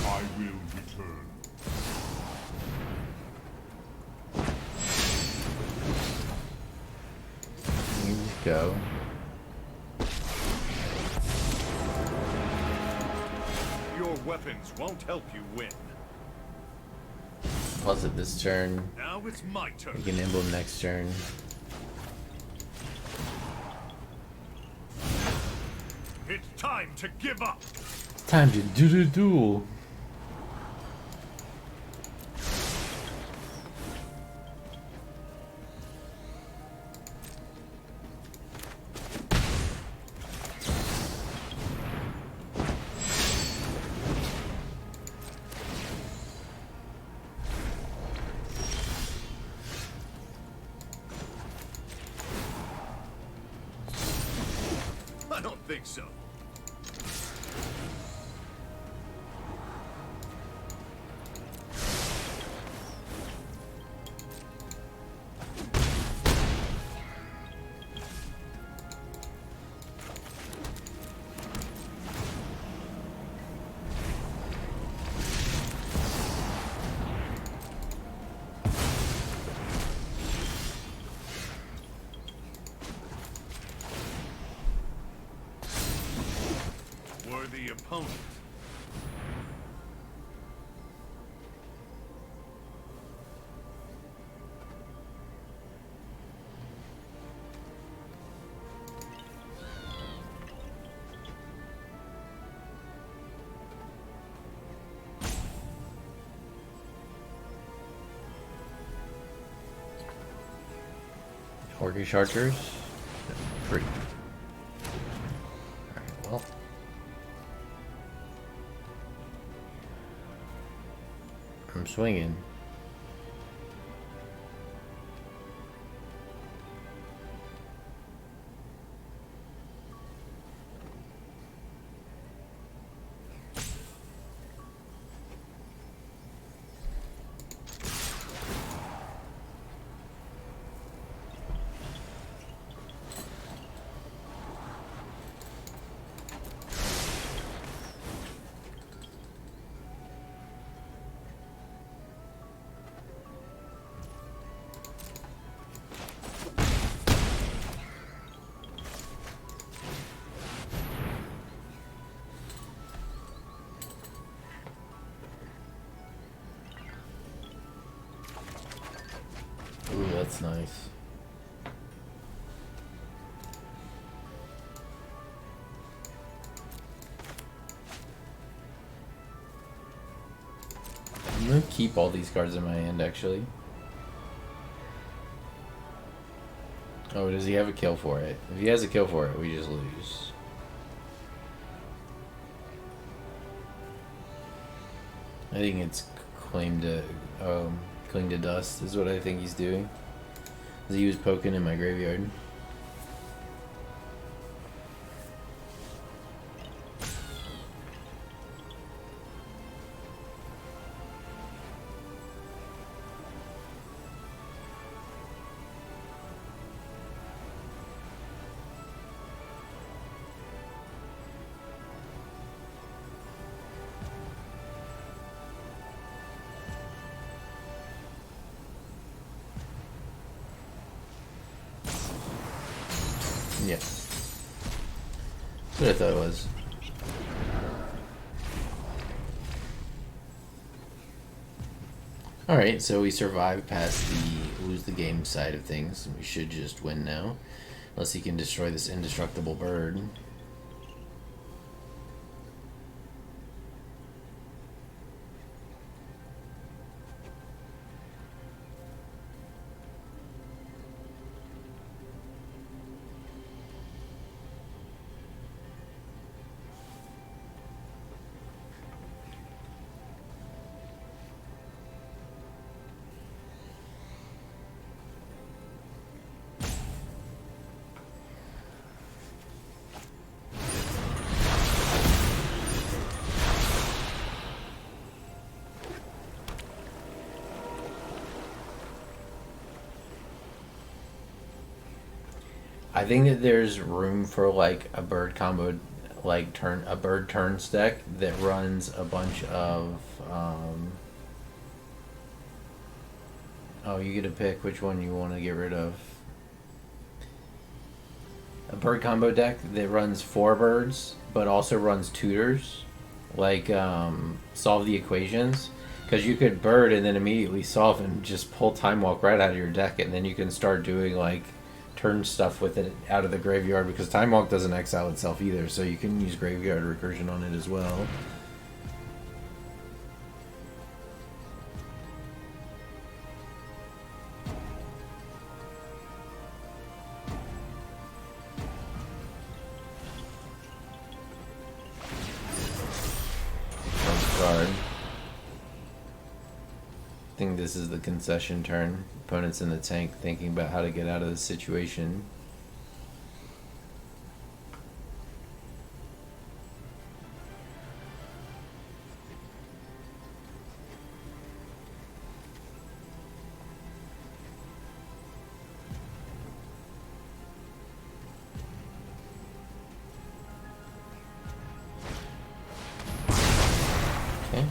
I will return. You just go. Your weapons won't help you win. Pause it this turn. Now it's my turn. You can emblem next turn. It's time to give up. Time to do. I don't think so. Worthy opponent. Orcish archers. Free. Alright, well. I'm swinging. Ooh, that's nice. I'm gonna keep all these cards in my hand, actually. Oh, does he have a kill for it? If he has a kill for it, we just lose. I think it's claim to cling to dust is what I think he's doing. He was poking in my graveyard. Yeah. That's what I thought it was. Alright, so we survived past the lose the game side of things. We should just win now. Unless he can destroy this indestructible bird. I think that there's room for like a bird combo, like a bird turns deck that runs a bunch of. Oh, you get to pick which one you want to get rid of. A bird combo deck that runs 4 birds, but also runs tutors, like solve the equations. Because you could bird and then immediately solve and just pull Time Walk right out of your deck, and then you can start doing like turn stuff with it out of the graveyard, because Time Walk doesn't exile itself either, so you can use graveyard recursion on it as well. Card. I think this is the concession turn. Opponent's in the tank thinking about how to get out of the situation. Okay.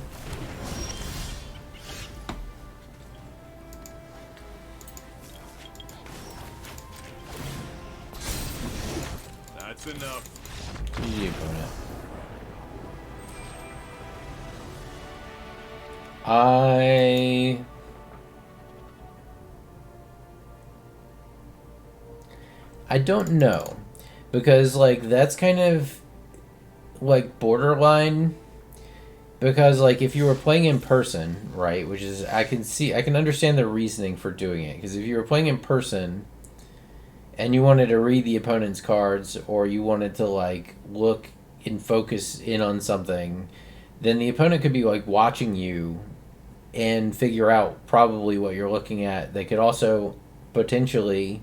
That's enough. GG, opponent. I don't know, because like that's kind of like borderline, because like if you were playing in person, right, which is I can understand the reasoning for doing it, because if you were playing in person and you wanted to read the opponent's cards, or you wanted to like look and focus in on something, then the opponent could be like watching you and figure out probably what you're looking at. They could also potentially,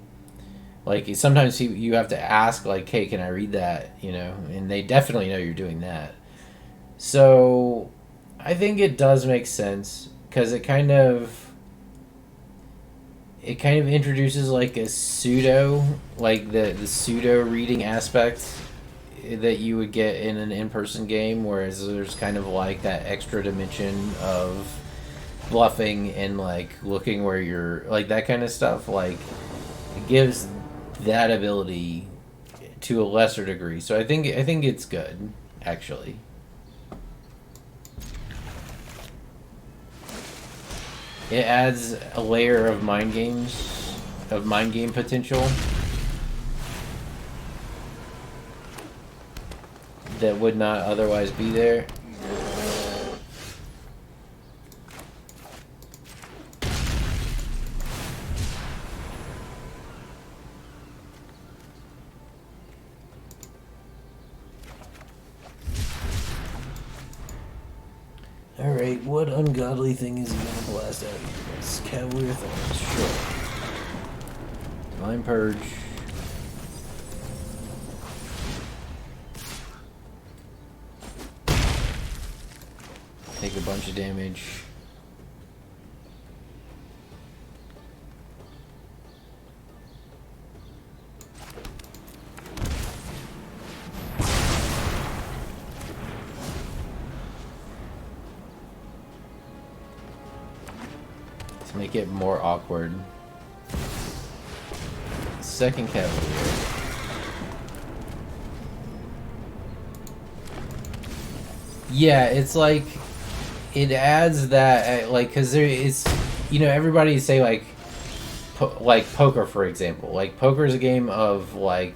like, sometimes you have to ask like, hey, can I read that, you know, and they definitely know you're doing that. So I think it does make sense, because it kind of introduces like a pseudo, like the pseudo reading aspect that you would get in an in-person game, whereas there's kind of like that extra dimension of bluffing and like looking where you're, like that kind of stuff. Like it gives that ability to a lesser degree. So I think it's good, actually. It adds a layer of mind game potential that would not otherwise be there. Alright, what ungodly thing is he gonna blast out here? It's Cavalier Thorns, sure. Divine Purge. Take a bunch of damage. To make it more awkward. Second Cavalier. Yeah, it's like it adds that like because there is, you know, everybody say like like poker, for example. Like poker is a game of like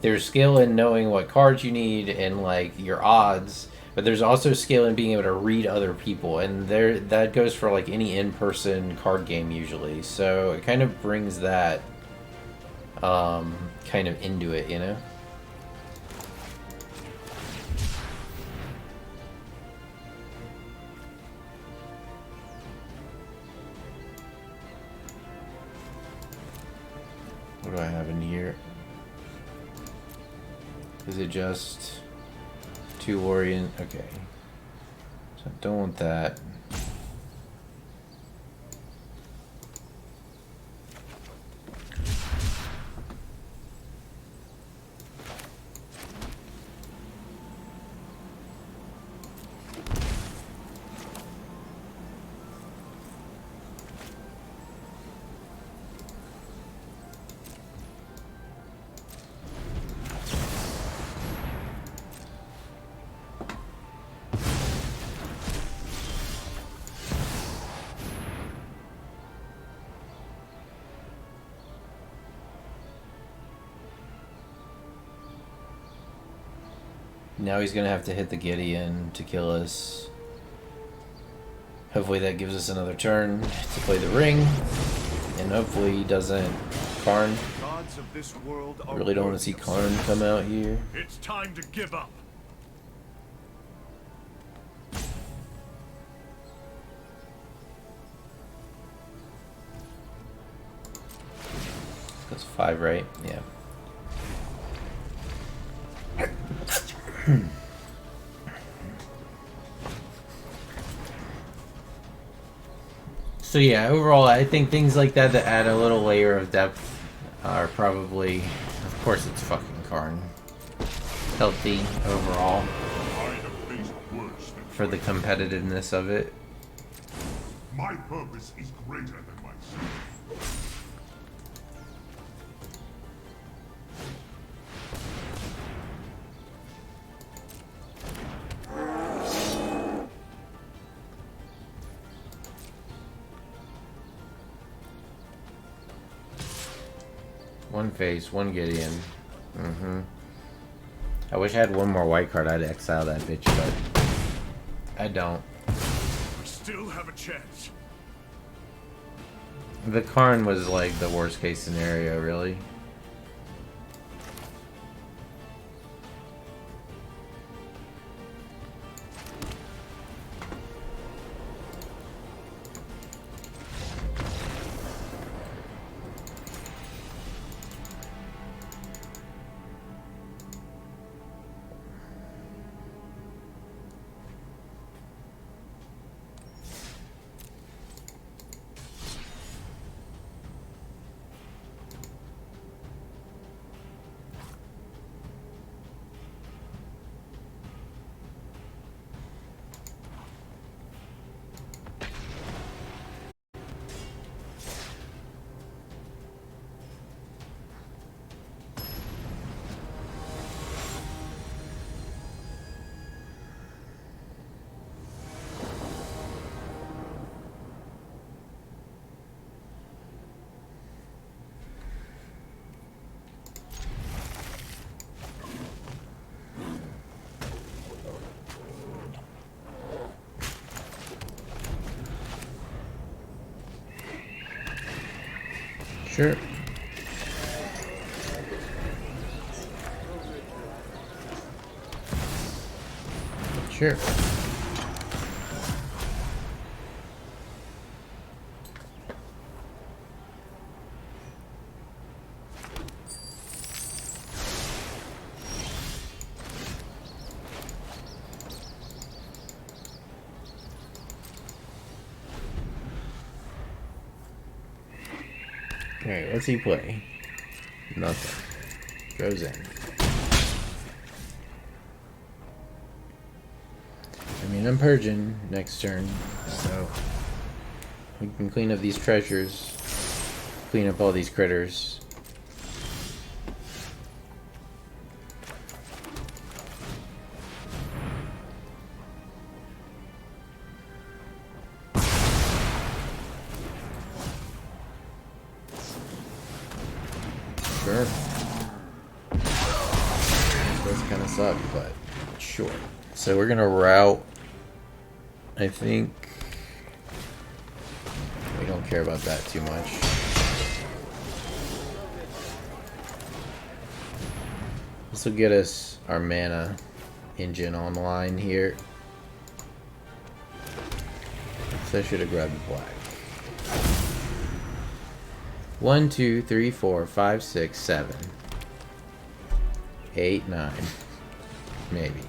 there's skill in knowing what cards you need and like your odds, but there's also skill in being able to read other people, and there that goes for like any in-person card game usually. So it kind of brings that kind of into it, you know. What do I have in here? Is it just 2 Orient? Okay. So I don't want that. Now he's gonna have to hit the Gideon to kill us. Hopefully that gives us another turn to play the ring. And hopefully he doesn't Karn. Gods of this world I are really don't want to see Karn come out here. It's time to give up. That's 5, right? Yeah. So yeah, overall, I think things like that that add a little layer of depth are probably, of course, it's fucking Karn, healthy overall for the competitiveness of it. My purpose is greater than myself. One face, one Gideon. I wish I had one more white card. I'd exile that bitch, but I don't. We still have a chance. The Karn was like the worst case scenario, really. Sure. Sure. Alright, what's he play? Nothing. Goes in. I mean, I'm purging next turn, so we can clean up these treasures, clean up all these critters. Sure. It does kind of suck, but sure. So we're gonna route. I think we don't care about that too much. This will get us our mana engine online here. So I should have grabbed the black. 1, 2, 3, 4, 5, 6, 7, 8, 9. Maybe.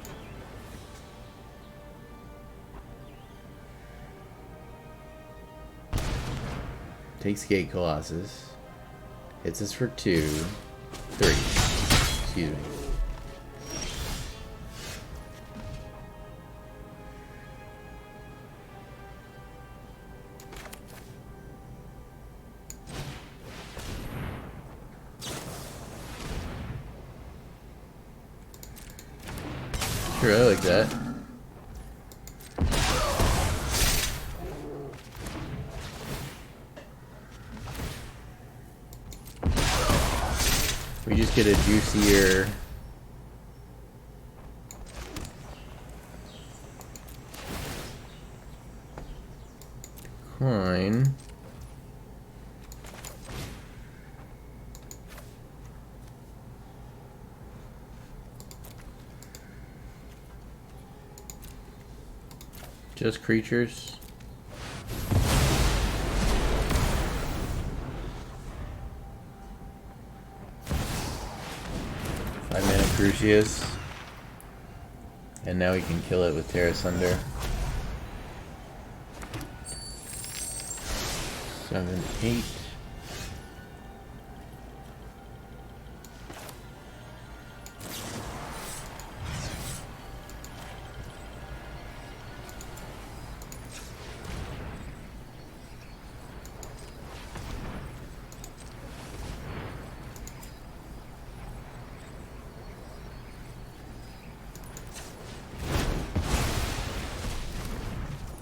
Takes Gate Colossus. Hits us for 2, 3. Excuse me. Sure, I like that. We just get a juicier coin. Just creatures. Crucius. And now we can kill it with Terra Sunder. 7, 8.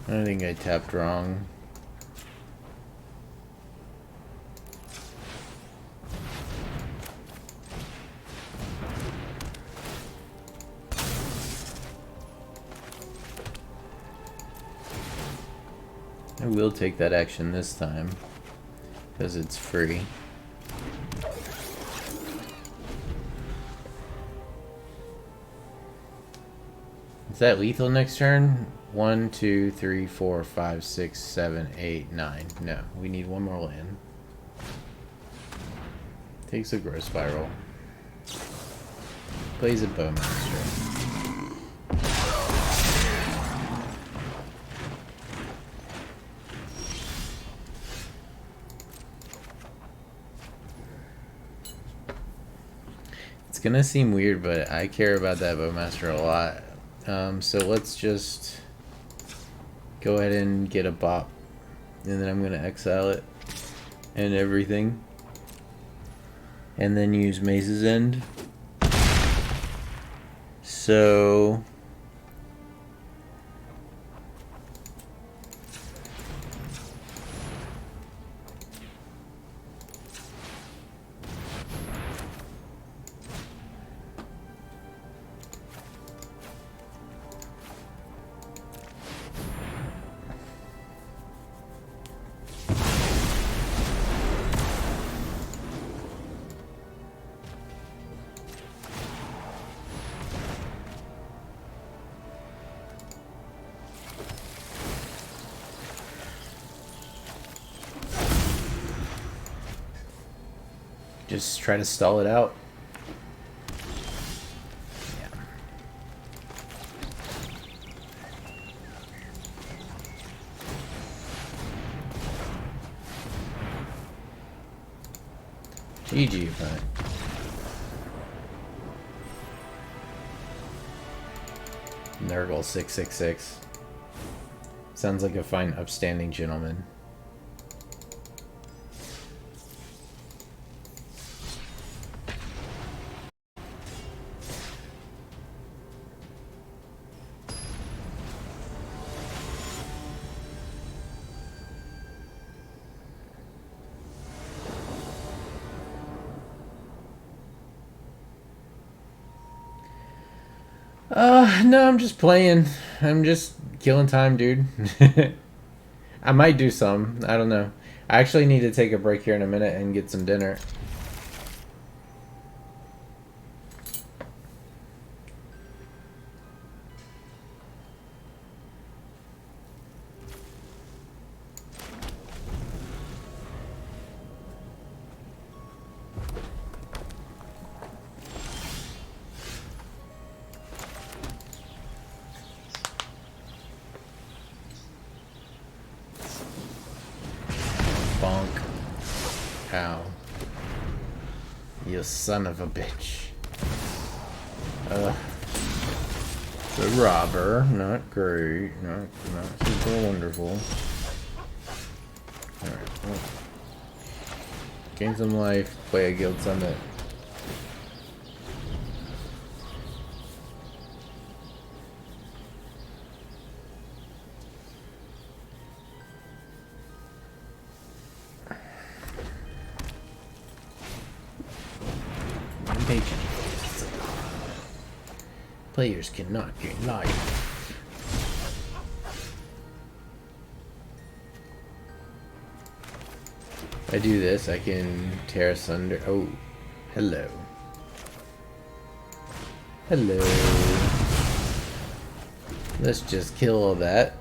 I think I tapped wrong. I will take that action this time because it's free. Is that lethal next turn? 1, 2, 3, 4, 5, 6, 7, 8, 9. No, we need one more land. Takes a growth spiral. Plays a bowmaster. It's gonna seem weird, but I care about that bowmaster a lot. So let's just go ahead and get a bop, and then I'm going to exile it and everything, and then use Maze's End. So just try to stall it out. Yeah. GG, opponent. Nurgle 666. Sounds like a fine, upstanding gentleman. No, I'm just playing. I'm just killing time, dude. I might do some. I don't know. I actually need to take a break here in a minute and get some dinner. Bonk. Ow. You son of a bitch. The robber. Not great. Not super wonderful. Alright, well. Gain some life. Play a Guild Summit. Players cannot gain life. If I do this, I can tear asunder. Oh, hello. Hello. Let's just kill all that.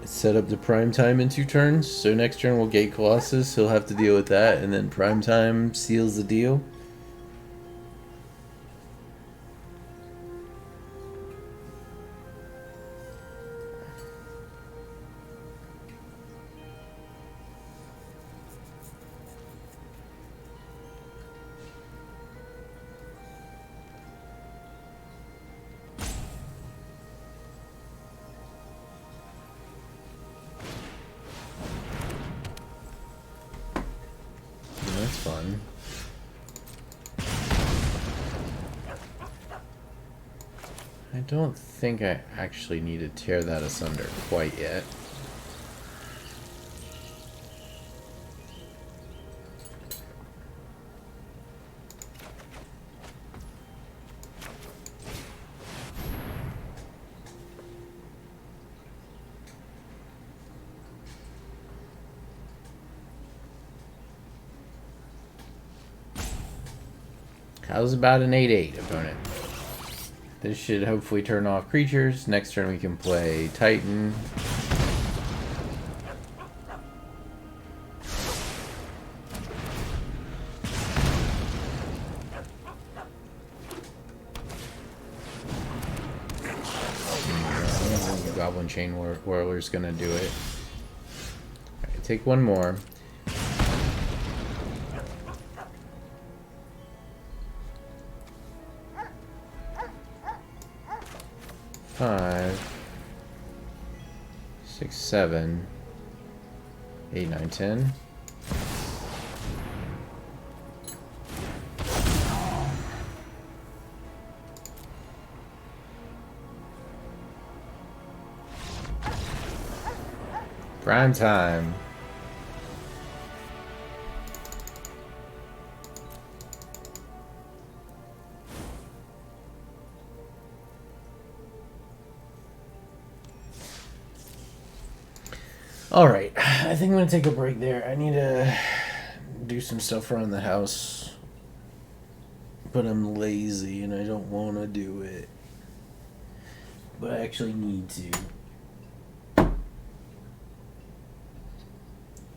Set up the prime time in 2 turns. So next turn we'll gate Colossus. He'll have to deal with that, and then prime time seals the deal. That's fun. I don't think I actually need to tear that asunder quite yet. How's about an 8/8, opponent? This should hopefully turn off creatures. Next turn we can play Titan. Goblin Chain Whirler's gonna do it. Alright, take one more. Five, 6, 7, 8, 9, 10. Prime time. Alright, I think I'm going to take a break there. I need to do some stuff around the house. But I'm lazy and I don't want to do it. But I actually need to.